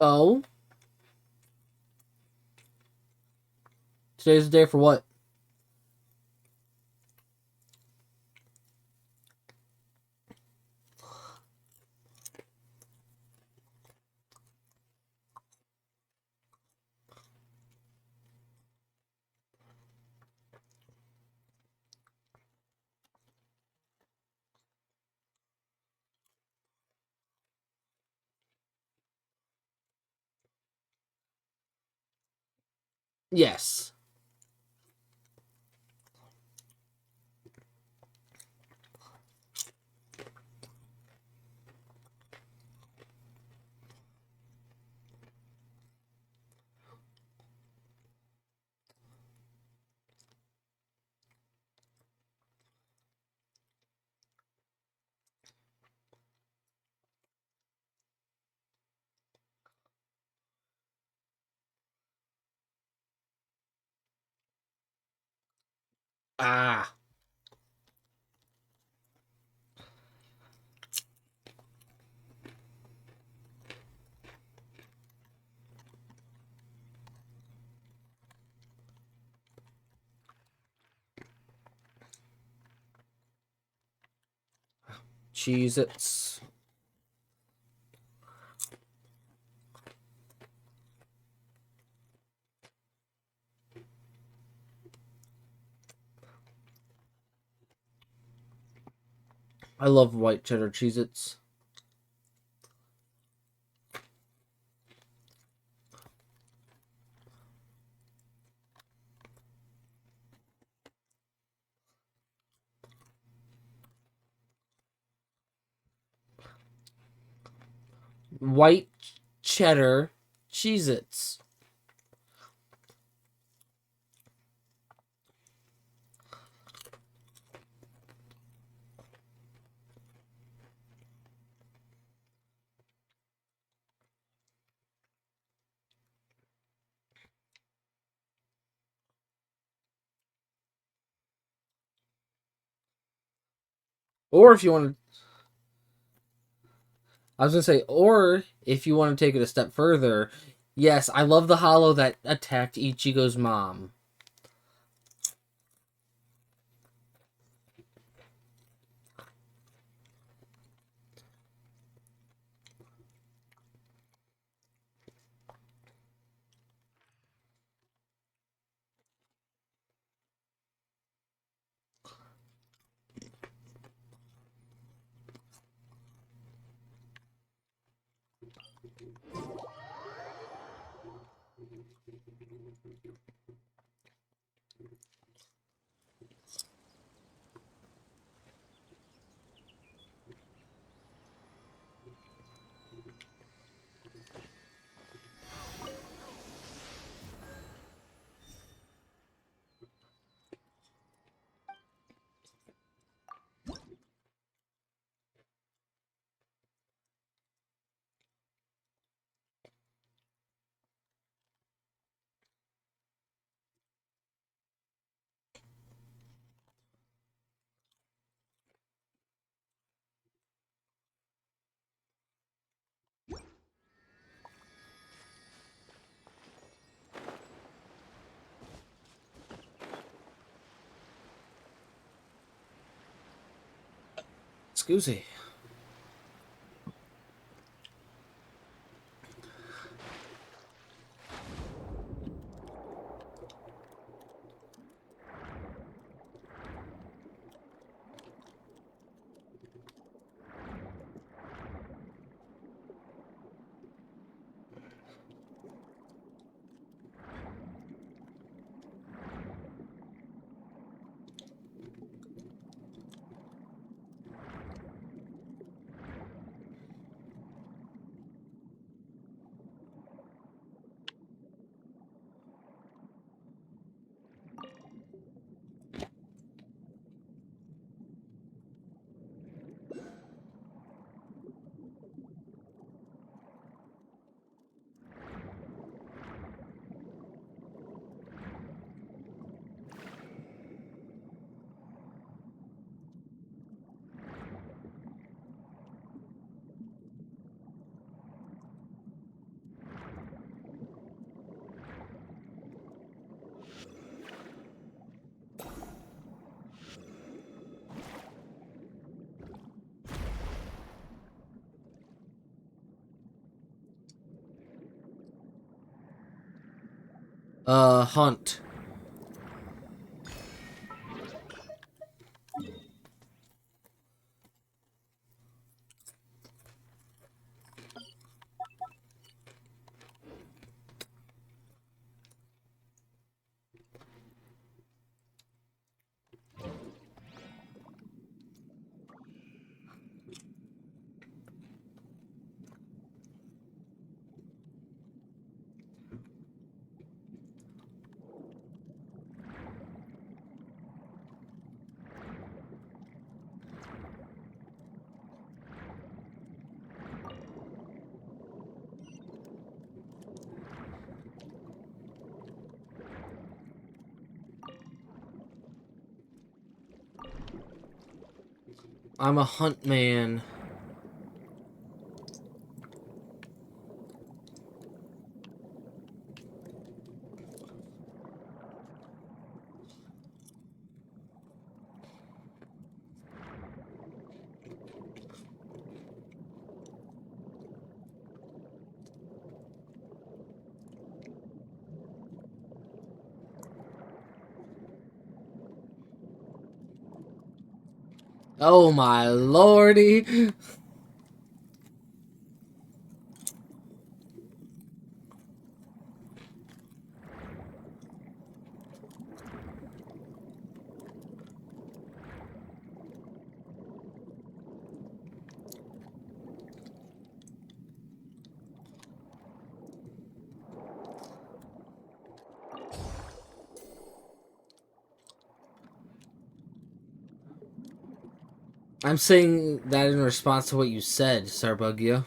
Oh? Today's the day for what? Yes. Ah. Cheez-Its. I love white cheddar Cheez-Its. White cheddar Cheez-Its. Or if you want to, I was gonna say, or if you want to take it a step further, yes, I love the hollow that attacked Ichigo's mom. Excuse me. Hunt. I'm a hunt man. Oh my lordy. I'm saying that in response to what you said, Sarbugio.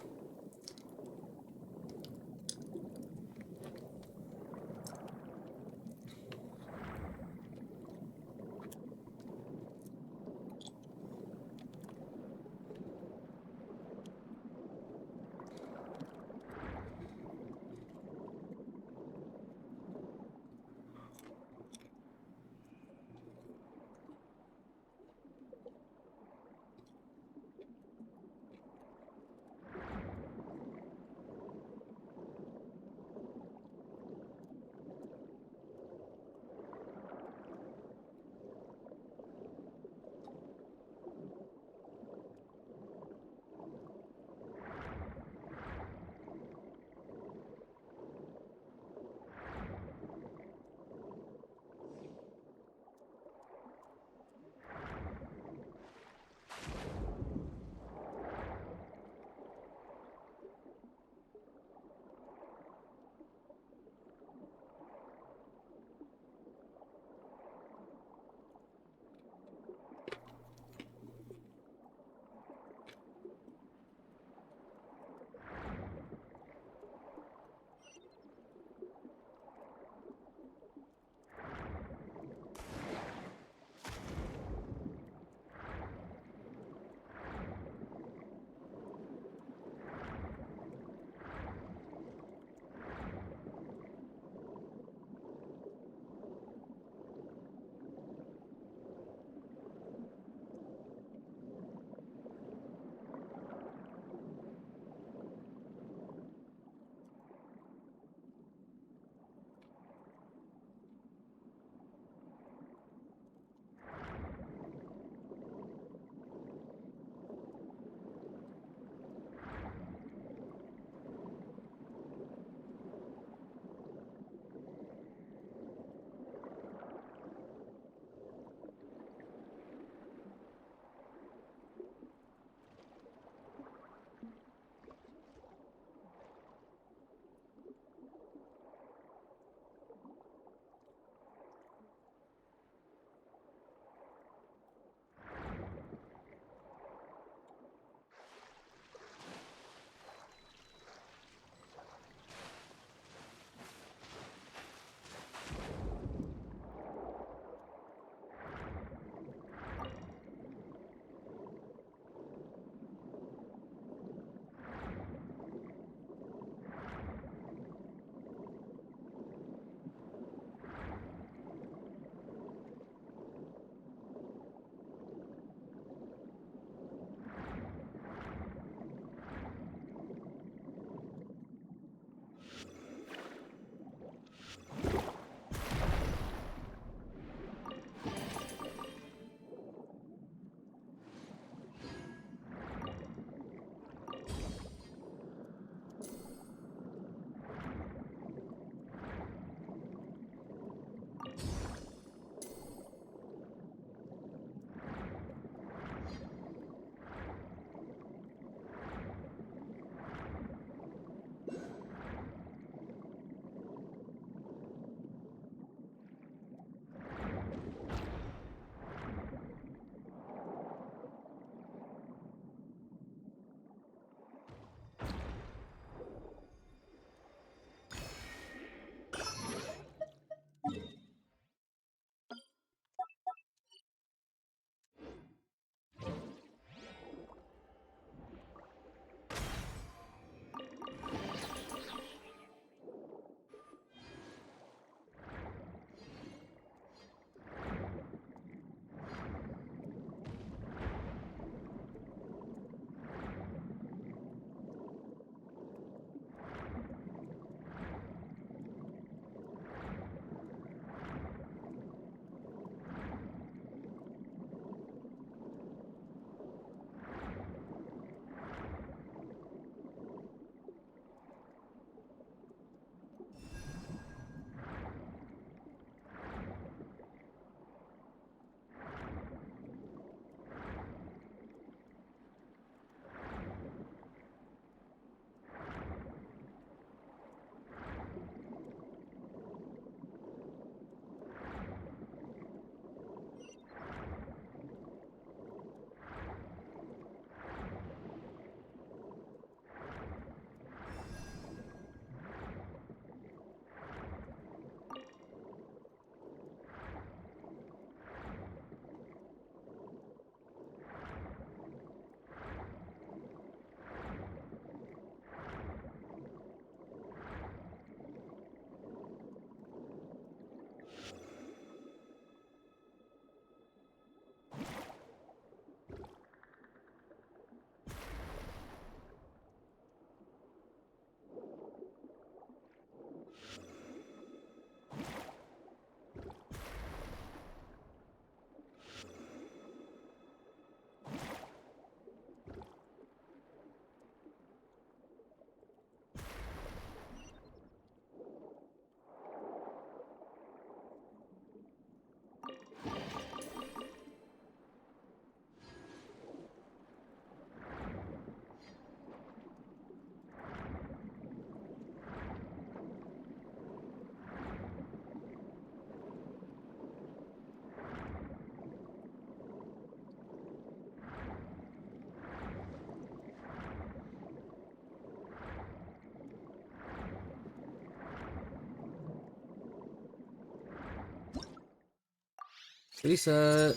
Reset.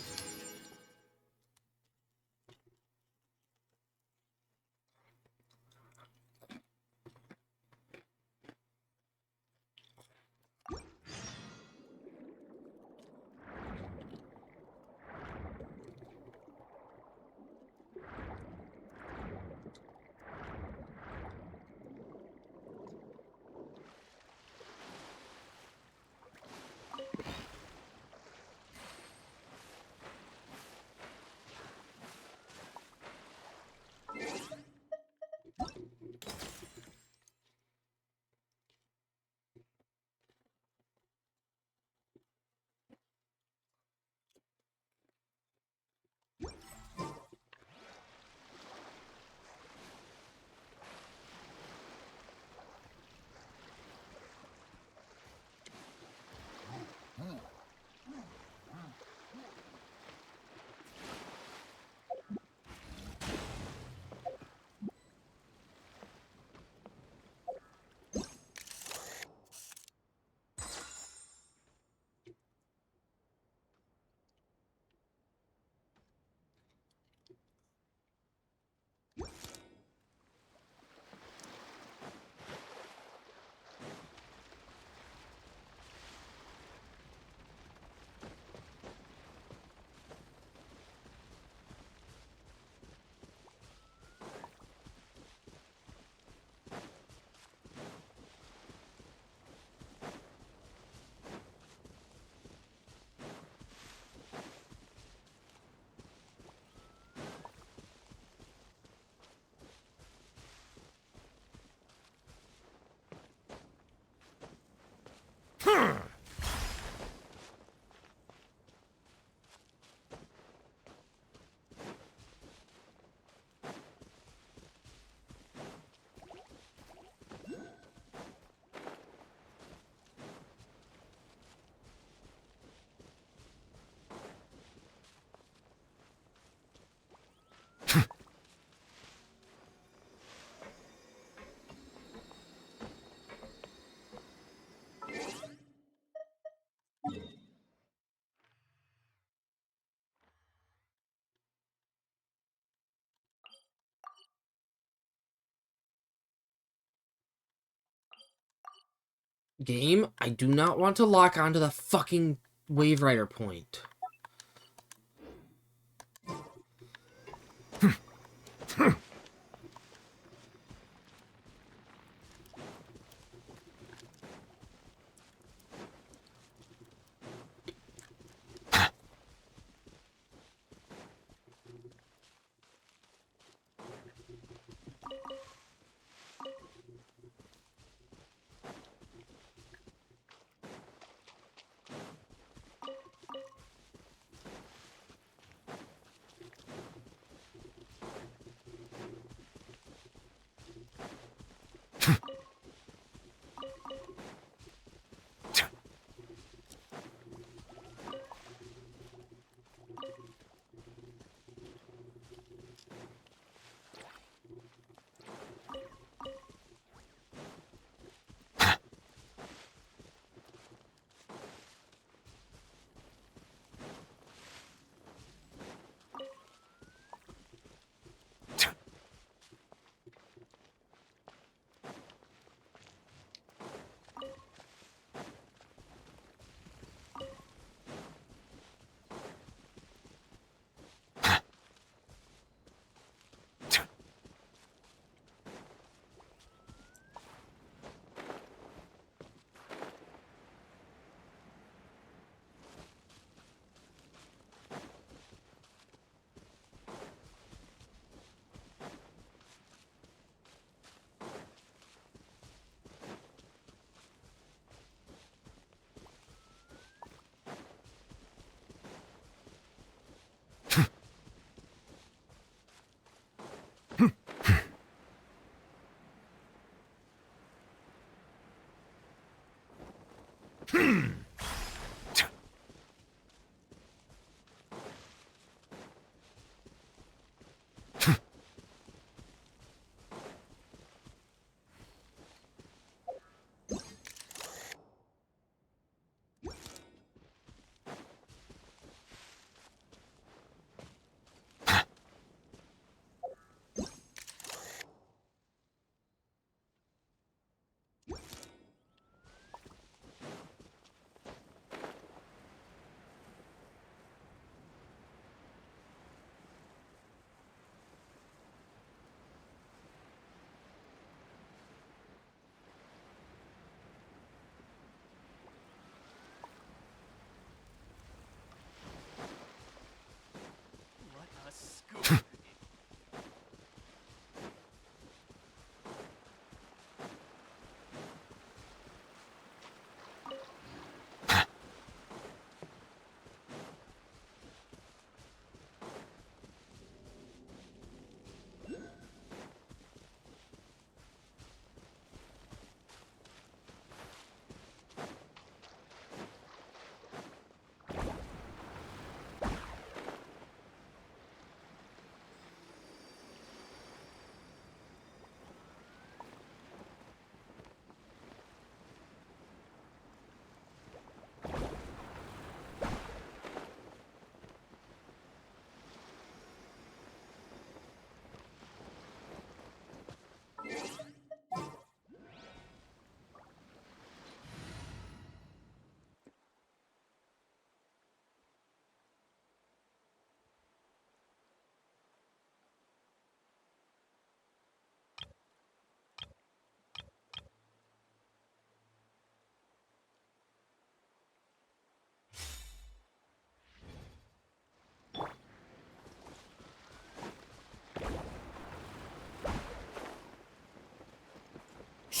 Game, I do not want to lock onto the fucking Wave Rider point.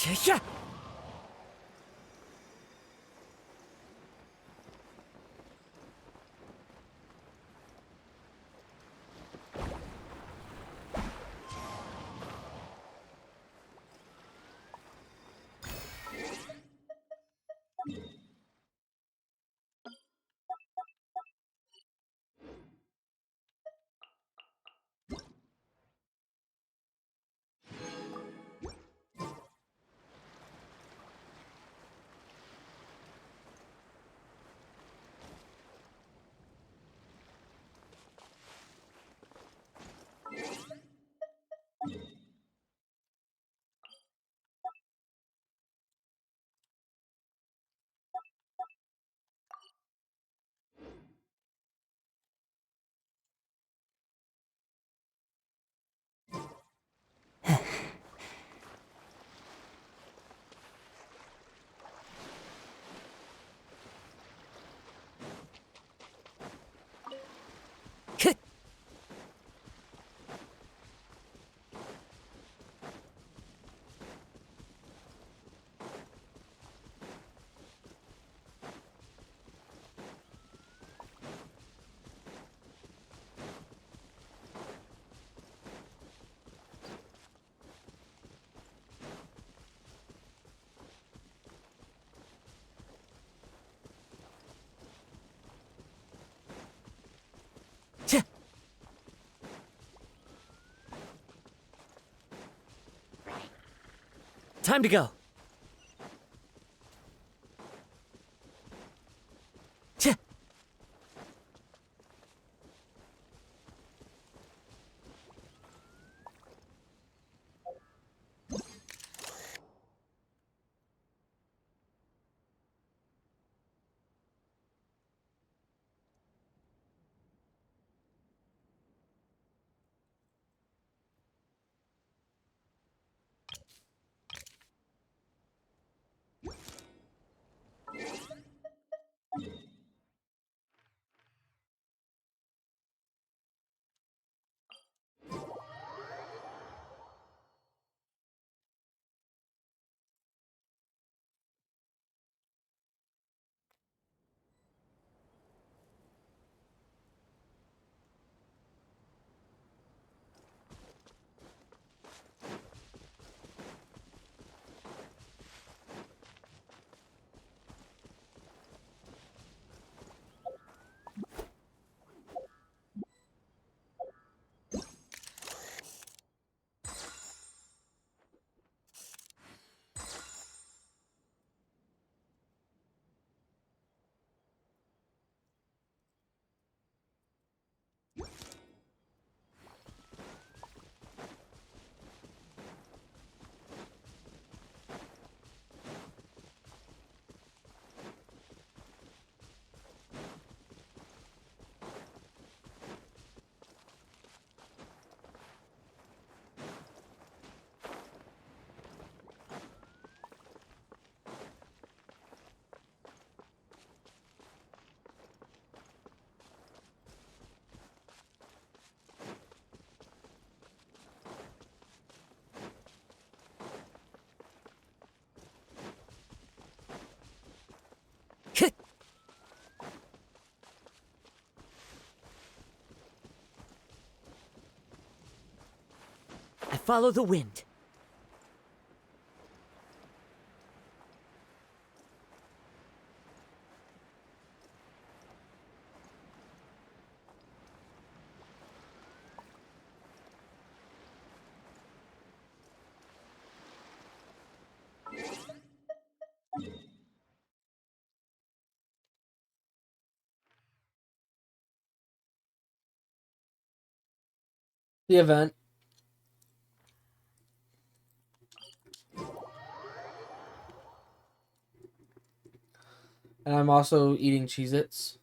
Yeah. Time to go. I follow the wind. The event. And I'm also eating Cheez-Its.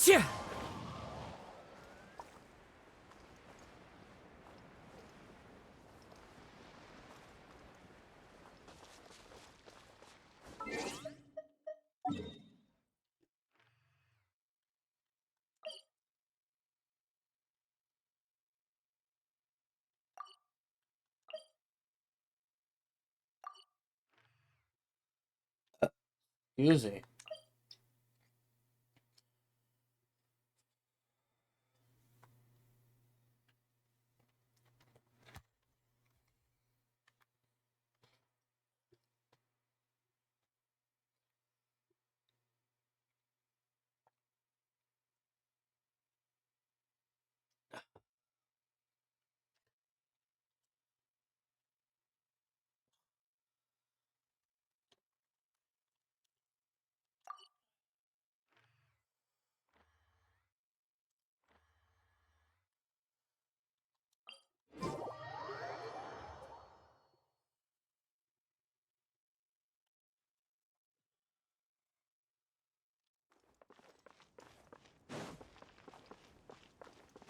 Cheer. Easy.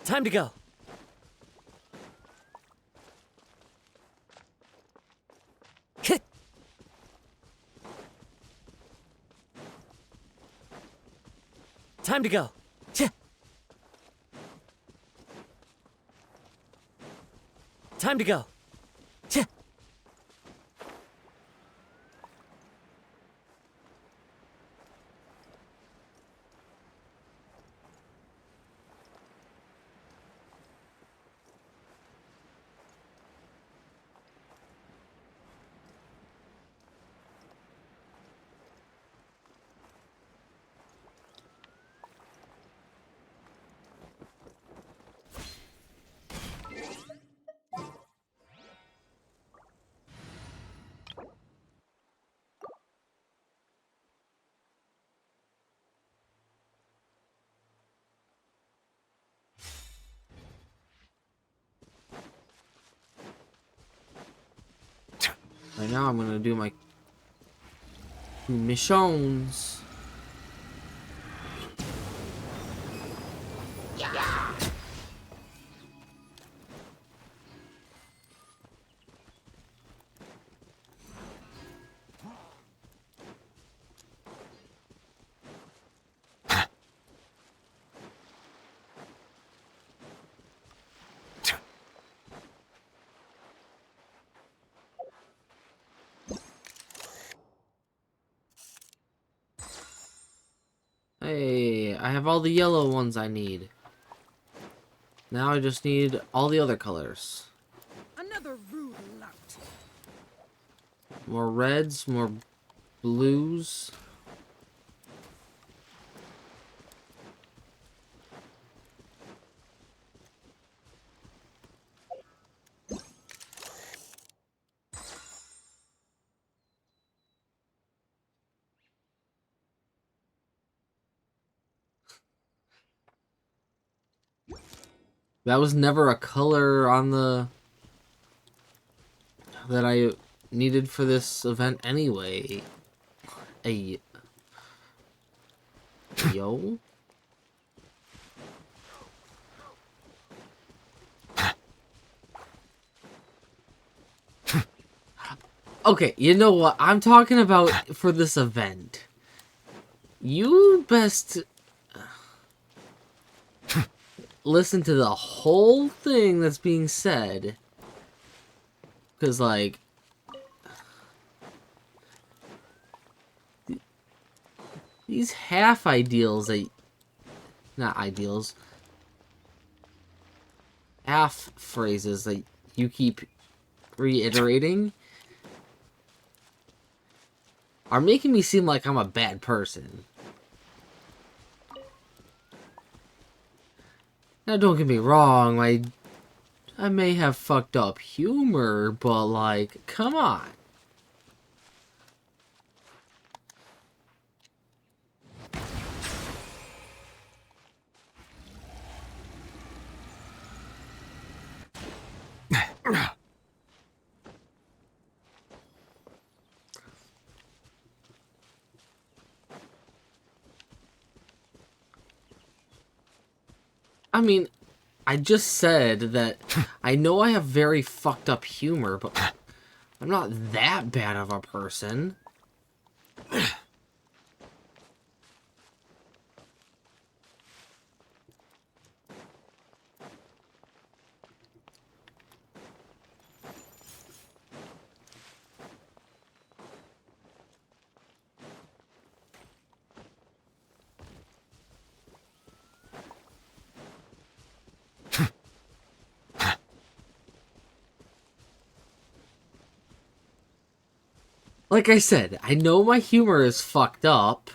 Time to go. Hit. Time to go. Ch- Time to go. Ch- Right now I'm gonna do my missions. Hey, I have all the yellow ones I need. Now I just need all the other colors. Another rude lout. More reds, more blues. That was never a color on the that I needed for this event anyway. Hey, yo. Okay, you know what I'm talking about for this event. You best listen to the whole thing that's being said. Because, like, these half ideals that, not ideals, half phrases that you keep reiterating are making me seem like I'm a bad person. Now, don't get me wrong, I may have fucked up humor, but, like, come on. I mean, I just said that I know I have very fucked up humor, but I'm not that bad of a person. Like I said, I know my humor is fucked up.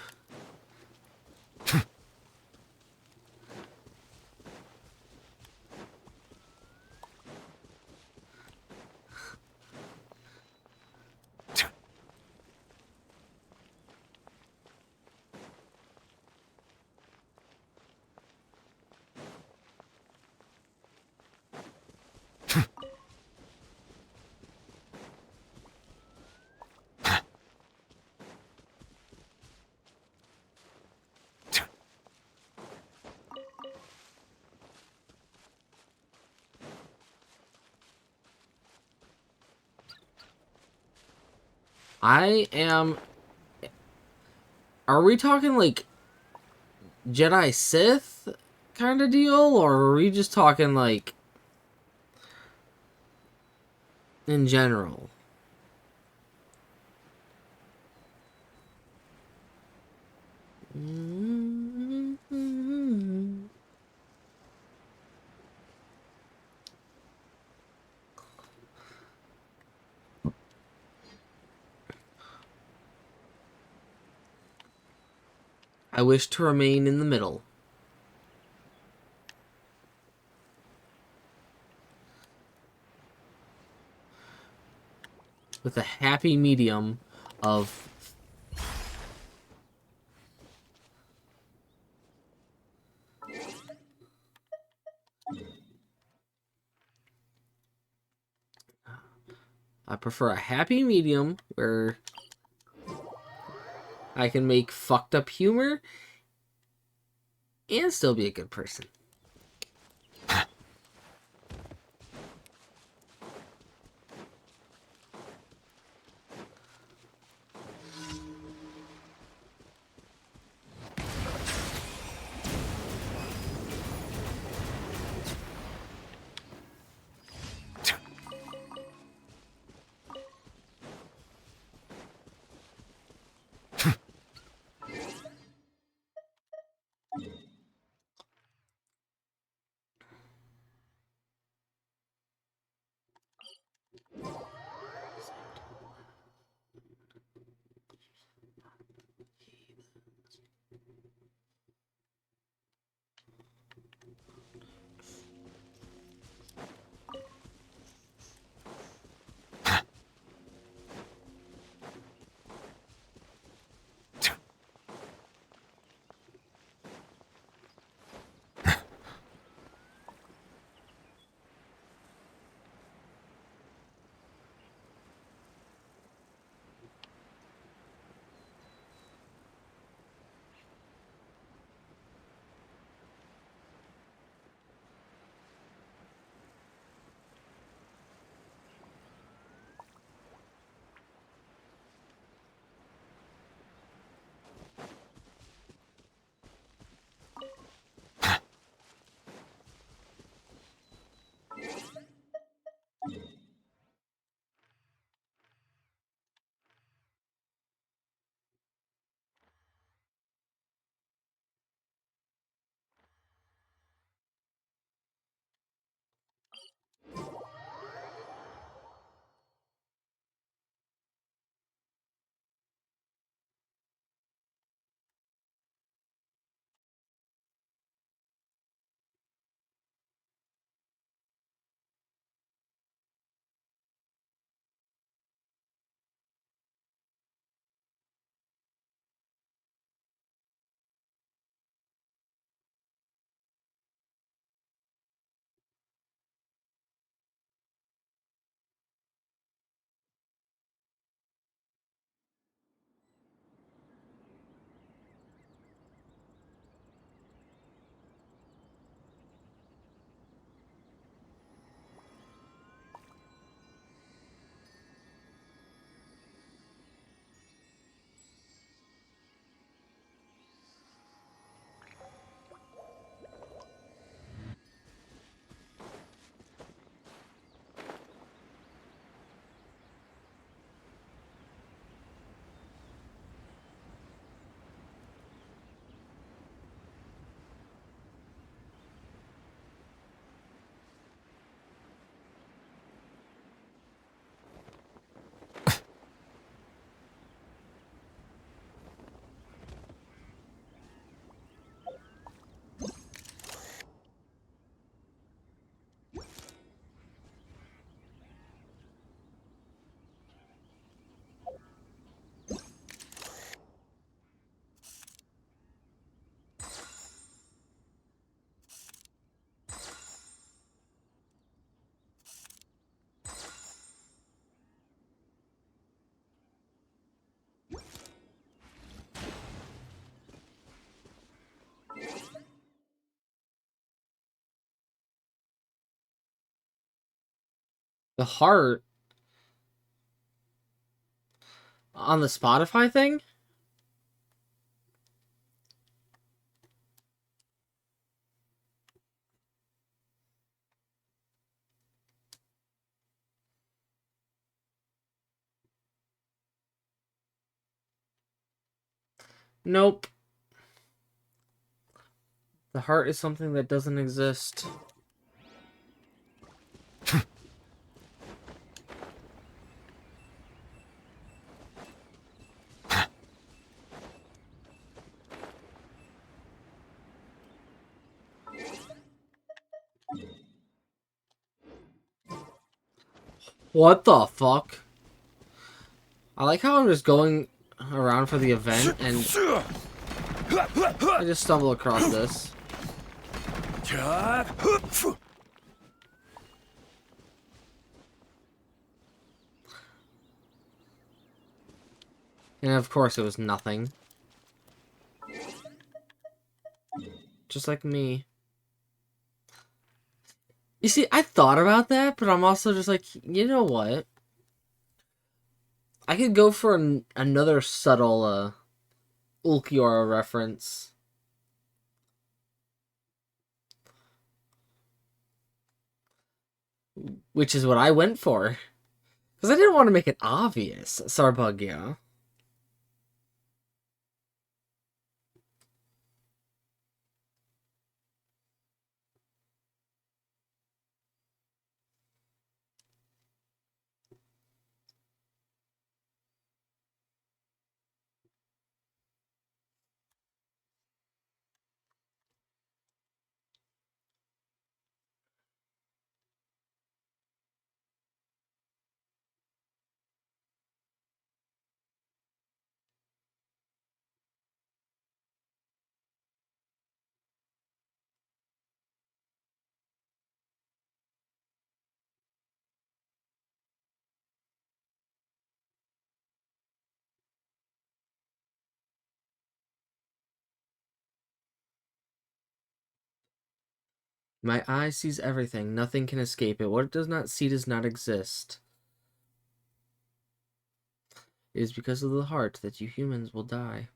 I am... Are we talking, like, Jedi Sith kind of deal? Or are we just talking, like, in general? I wish to remain in the middle. With a happy medium of... I prefer a happy medium where I can make fucked up humor and still be a good person. The heart on the Spotify thing? Nope. The heart is something that doesn't exist. What the fuck? I like how I'm just going around for the event and I just stumble across this. And of course it was nothing. Just like me. You see, I thought about that, but I'm also just like, you know what? I could go for another subtle Ulquiorra reference. Which is what I went for. Because I didn't want to make it obvious, Sarbugia. My eye sees everything. Nothing can escape it. What it does not see does not exist. It is because of the heart that you humans will die.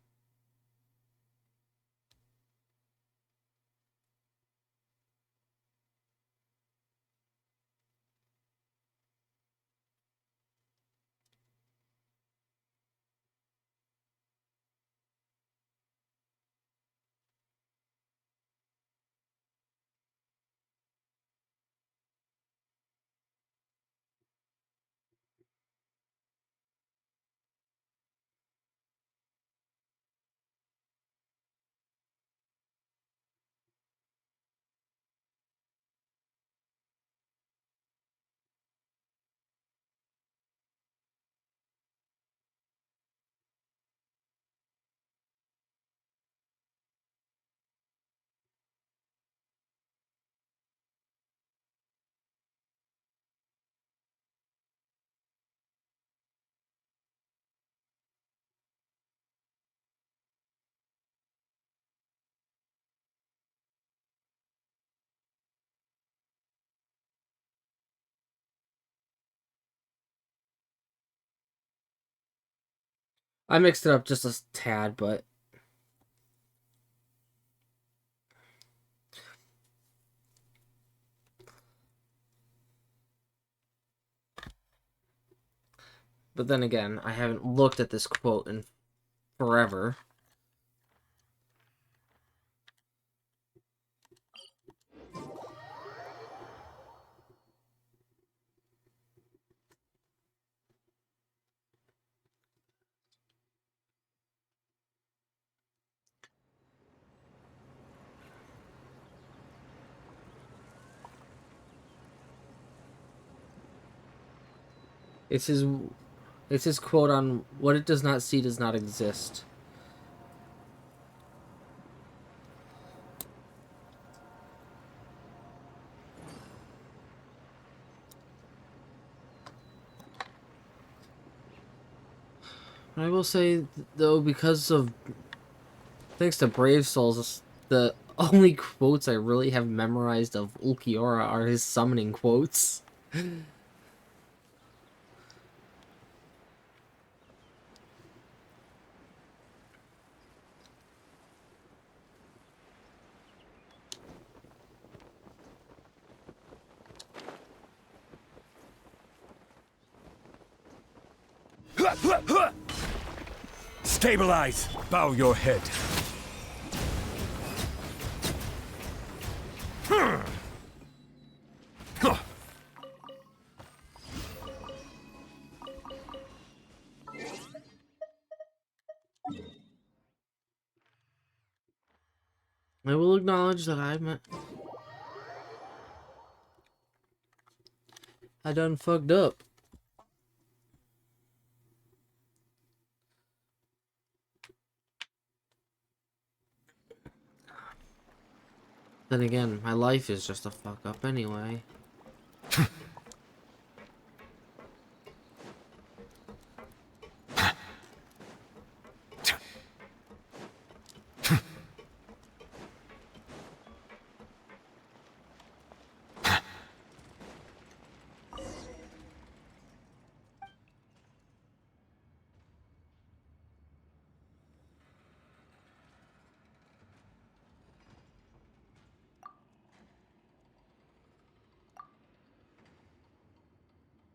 I mixed it up just a tad, but... But then again, I haven't looked at this quote in forever. It's his quote on what it does not see does not exist. I will say, though, because of... Thanks to Brave Souls, the only quotes I really have memorized of Ulquiorra are his summoning quotes. Stabilize! Bow your head. I will acknowledge that I done fucked up. Then again, my life is just a fuck up anyway.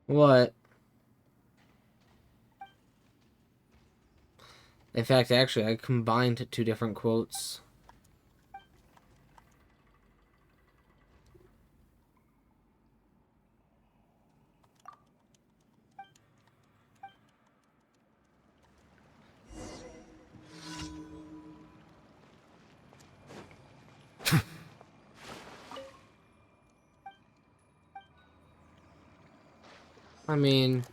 What? In fact, actually, I combined two different quotes. I mean...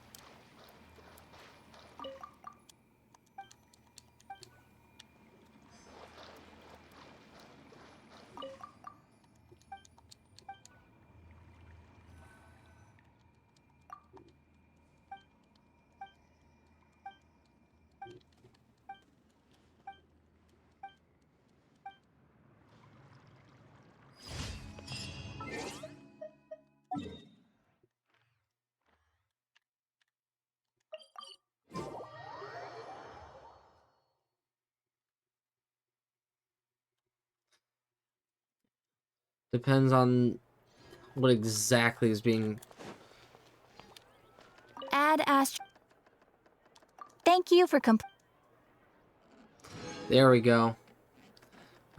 Depends on what exactly is being... Add Thank you for There we go.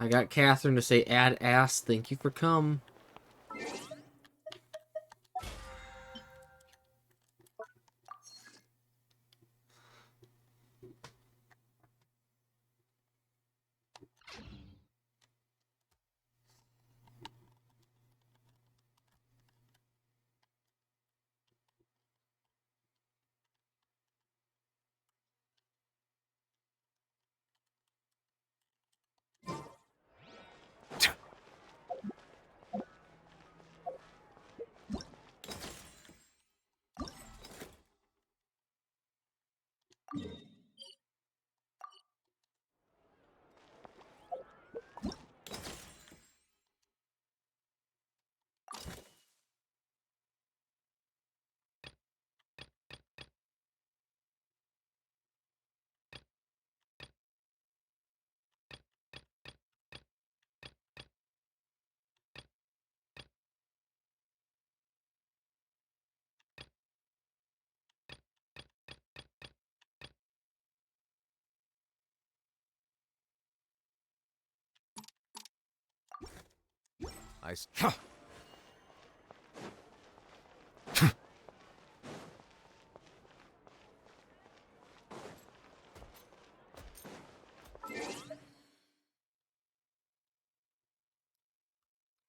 I got Catherine to say add ass, thank you for cum.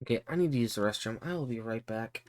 Okay, I need to use the restroom. I will be right back.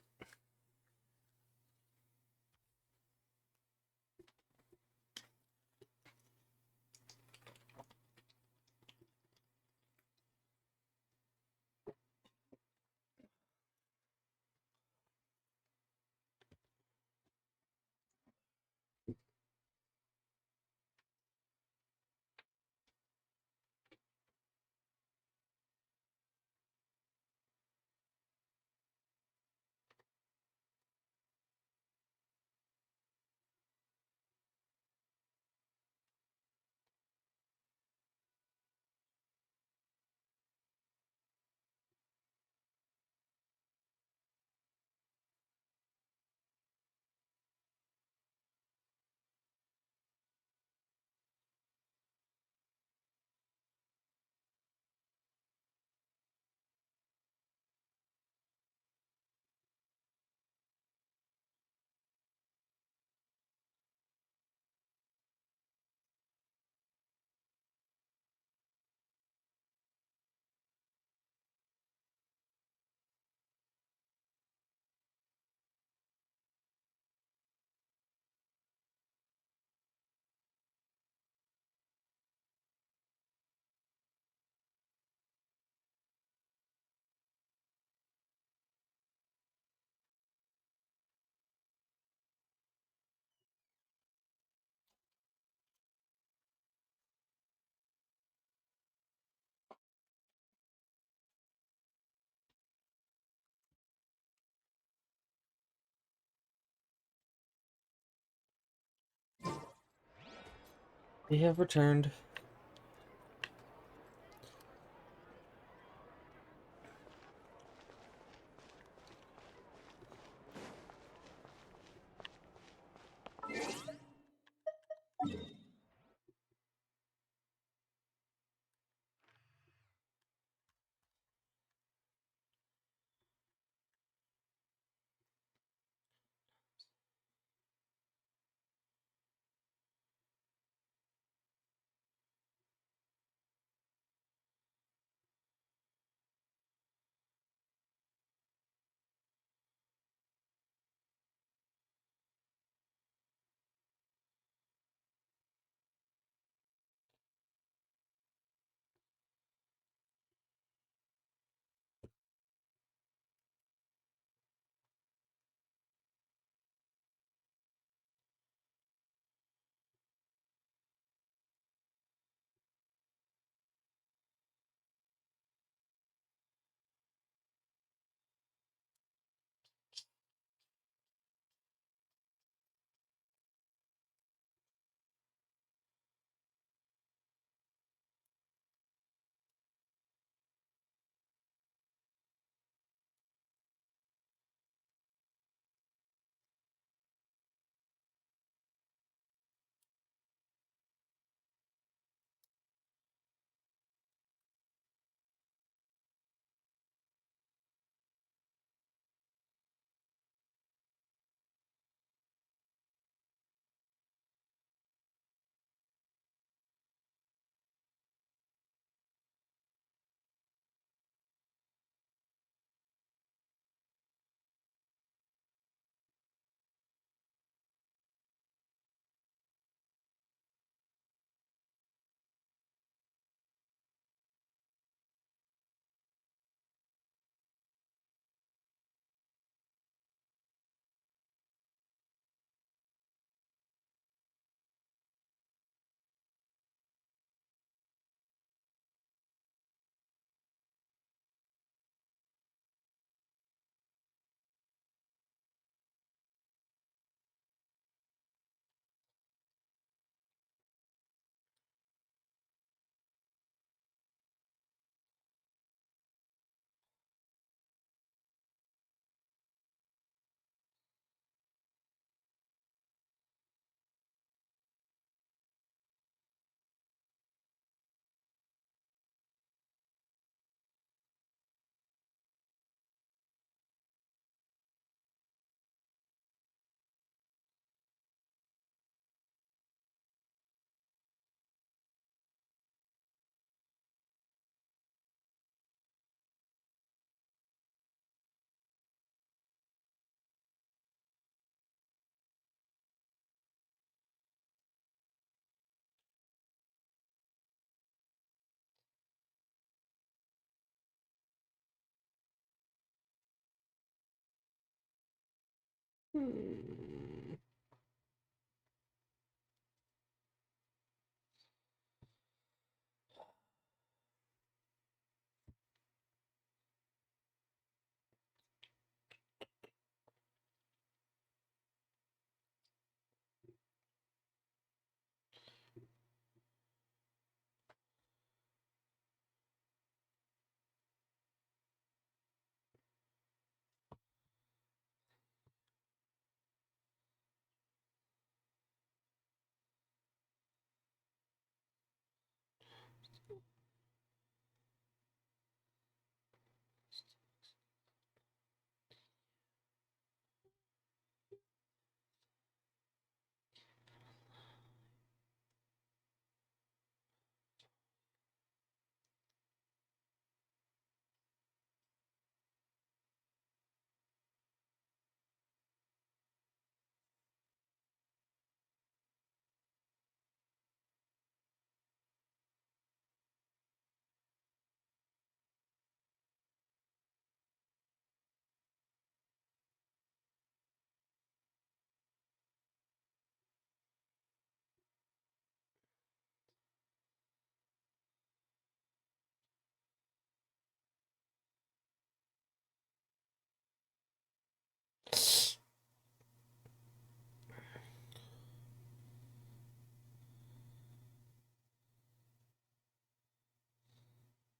We have returned.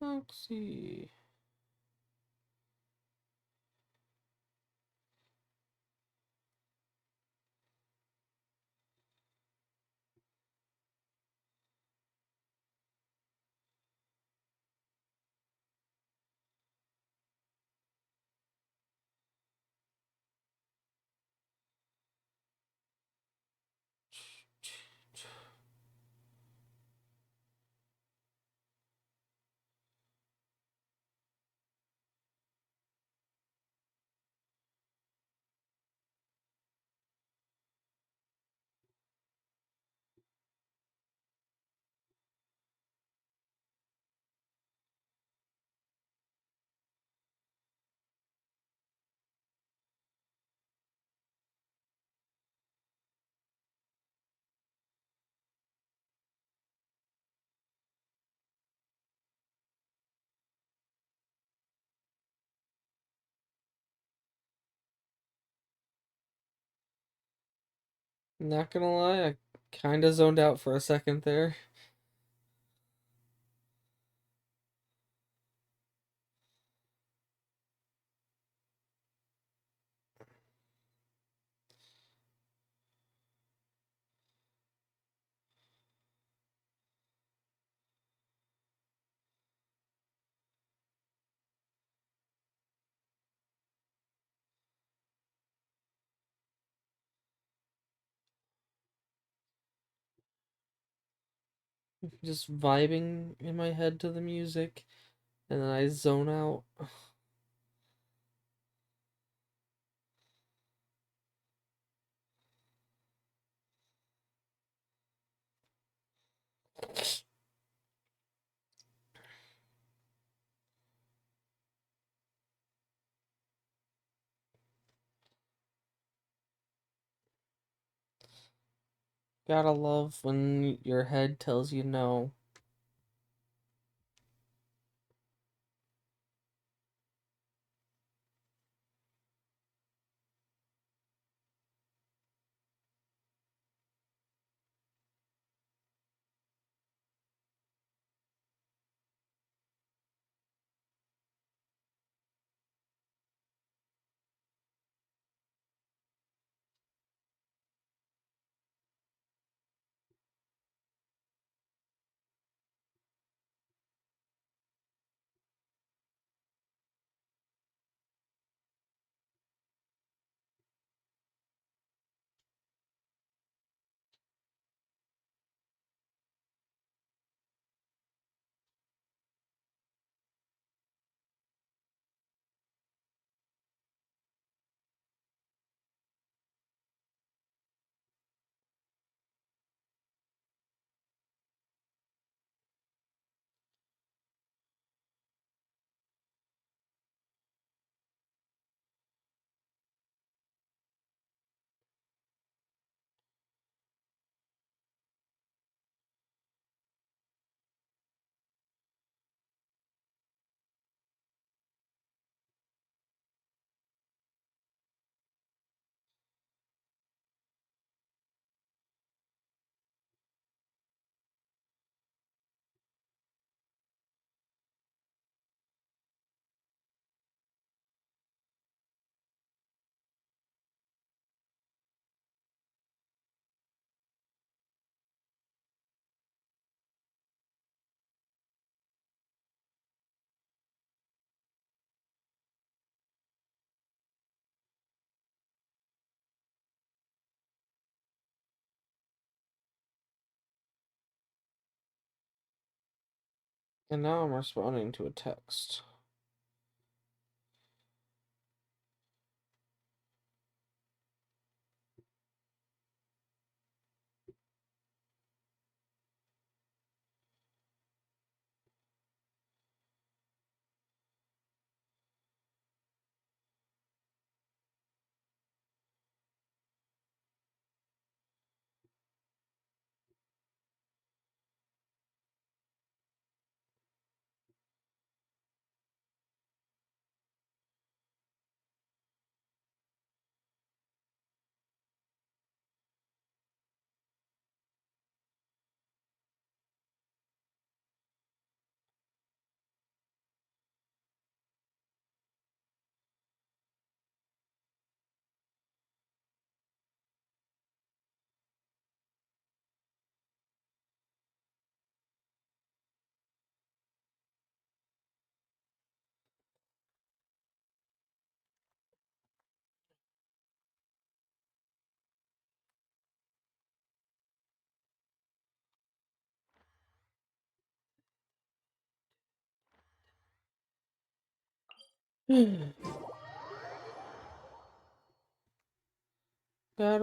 Foxy. Not gonna lie, I kinda zoned out for a second there. Just vibing in my head to the music, and then I zone out. Gotta love when your head tells you no. And now I'm responding to a text. Gotta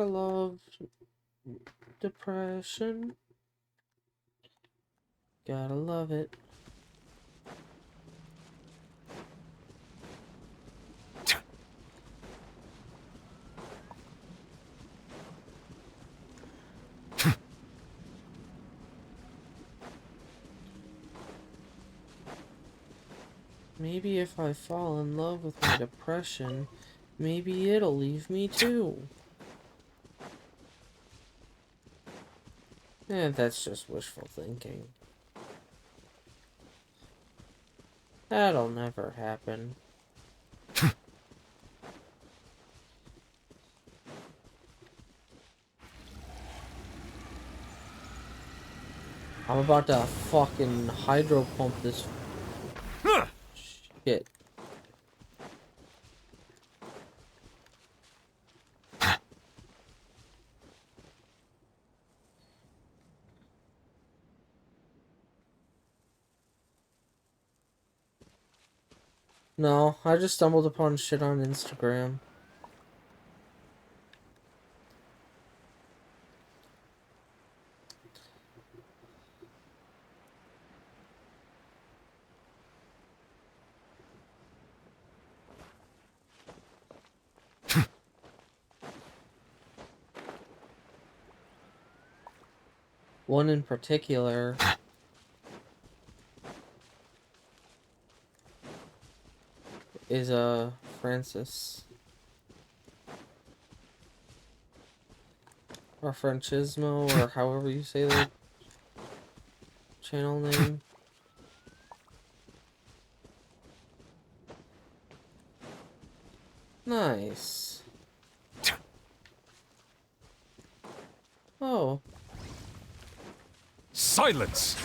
love depression. Gotta love it. Maybe if I fall in love with my depression, maybe it'll leave me too. That's just wishful thinking. That'll never happen. I'm about to fucking hydro pump this shit. No, I just stumbled upon shit on Instagram. One in particular is Francis. Or Franchismo, or however you say the channel name. Nice. Oh. Silence!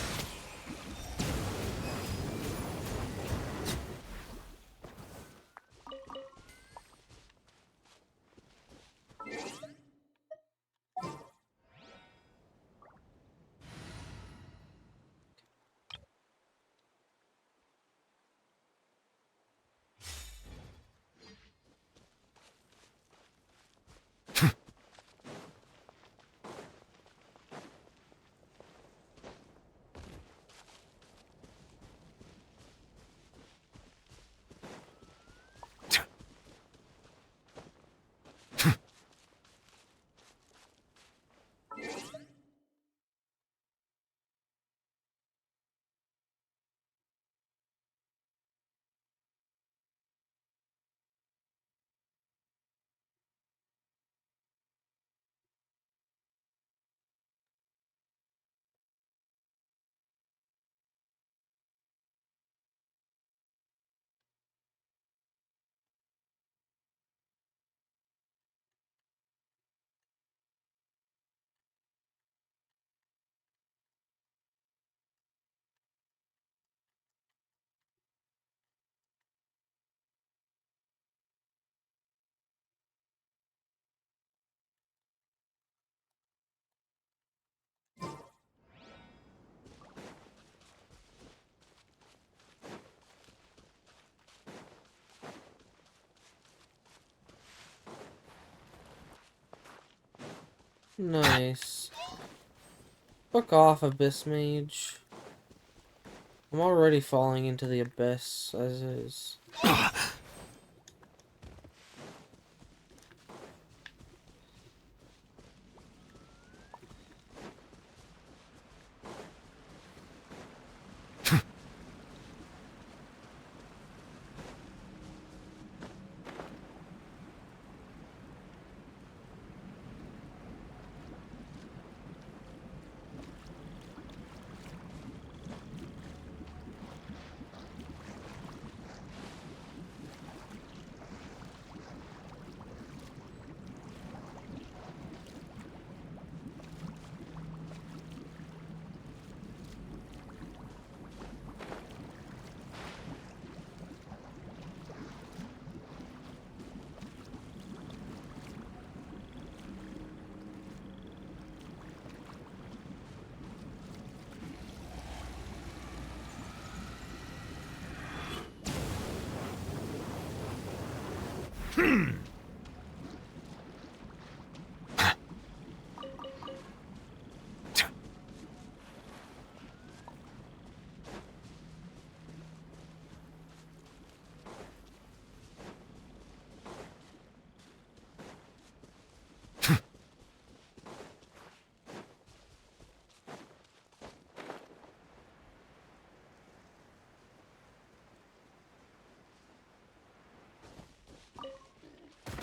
Nice. Fuck off, Abyss Mage. I'm already falling into the abyss as is.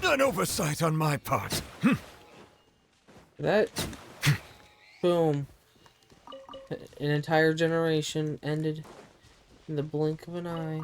An oversight on my part. That, boom. An entire generation ended in the blink of an eye.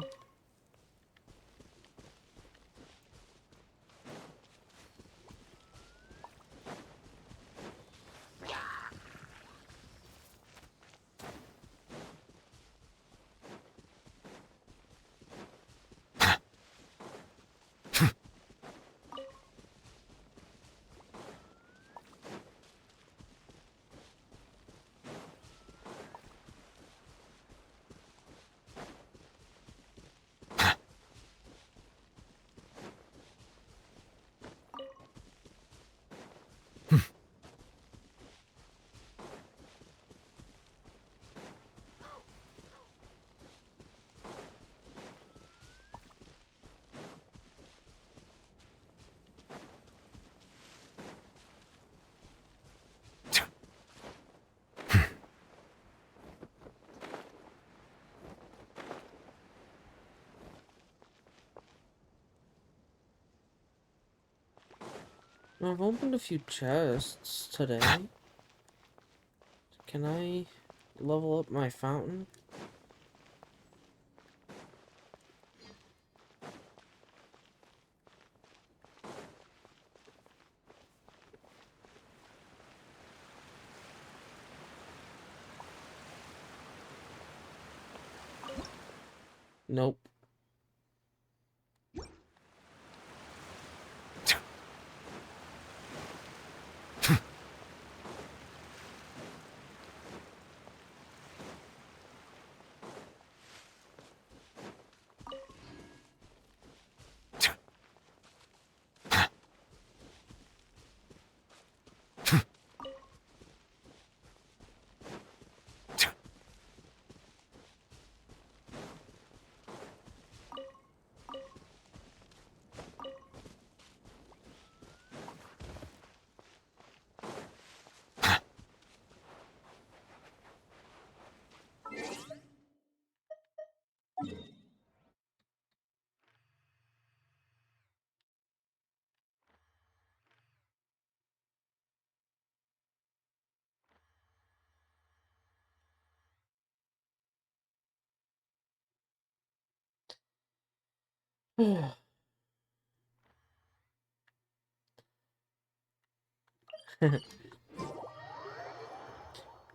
I've opened a few chests today. Can I level up my fountain? Nope.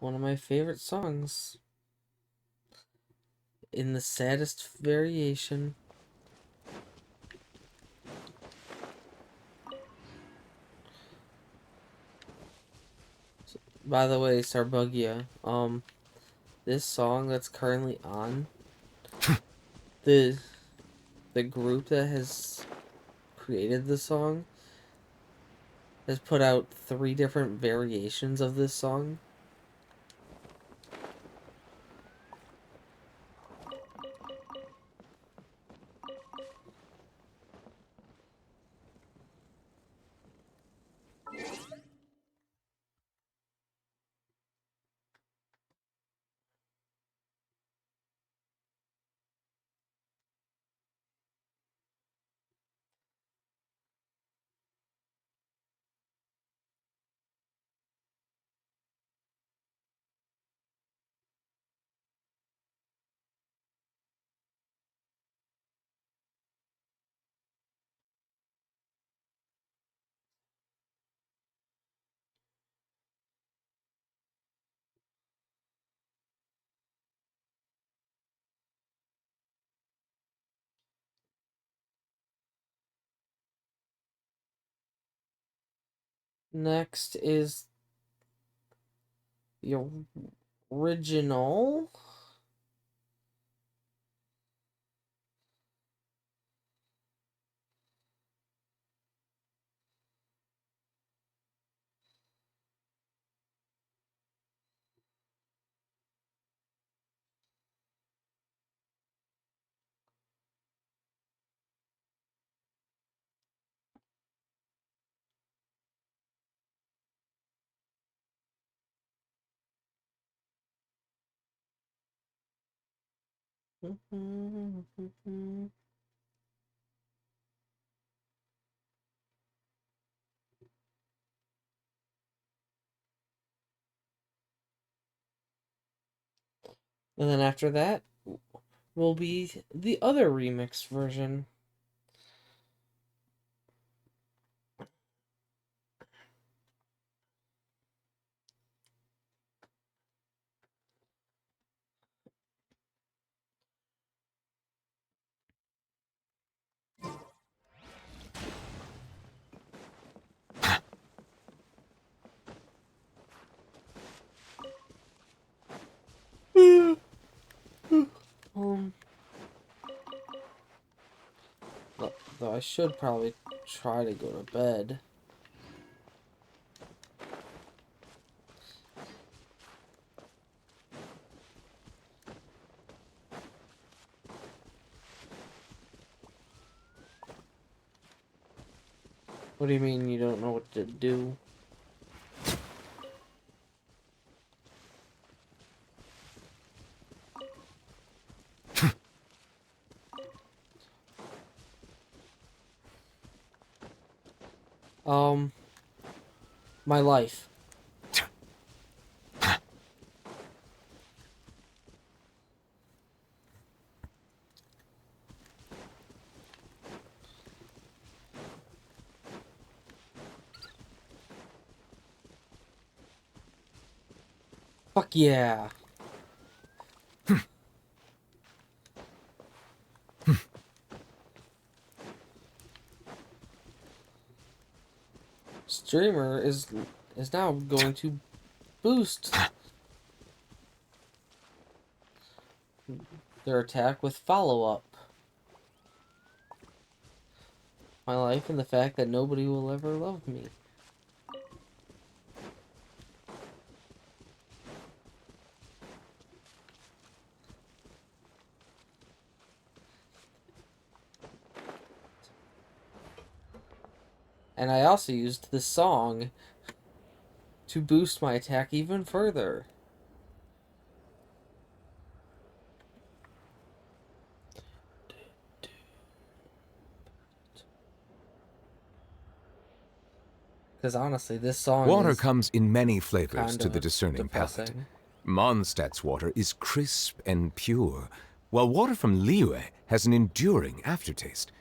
One of my favorite songs. In the saddest variation. By the way, Sarbugia, this song that's currently on, the group that has created the song has put out 3 different variations of this song. Next is the original. And then after that will be the other remix version. Um, though I should probably try to go to bed. What do you mean you don't know what to do? My life. Fuck yeah. Streamer is now going to boost their attack with follow-up. My life and the fact that nobody will ever love me. And I also used this song to boost my attack even further. Because honestly, this song Water is comes in many flavors to the kinda discerning palate. depressing. Mondstadt's water is crisp and pure, while water from Liyue has an enduring aftertaste.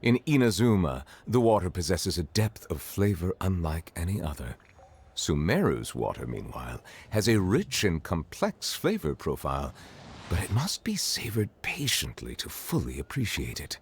In Inazuma, the water possesses a depth of flavor unlike any other. Sumeru's water, meanwhile, has a rich and complex flavor profile, but it must be savored patiently to fully appreciate it.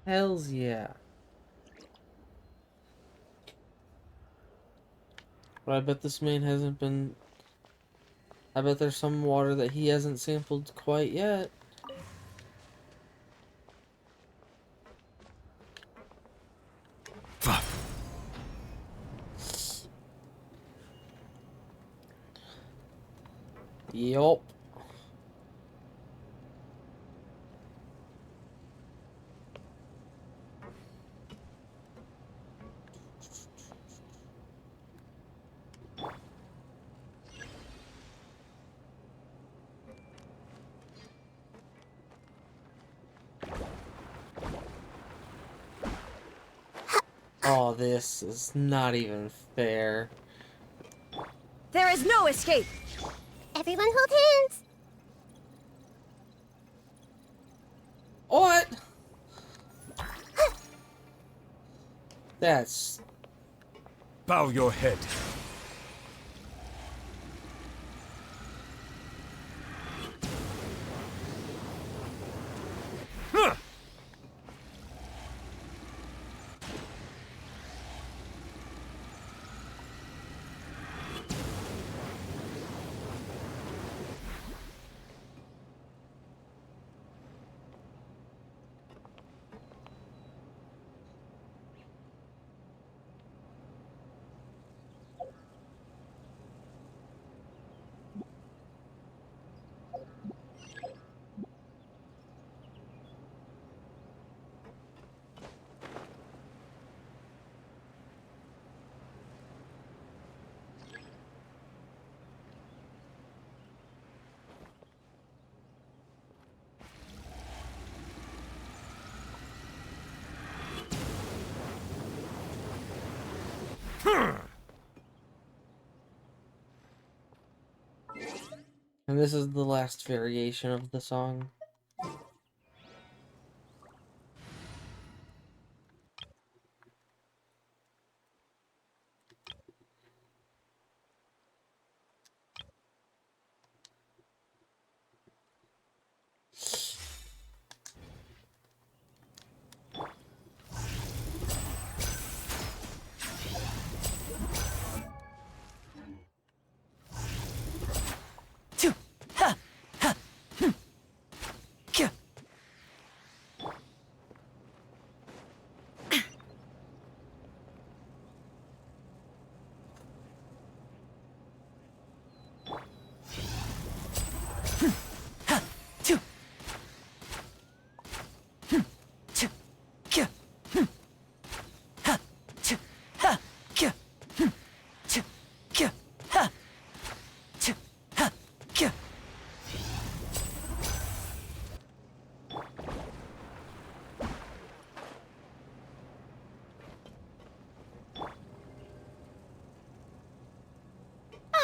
Hells yeah. But I bet this man hasn't been... I bet there's some water that he hasn't sampled quite yet. Yup. Oh, this is not even fair. There is no escape! Everyone hold hands! What? That's... Bow your head. And this is the last variation of the song.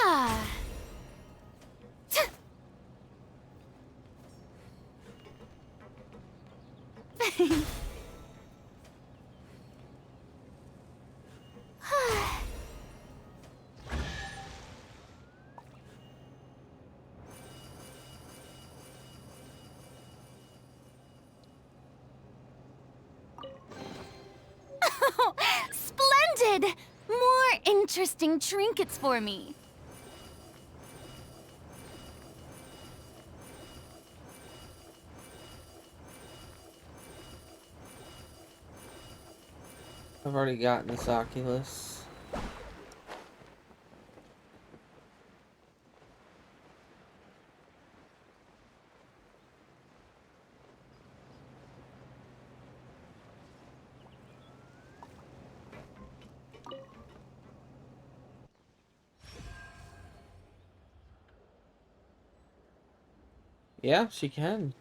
Ah. Oh, splendid! More interesting trinkets for me. I've already gotten this Oculus. Yeah, she can.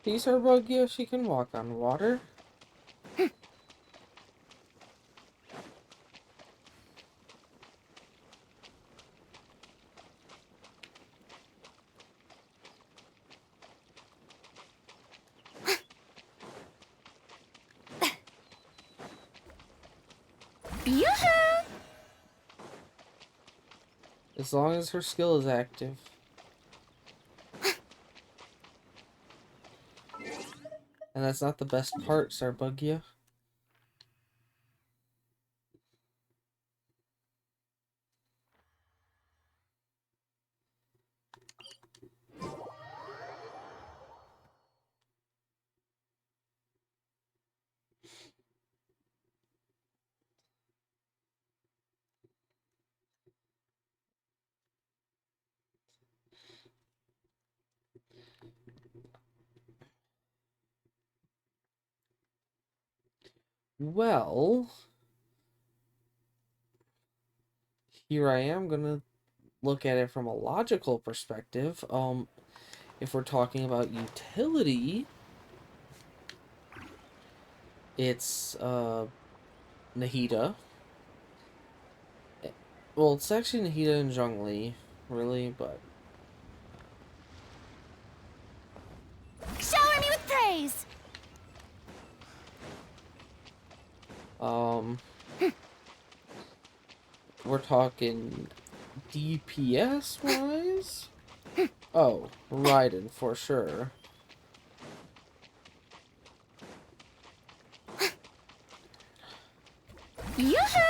These are buggy, she can walk on water. Yoo-hoo! As long as her skill is active. And that's not the best part, Sarbugia. Well, here I am gonna look at it from a logical perspective. If we're talking about utility, it's Nahida. Well, it's actually Nahida and Zhongli, really, but Shower me with praise! we're talking DPS wise. Oh, Raiden for sure. Yoo-hoo!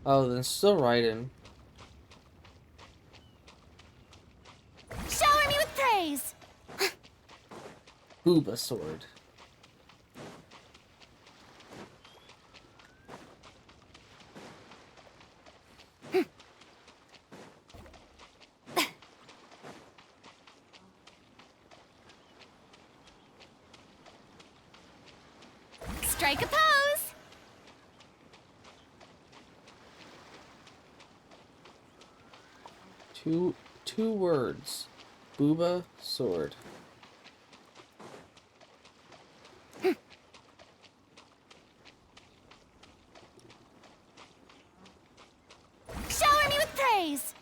Oh, then still Raiden. Shower me with praise! Booba sword. Strike a pose! Two words. Booba sword. Shower me with praise!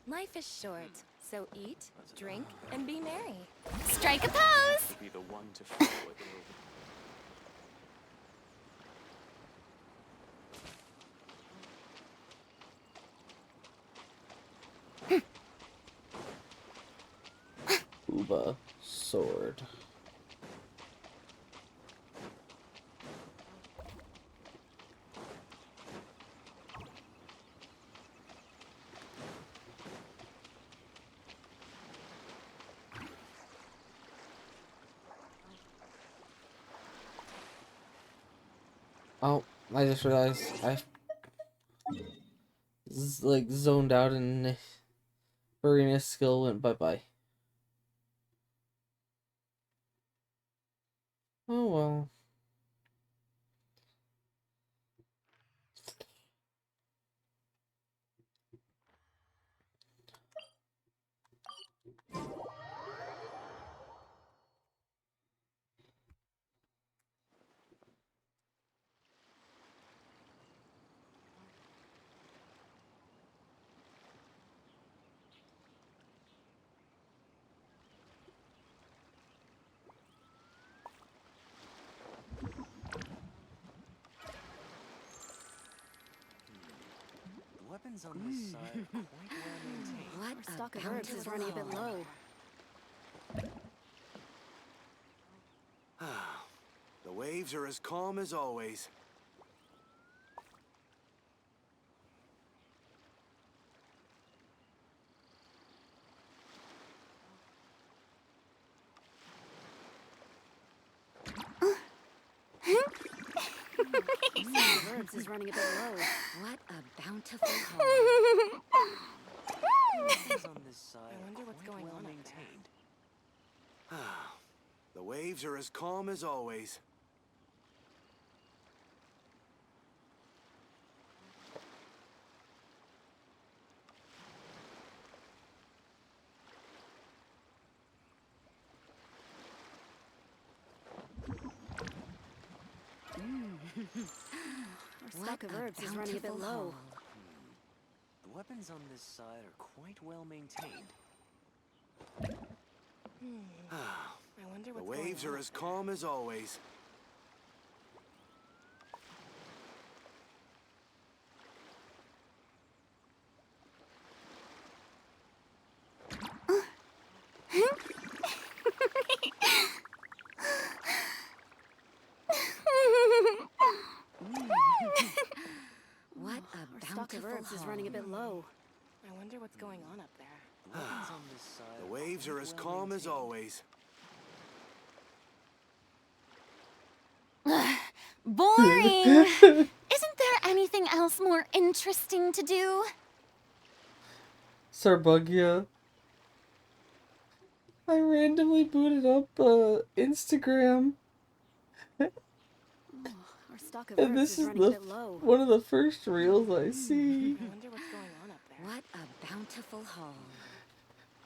Life is short, so eat, drink, and be merry. Strike a pose! Be the one to follow it. Booba sword. Oh, I just realized I like zoned out and Marina's skill went bye-bye. Oh well. Weapons on this side are quite well maintained. What Our stock of herbs is running a bit low. The waves are as calm as always. Stock of herbs is running a bit low. What a bountiful home. Weapons on this side I wonder are what's quite going well on up there. maintained. The waves are as calm as always. Our stock of herbs is running a bit low. The weapons on this side are quite well maintained. I wonder The what's going waves on are up as there. calm as always. What a stock of herbs is running a bit low. I wonder what's going on up there. The weapons on this side The waves are as calm as always. Boring! Isn't there anything else more interesting to do? Sarbugia. I randomly booted up Instagram, Our stock of and herbs this is is running a the bit low. one of the first reels I see. I wonder what's going on up there. What a bountiful haul.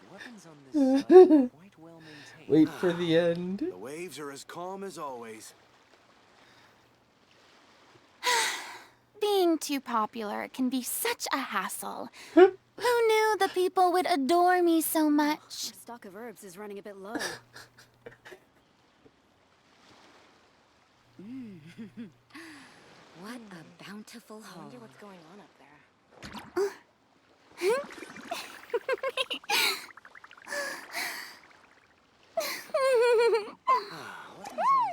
The weapons on this side are quite well maintained. Wait for the end. The waves are as calm as always. Being too popular can be such a hassle. Who knew the people would adore me so much? Our stock of herbs is running a bit low. What a bountiful haul. I wonder what's going on up there.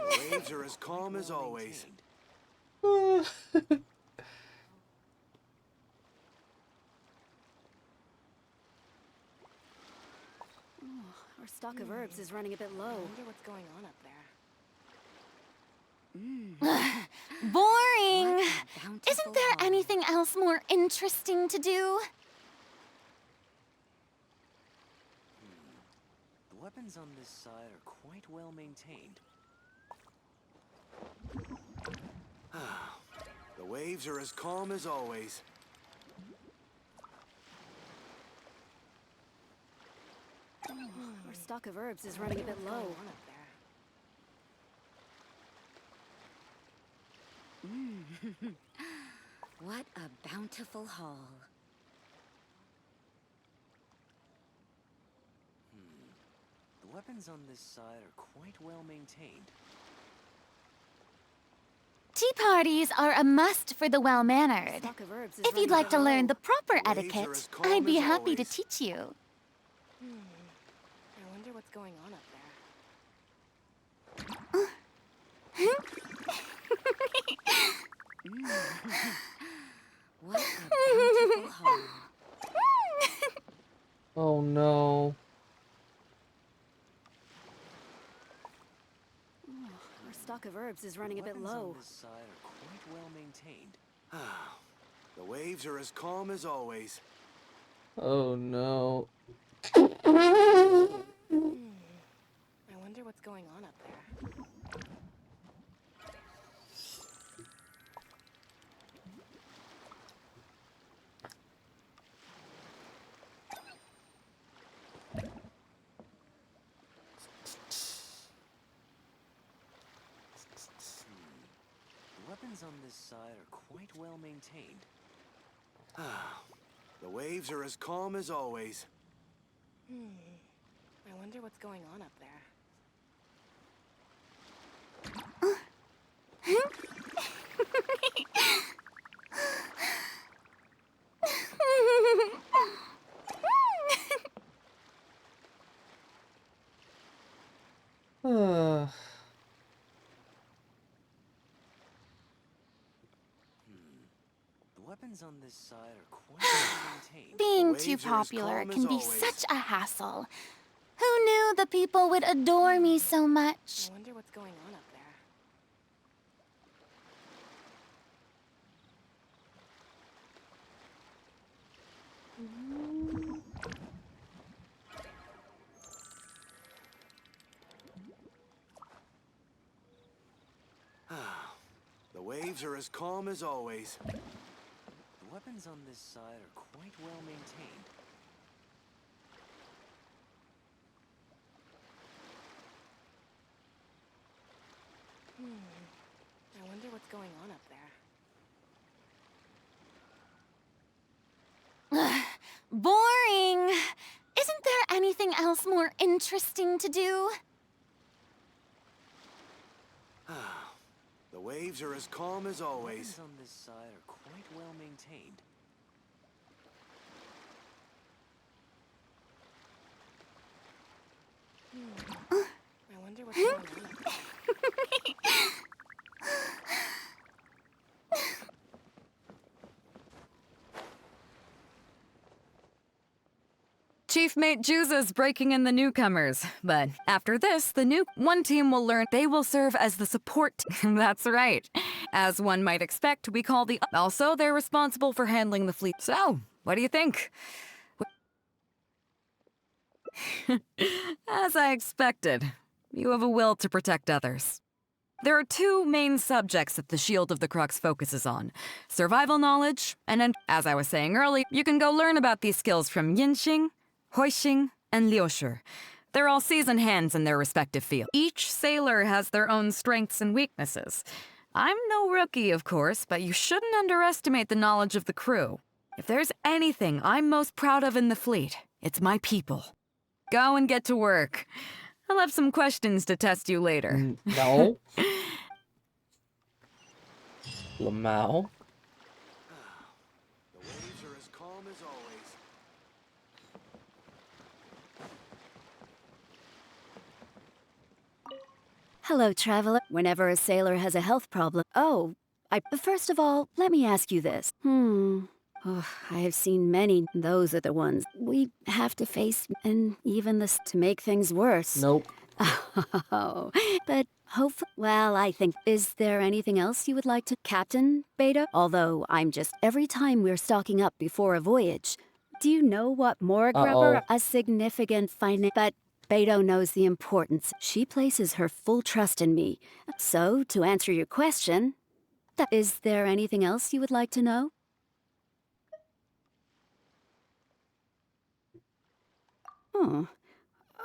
The waves are as calm as always. Our stock of herbs is running a bit low. I wonder what's going on up there. Boring! Bountiful Isn't there haul. anything else more interesting to do? The weapons on this side are quite well maintained. The waves are as calm as always. Our stock of herbs is running a bit low. What a bountiful haul. The weapons on this side are quite well maintained. Tea parties are a must for the well-mannered. Stock of herbs is If you'd running a like bit to learn low. the proper The waves are etiquette, as calm I'd be as happy to always. teach you. I wonder what's going on up there. What a bountiful haul. Oh no. Our stock of herbs is running a bit Weapons low. on this side are quite well maintained. The waves are as calm as always. Oh no. I wonder what's going on up there. The weapons on this side are quite well maintained. The waves are as calm as always. I wonder what's going on up there. The weapons on this side are quite well maintained. Being The too waves are as popular calm as can be always. such a hassle. Who knew the people would adore me so much? I wonder what's going on up there. The waves are as calm as always. The weapons on this side are quite well maintained. I wonder what's going on up there. Boring. Isn't there anything else more interesting to do? The waves are as calm as always. Weapons on this side are quite well maintained. I wonder what's going on. Chief Mate Juza's breaking in the newcomers, but after this, one team will learn they will serve as the support team. That's right. As one might expect, we call also, they're responsible for handling the fleet. So, what do you think? As I expected, you have a will to protect others. There are two main subjects that the Shield of the Crux focuses on: survival knowledge, and as I was saying earlier, you can go learn about these skills from Yinxing, Huixing, and Liushi. They're all seasoned hands in their respective field. Each sailor has their own strengths and weaknesses. I'm no rookie, of course, but you shouldn't underestimate the knowledge of the crew. If there's anything I'm most proud of in the fleet, it's my people. Go and get to work. I'll have some questions to test you later. No. Lamau. The waves are as calm as always. Hello, traveler. Whenever a sailor has a health problem... First of all, let me ask you this. Oh, I have seen many. Those are the ones we have to face, and even this to make things worse. Nope. Oh, but hopefully... Well, I think... Is there anything else you would like to... Captain Beta? Although I'm just... Every time we're stocking up before a voyage, do you know what more grubber? A significant But Beto knows the importance. She places her full trust in me. So, to answer your question, is there anything else you would like to know?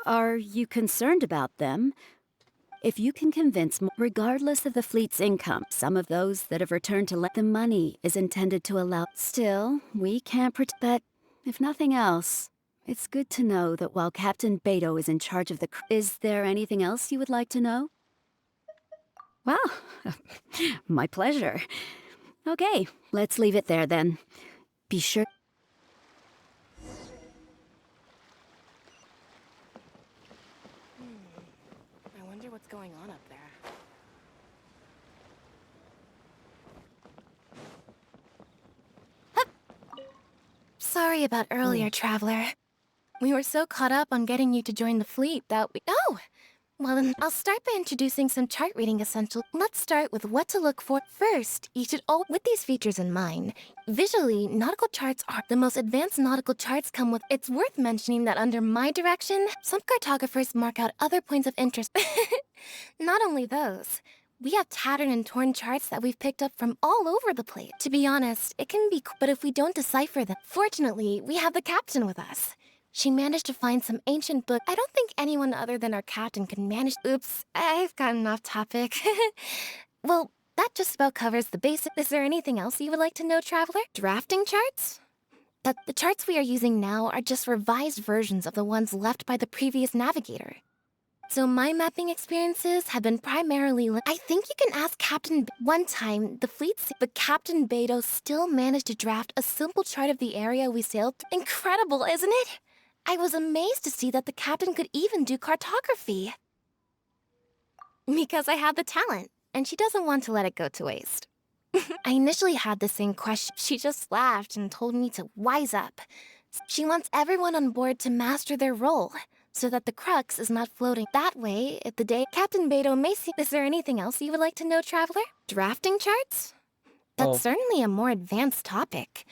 Are you concerned about them? If you can convince, regardless of the fleet's income, some of those that have returned to the money is intended to allow... Still, we can't but if nothing else, it's good to know that while Captain Beto is in charge of the... Is there anything else you would like to know? Well, my pleasure. Okay, let's leave it there then. Be sure... I wonder what's going on up there. Sorry about earlier, traveler. We were so caught up on getting you to join the fleet that we... Oh! Well then, I'll start by introducing some chart reading essentials. Let's start with what to look for. First, you should with these features in mind. Visually, nautical charts are the most advanced nautical charts come with... It's worth mentioning that under my direction, some cartographers mark out other points of interest. Not only those. We have tattered and torn charts that we've picked up from all over the place. To be honest, it can be but if we don't decipher them. Fortunately, we have the captain with us. She managed to find some ancient book. I don't think anyone other than our captain could manage... Oops, I've gotten off topic. Well, that just about covers the basic... Is there anything else you would like to know, traveler? Drafting charts? But the charts we are using now are just revised versions of the ones left by the previous navigator. So my mapping experiences have been primarily... I think you can ask Captain... One time, but Captain Beto still managed to draft a simple chart of the area we sailed through. Incredible, isn't it? I was amazed to see that the captain could even do cartography. Because I have the talent, and she doesn't want to let it go to waste. I initially had the same question. She just laughed and told me to wise up. She wants everyone on board to master their role, so that the crux is not floating. That way, if the day Captain Beto may see... Is there anything else you would like to know, traveler? Drafting charts? That's certainly a more advanced topic.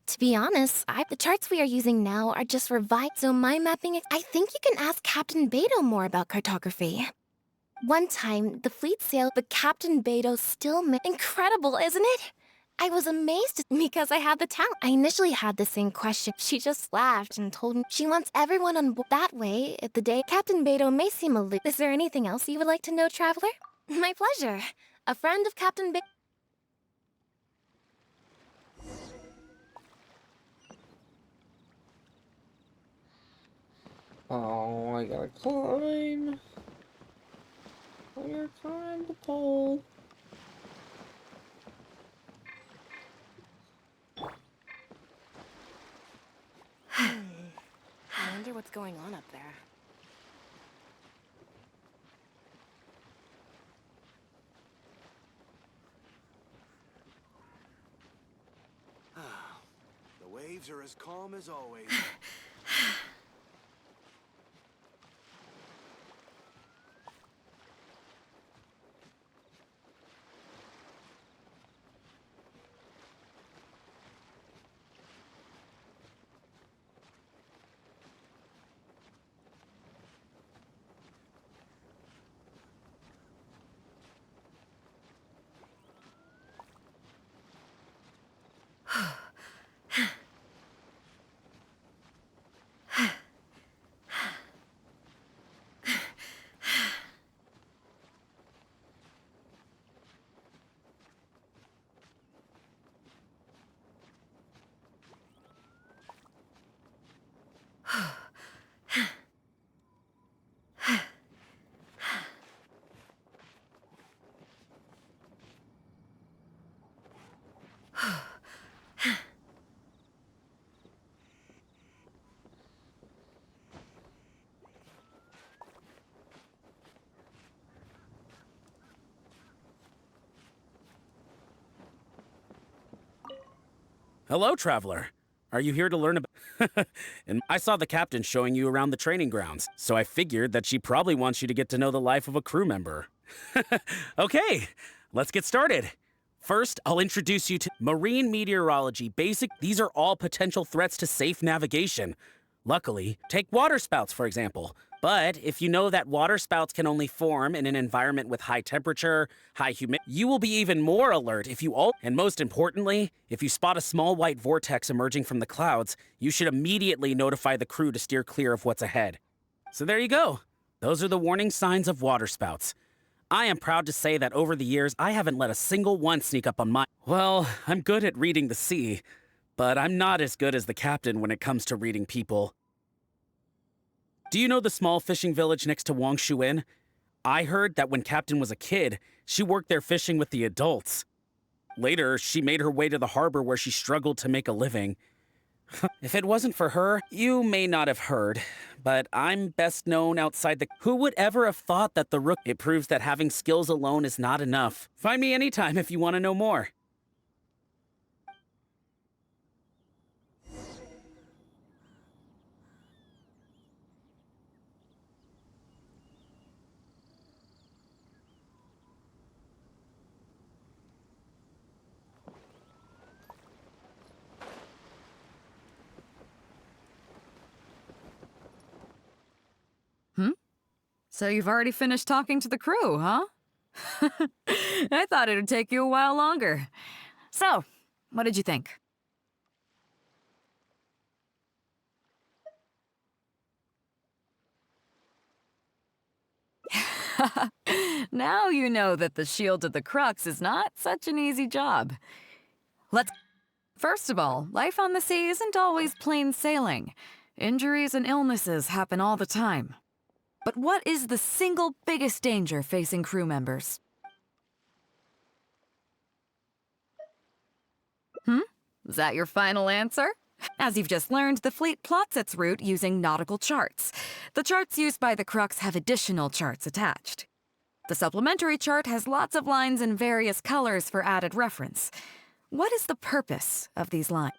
To be honest, the charts we are using now are just revised, so my mapping... I think you can ask Captain Beto more about cartography. One time, the fleet sailed, but Captain Beto still Incredible, isn't it? I was amazed because I had the talent. I initially had the same question. She just laughed and told me she wants everyone on board. That way, if the day Captain Beto may seem aloof... Is there anything else you would like to know, traveler? My pleasure. A friend of Captain Beto... Oh, I gotta climb. I gotta climb the pole. I wonder what's going on up there. The waves are as calm as always. Hello, traveler. Are you here to learn about... And I saw the captain showing you around the training grounds, so I figured that she probably wants you to get to know the life of a crew member. Okay, let's get started. First, I'll introduce you to marine meteorology basic. These are all potential threats to safe navigation. Luckily, take waterspouts, for example. But if you know that waterspouts can only form in an environment with high temperature, high humidity, you will be even more alert if you and most importantly, if you spot a small white vortex emerging from the clouds, you should immediately notify the crew to steer clear of what's ahead. So there you go. Those are the warning signs of waterspouts. I am proud to say that over the years, I haven't let a single one sneak up on my... Well, I'm good at reading the sea, but I'm not as good as the captain when it comes to reading people. Do you know the small fishing village next to Wangshuin? I heard that when Captain was a kid, she worked there fishing with the adults. Later, she made her way to the harbor where she struggled to make a living. If it wasn't for her, you may not have heard, but I'm best known outside the... Who would ever have thought that the rook... It proves that having skills alone is not enough. Find me anytime if you want to know more. So you've already finished talking to the crew, huh? I thought it'd take you a while longer. So, what did you think? Now you know that the Shield of the Crux is not such an easy job. First of all, life on the sea isn't always plain sailing. Injuries and illnesses happen all the time. But what is the single biggest danger facing crew members? Is that your final answer? As you've just learned, the fleet plots its route using nautical charts. The charts used by the Crux have additional charts attached. The supplementary chart has lots of lines in various colors for added reference. What is the purpose of these lines?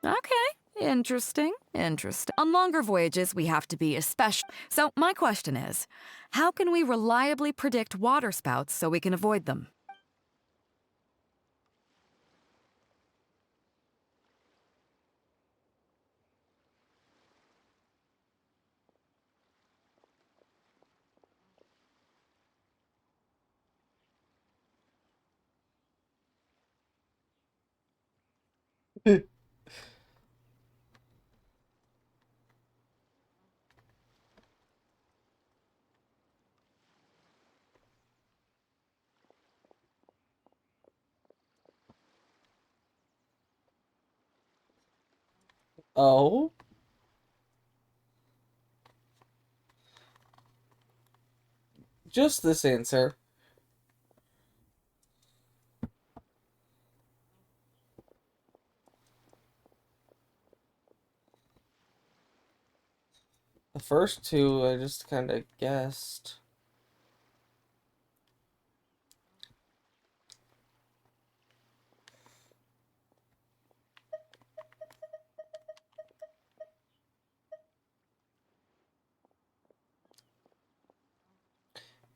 Okay, interesting. On longer voyages, we have to be especially... So my question is, how can we reliably predict waterspouts so we can avoid them? Oh? Just this answer. The first two, I just kind of guessed.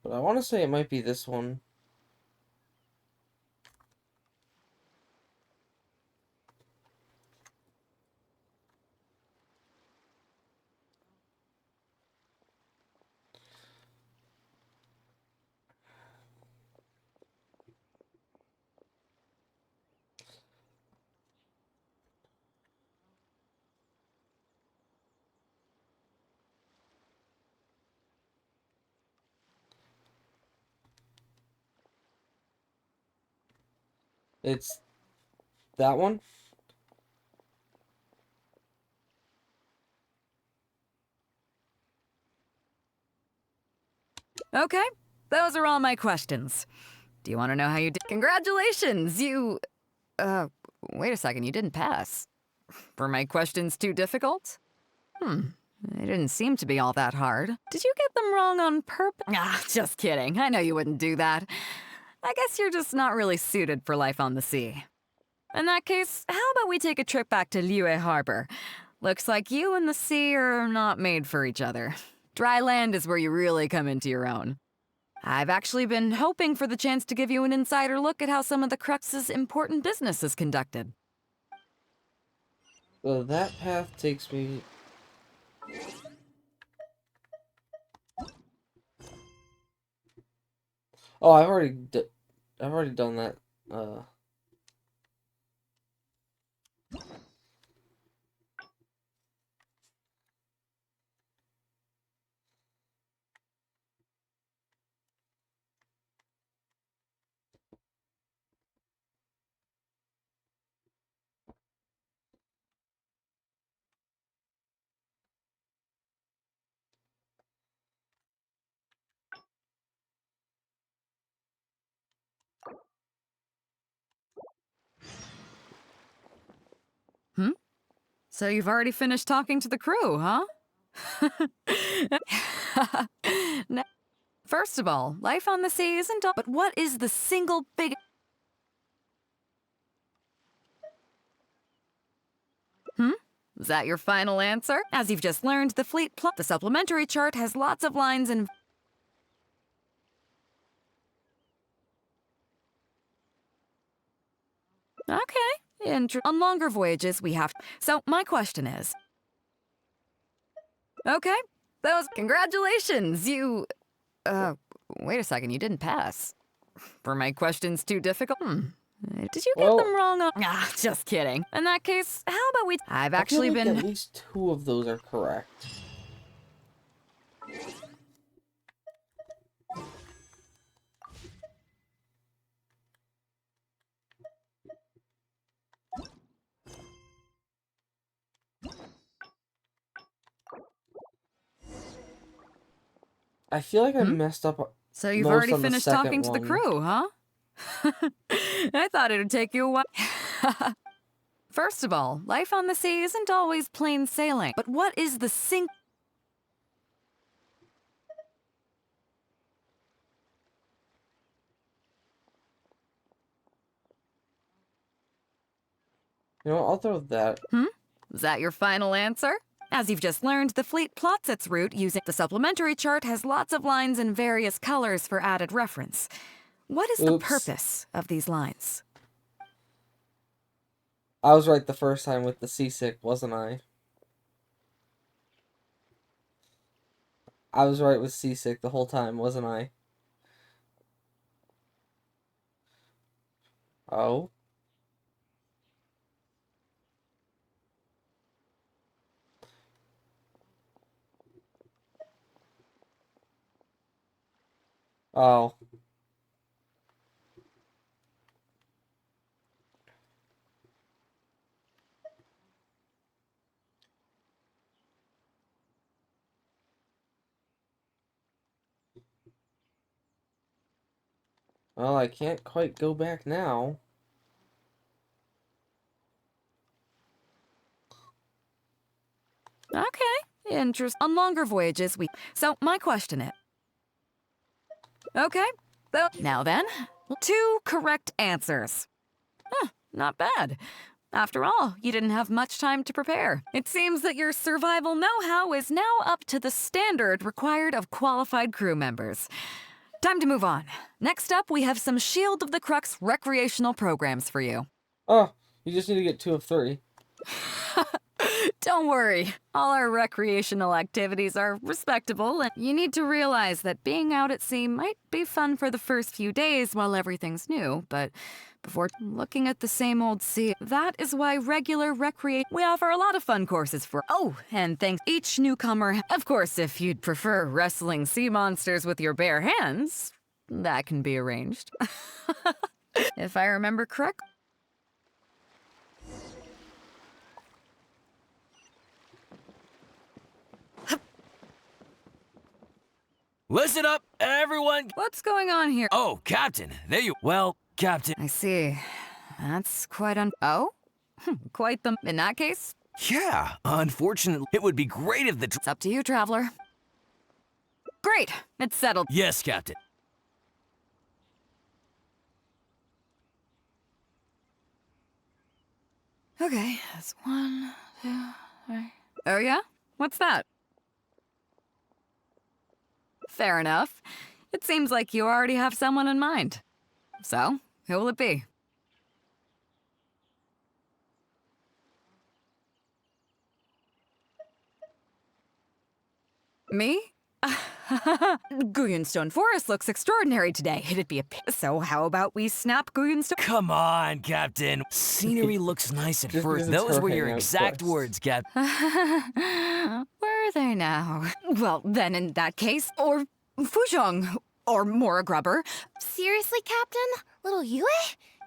But I want to say it might be this one. It's that one? Okay, those are all my questions. Do you want to know how you did? Congratulations, you... wait a second, you didn't pass. Were my questions too difficult? They didn't seem to be all that hard. Did you get them wrong on purpose? Ah, just kidding. I know you wouldn't do that. I guess you're just not really suited for life on the sea. In that case, how about we take a trip back to Liyue Harbor? Looks like you and the sea are not made for each other. Dry land is where you really come into your own. I've actually been hoping for the chance to give you an insider look at how some of the Crux's important business is conducted. So that path takes me... Oh, I've already done that. So you've already finished talking to the crew, huh? Now, first of all, life on the sea isn't all, but what is the single big... Is that your final answer? As you've just learned, the fleet plot, the supplementary chart has lots of lines and... Okay, on longer voyages, we have... So, my question is... Okay, congratulations, you... wait a second, you didn't pass. Were my questions too difficult? Did you get them wrong on... Ah, just kidding. In that case, how about we... I've actually I feel like been... at least two of those are correct. I feel like I messed up. So you've most already on the finished second talking to the one. crew, huh? I thought it'd take you a while. First of all, life on the sea isn't always plain sailing. But what is the You know, I'll throw that. Is that your final answer? As you've just learned, the fleet plots its route using the supplementary chart has lots of lines in various colors for added reference. What is the purpose of these lines? I was right the first time with the seasick, wasn't I? I was right with seasick the whole time, wasn't I? Oh? Oh. Well, I can't quite go back now. Okay, interest. On longer voyages, So, my question is... Okay, well, now then, 2 correct answers. Huh, not bad. After all, you didn't have much time to prepare. It seems that your survival know-how is now up to the standard required of qualified crew members. Time to move on. Next up, we have some Shield of the Crux recreational programs for you. Oh, you just need to get 2 of 3. Don't worry, all our recreational activities are respectable, and you need to realize that being out at sea might be fun for the first few days while everything's new, but before looking at the same old sea, that is why regular we offer a lot of fun courses for. Oh, and thanks each newcomer. Of course, if you'd prefer wrestling sea monsters with your bare hands, that can be arranged. If I remember correctly. Listen up, everyone! What's going on here? Oh, Captain, there you... Well, Captain... I see. That's quite Oh? Quite the... In that case? Yeah, unfortunately, it would be great if the... It's up to you, Traveler. Great! It's settled. Yes, Captain. Okay, that's 1, 2, 3... Oh yeah? What's that? Fair enough. It seems like you already have someone in mind. So, who will it be? Me? Guyunstone Forest looks extraordinary today. It'd be So how about we snap Guyunstone? Come on, Captain. Scenery looks nice at first. Those were your exact words, Captain. Were they now? Well, then in that case, or Fuzhong, or Mora Grubber. Seriously, Captain? Little Yue?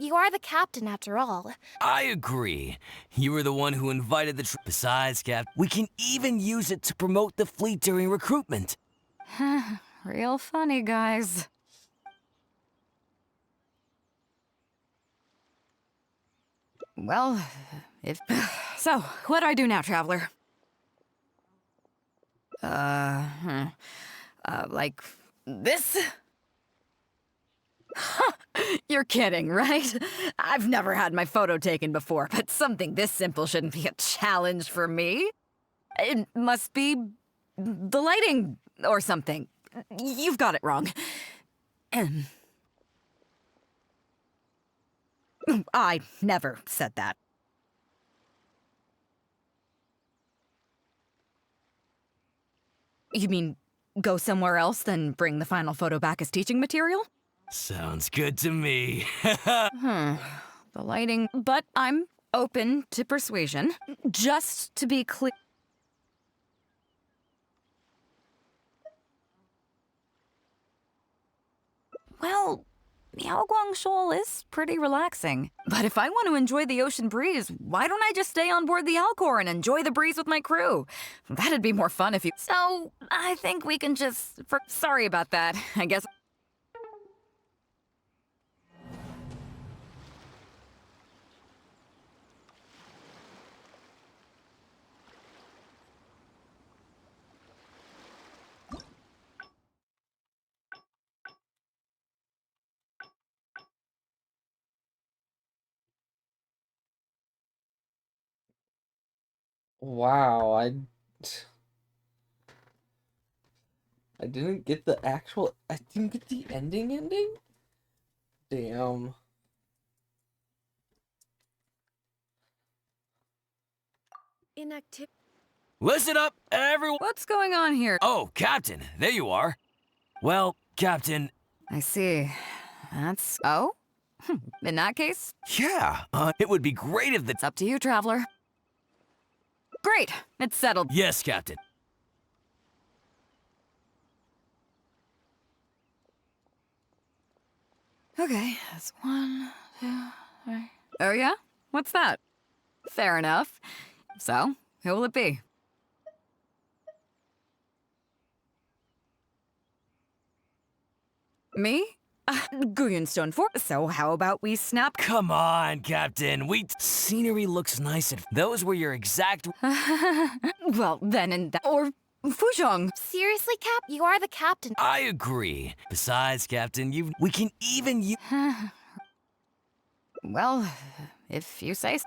You are the captain after all. I agree. You were the one who invited the trip. Besides, Cap, we can even use it to promote the fleet during recruitment. Real funny, guys. Well, if... So, what do I do now, Traveler? Like this? You're kidding, right? I've never had my photo taken before, but something this simple shouldn't be a challenge for me. It must be the lighting or something. You've got it wrong. I never said that. You mean go somewhere else, then bring the final photo back as teaching material? Sounds good to me. The lighting... But I'm open to persuasion. Just to be clear... Well, Miaoguang Shoal is pretty relaxing. But if I want to enjoy the ocean breeze, why don't I just stay on board the Alcor and enjoy the breeze with my crew? That'd be more fun if you... So, I think we can just... Sorry about that, I guess... Wow, I didn't get the actual... I didn't get the ending? Damn. Inactive. Listen up, everyone! What's going on here? Oh, Captain, there you are. Well, Captain... I see. That's... Oh? In that case? Yeah, it would be great if the... It's up to you, Traveler. Great! It's settled. Yes, Captain. Okay, that's 1, 2, 3... Oh yeah? What's that? Fair enough. So, who will it be? Me? Guyonstone Fort. So how about we snap? Come on, Captain. Scenery looks nice at. Those were your exact. Well, then in that. Or Fuzhong. Seriously, Cap? You are the captain. I agree. Besides, Captain, we can even use. Well, if you say so.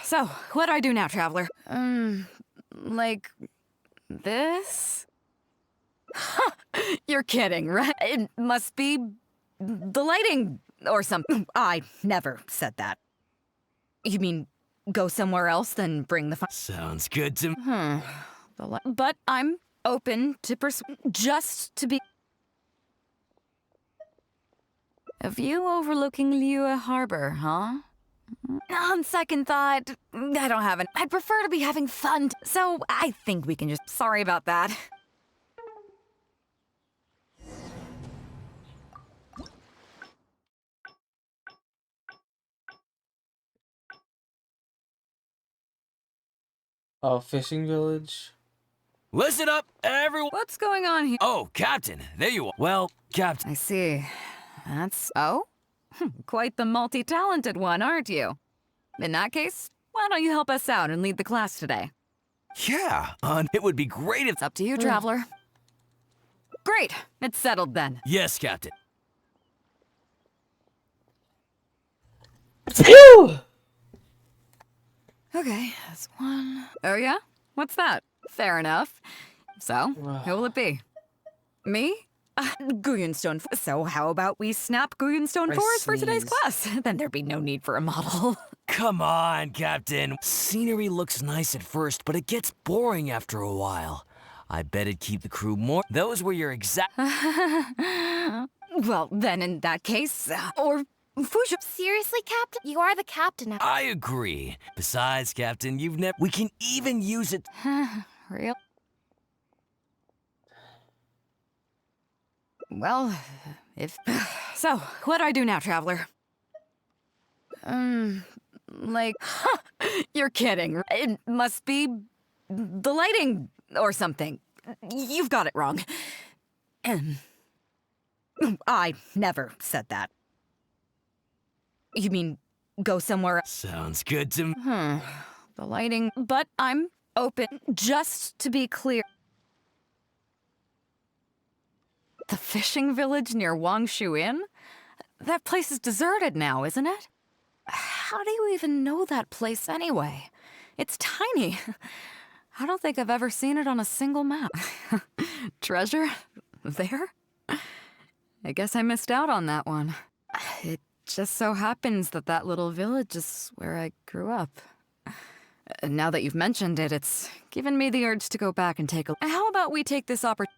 So, what do I do now, Traveler? Like this? You're kidding, right? It must be the lighting or something. I never said that. You mean go somewhere else, then bring the Sounds good to me. But I'm open to just to be. A view overlooking Liyue Harbor, huh? On second thought, I don't have it. I'd prefer to be having fun, so I think we can just. Sorry about that. Oh, fishing village. Listen up, everyone. What's going on here? Oh, Captain, there you are. Well, Captain. I see. That's. Oh? Quite the multi-talented one, aren't you? In that case, why don't you help us out and lead the class today? Yeah, it would be great if. It's up to you, Traveler. Great! It's settled then. Yes, Captain. Phew! Okay, that's one. Oh yeah? What's that? Fair enough. So, who will it be? Me? Guyonstone. So how about we snap Guyonstone 4s for today's class? Then there'd be no need for a model. Come on, Captain. Scenery looks nice at first, but it gets boring after a while. I bet it'd keep the crew more. Those were your exact. Well, then in that case, or Fuzhong. Seriously, Captain? You are the captain. I agree. Besides, Captain, you've never. We can even use it. Real? Well, if. So, what do I do now, Traveler? Like. You're kidding. It must be the lighting or something. You've got it wrong. I never said that. You mean go somewhere else? Sounds good to me. The lighting. But I'm open. Just to be clear. The fishing village near Wangshu Inn? That place is deserted now, isn't it? How do you even know that place anyway? It's tiny. I don't think I've ever seen it on a single map. Treasure? There? I guess I missed out on that one. It just so happens that that little village is where I grew up. Now that you've mentioned it, it's given me the urge to go back and take a... How about we take this opportunity?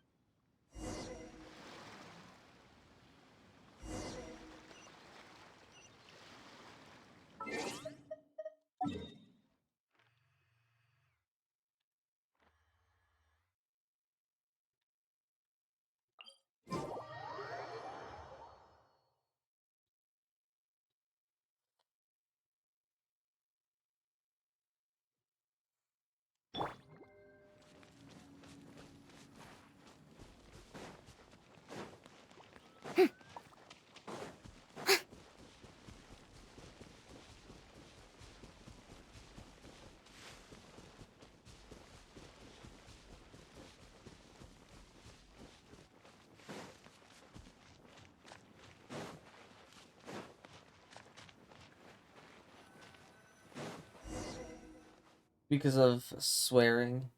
Because of swearing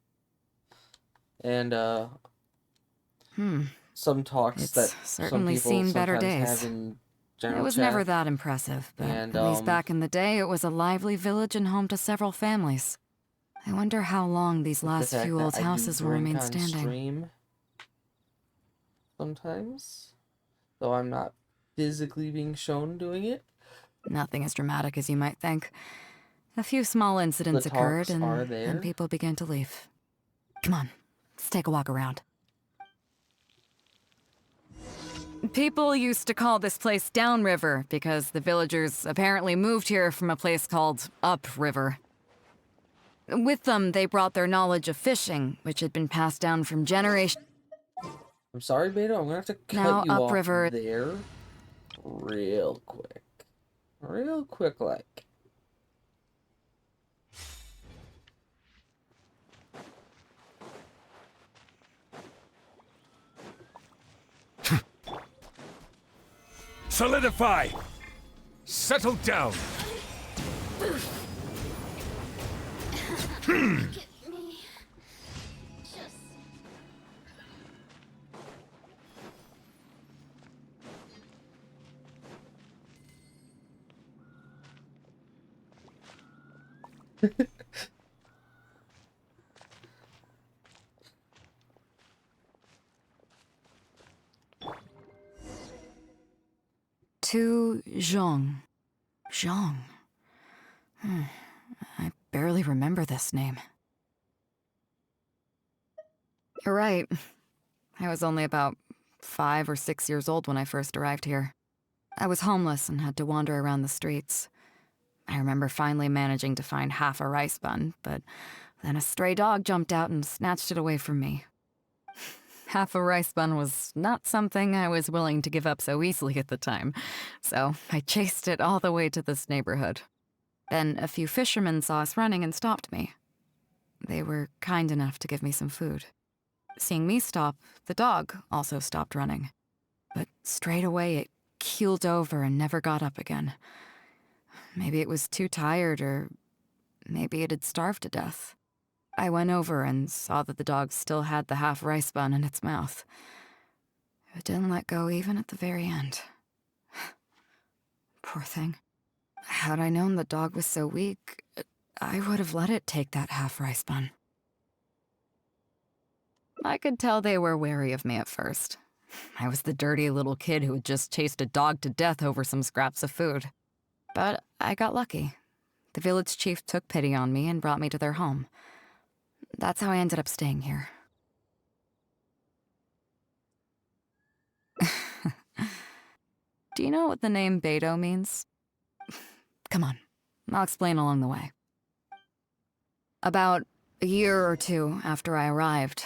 and some talks It's that certainly some people seen better sometimes days. have in general It was chat. never that impressive, but And, at least back in the day, it was a lively village and home to several families. I wonder how long these the last fact few that old I do houses will drink remain on standing. stream sometimes, though I'm not physically being shown doing it. Nothing as dramatic as you might think. A few small incidents The occurred, talks and are then there. people began to leave. Come on, let's take a walk around. People used to call this place Downriver because the villagers apparently moved here from a place called Upriver. With them, they brought their knowledge of fishing, which had been passed down from generation. I'm sorry, Beta. I'm gonna have to cut Now, you off upriver- there. real quick. Real quick, like. Solidify! Settle down! To Zhong. Zhong. I barely remember this name. You're right. I was only about 5 or 6 years old when I first arrived here. I was homeless and had to wander around the streets. I remember finally managing to find half a rice bun, but then a stray dog jumped out and snatched it away from me. Half a rice bun was not something I was willing to give up so easily at the time, so I chased it all the way to this neighborhood. Then a few fishermen saw us running and stopped me. They were kind enough to give me some food. Seeing me stop, the dog also stopped running. But straight away it keeled over and never got up again. Maybe it was too tired, or maybe it had starved to death. I went over and saw that the dog still had the half rice bun in its mouth. It didn't let go even at the very end. Poor thing. Had I known the dog was so weak, I would have let it take that half rice bun. I could tell they were wary of me at first. I was the dirty little kid who had just chased a dog to death over some scraps of food. But I got lucky. The village chief took pity on me and brought me to their home. That's how I ended up staying here. Do you know what the name Beidou means? Come on, I'll explain along the way. About a year or two after I arrived,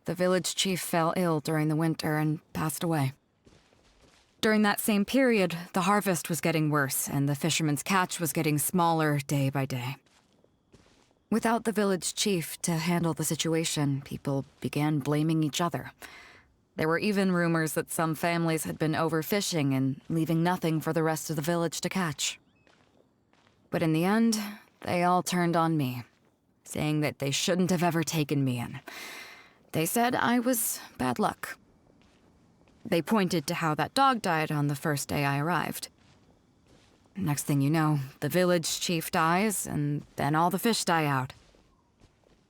the village chief fell ill during the winter and passed away. During that same period, the harvest was getting worse and the fishermen's catch was getting smaller day by day. Without the village chief to handle the situation, people began blaming each other. There were even rumors that some families had been overfishing and leaving nothing for the rest of the village to catch. But in the end, they all turned on me, saying that they shouldn't have ever taken me in. They said I was bad luck. They pointed to how that dog died on the first day I arrived. Next thing you know, the village chief dies, and then all the fish die out.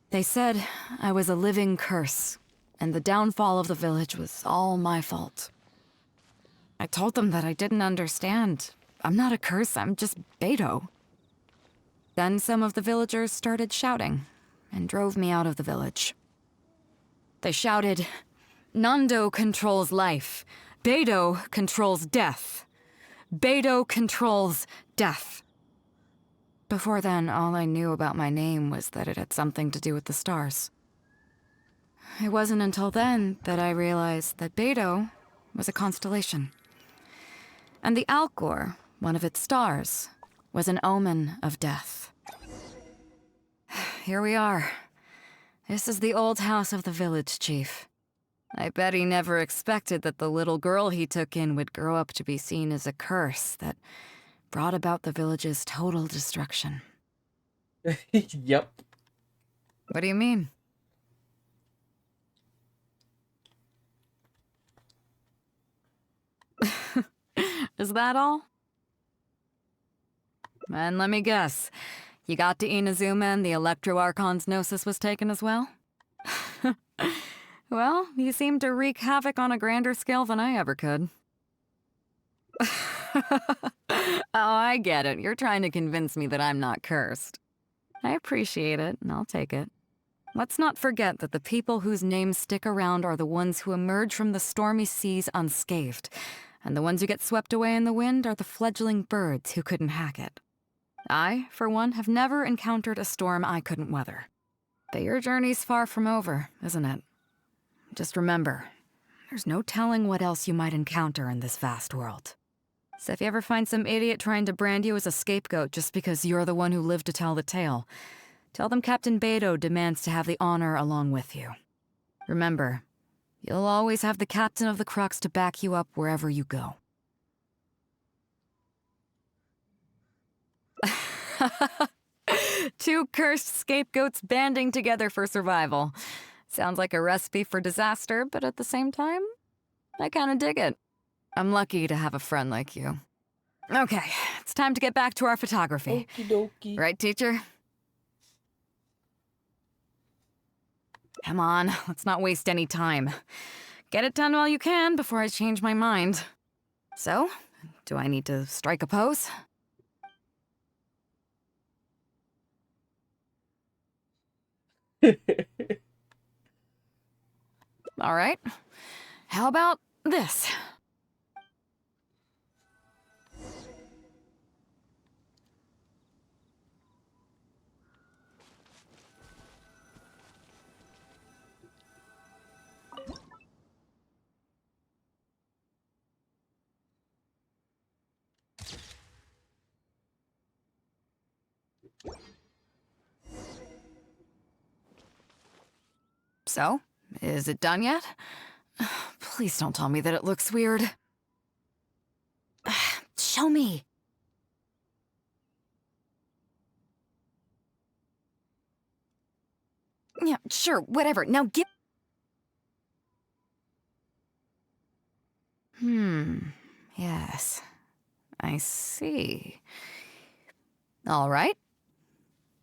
They said I was a living curse, and the downfall of the village was all my fault. I told them that I didn't understand. I'm not a curse, I'm just Beidou. Then some of the villagers started shouting, and drove me out of the village. They shouted, "Nando controls life. Beidou controls death. Beidou controls death." Before then, all I knew about my name was that it had something to do with the stars. It wasn't until then that I realized that Beidou was a constellation. And the Alcor, one of its stars, was an omen of death. Here we are. This is the old house of the village chief. I bet he never expected that the little girl he took in would grow up to be seen as a curse that brought about the village's total destruction. Yep. What do you mean? Is that all? And let me guess, you got to Inazuma and the Electro Archon's Gnosis was taken as well? Well, you seem to wreak havoc on a grander scale than I ever could. Oh, I get it. You're trying to convince me that I'm not cursed. I appreciate it, and I'll take it. Let's not forget that the people whose names stick around are the ones who emerge from the stormy seas unscathed, and the ones who get swept away in the wind are the fledgling birds who couldn't hack it. I, for one, have never encountered a storm I couldn't weather. But your journey's far from over, isn't it? Just remember, there's no telling what else you might encounter in this vast world. So if you ever find some idiot trying to brand you as a scapegoat just because you're the one who lived to tell the tale, tell them Captain Beto demands to have the honor along with you. Remember, you'll always have the Captain of the Crux to back you up wherever you go. Two cursed scapegoats banding together for survival. Sounds like a recipe for disaster, but at the same time, I kinda dig it. I'm lucky to have a friend like you. Okay, it's time to get back to our photography. Okie dokie. Right, teacher? Come on, let's not waste any time. Get it done while you can before I change my mind. So, do I need to strike a pose? All right. How about this? So, is it done yet? Please don't tell me that it looks weird. Show me. Yeah, sure, whatever. Now give... Yes. I see. All right.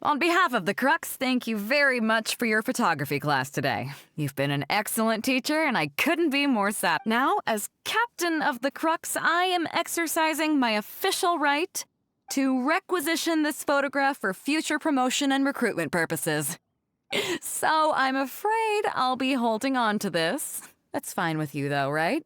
On behalf of the Crux, thank you very much for your photography class today. You've been an excellent teacher, and I couldn't be more sad. Now, as captain of the Crux, I am exercising my official right to requisition this photograph for future promotion and recruitment purposes. So I'm afraid I'll be holding on to this. That's fine with you, though, right?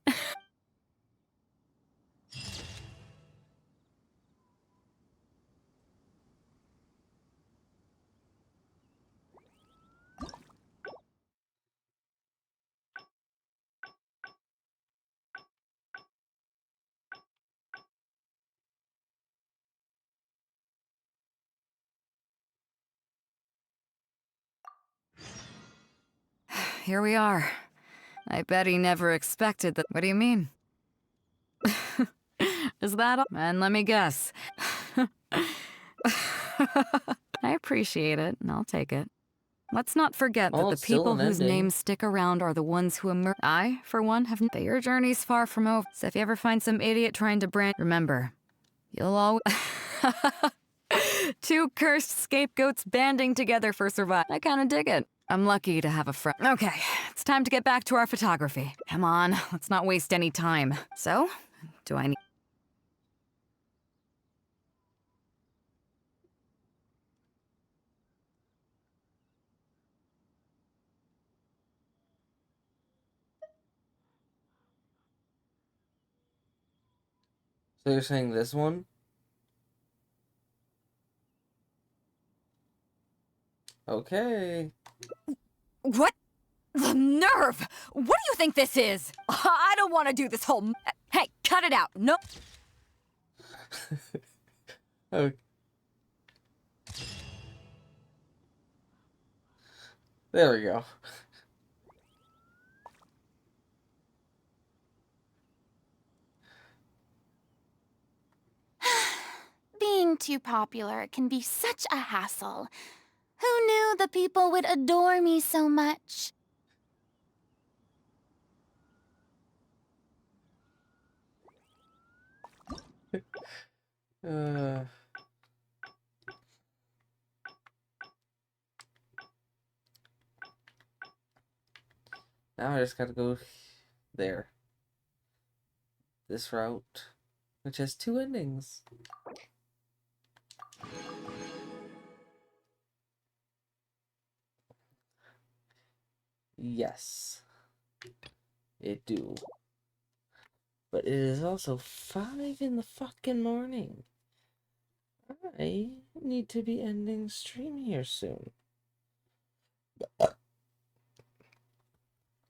Here we are. I bet he never expected that. What do you mean? Is that all? And let me guess. I appreciate it, and I'll take it. Let's not forget that the it's still people an whose ending. names stick around are the ones who emerge. I, for one, have. But your journey's far from over. So if you ever find some idiot trying to brand, remember, you'll always. Two cursed scapegoats banding together for survival. I kinda dig it. I'm lucky to have a friend. Okay, it's time to get back to our photography. Come on, let's not waste any time. So, do I need... So you're saying this one? Okay. What? The nerve! What do you think this is? I don't want to do this whole... Hey, cut it out. No... Okay. There we go. Being too popular can be such a hassle. Who knew the people would adore me so much? Now I just gotta go there. This route, which has two endings. Yes, it do. But it is also 5 in the fucking morning. I need to be ending stream here soon.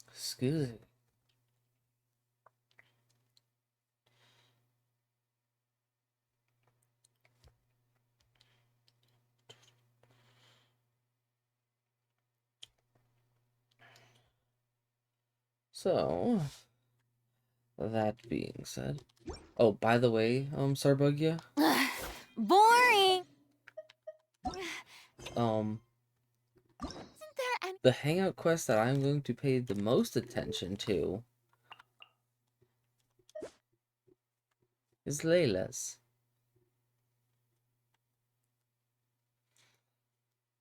Excuse me. So, that being said, oh, by the way, Sarbugia, Boring! the hangout quest that I'm going to pay the most attention to is Layla's.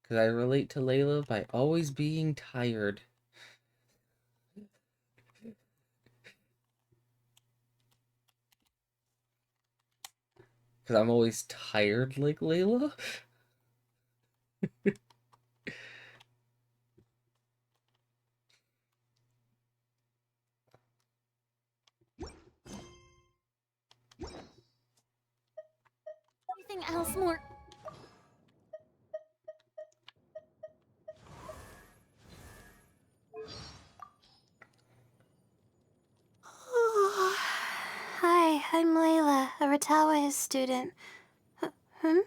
Because I relate to Layla by always being tired. Because I'm always tired like Layla. Anything else more? Hi, I'm Layla, a Ratawa student. Hmm?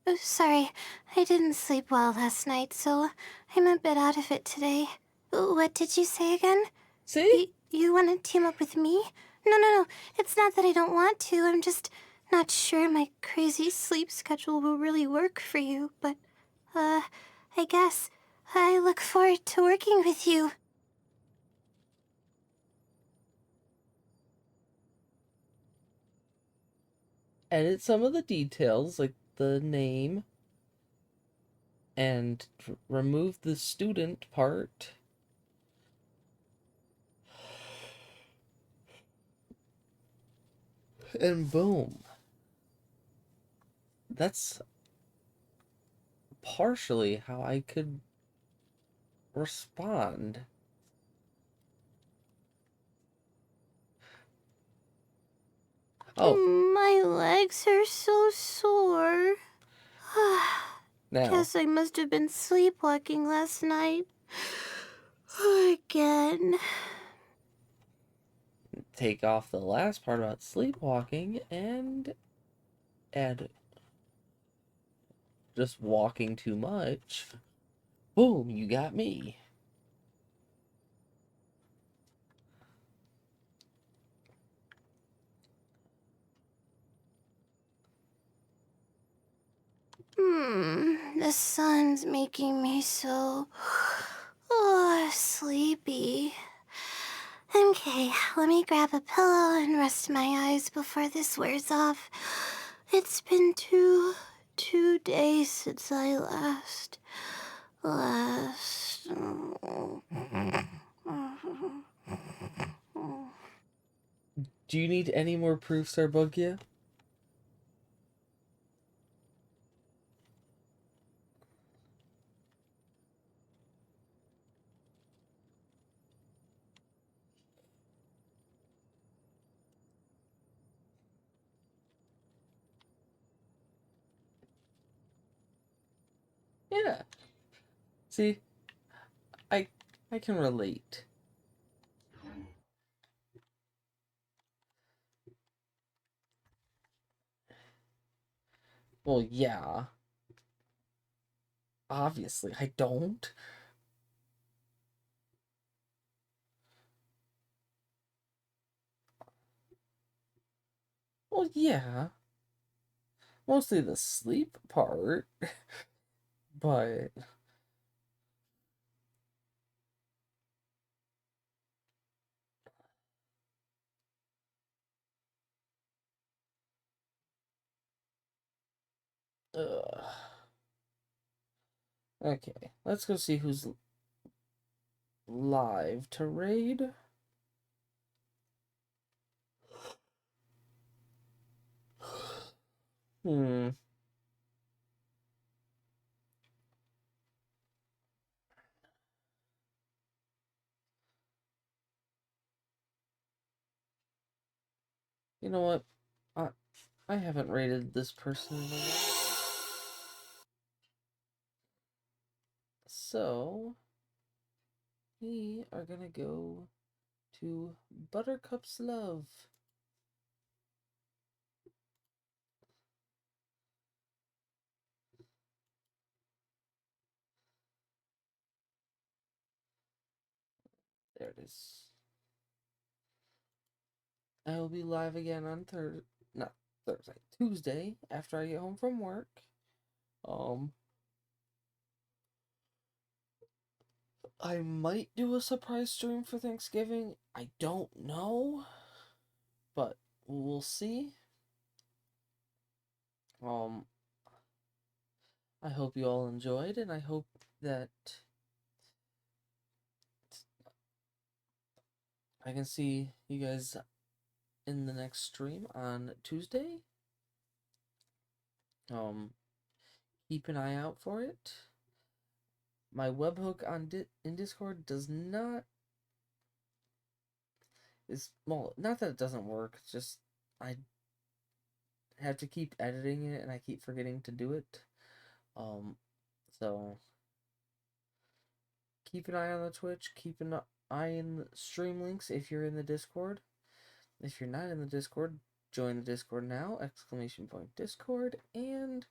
Oh, sorry, I didn't sleep well last night, so I'm a bit out of it today. What did you say again? See? You want to team up with me? No. It's not that I don't want to. I'm just not sure my crazy sleep schedule will really work for you, but, I guess I look forward to working with you. Edit some of the details, like the name, and remove the student part. And boom. That's partially how I could respond. Oh. My legs are so sore. Now. Guess I must have been sleepwalking last night. Again. Take off the last part about sleepwalking and add just walking too much. Boom, you got me. The sun's making me so sleepy. Okay, let me grab a pillow and rest my eyes before this wears off. It's been two days since I last. Do you need any more proof, Sarbugia? Yeah. See, I can relate. Well, yeah. Obviously, I don't. Well, yeah. Mostly the sleep part. But okay, let's go see who's live to raid. Hmm. You know what? I haven't rated this person in a while. So we are gonna go to Buttercup's Love. There it is. I will be live again on Tuesday after I get home from work. I might do a surprise stream for Thanksgiving. I don't know, but we'll see. I hope you all enjoyed, and I hope that I can see you guys in the next stream on Tuesday. Keep an eye out for it. My webhook in Discord does not not that it doesn't work, it's just I have to keep editing it and I keep forgetting to do it. So keep an eye on the Twitch, keep an eye in the stream links if you're in the Discord. If you're not in the Discord, join the Discord now, !Discord, and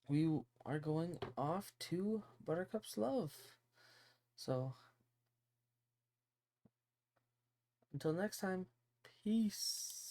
we are going off to Buttercup's Love. So, until next time, peace.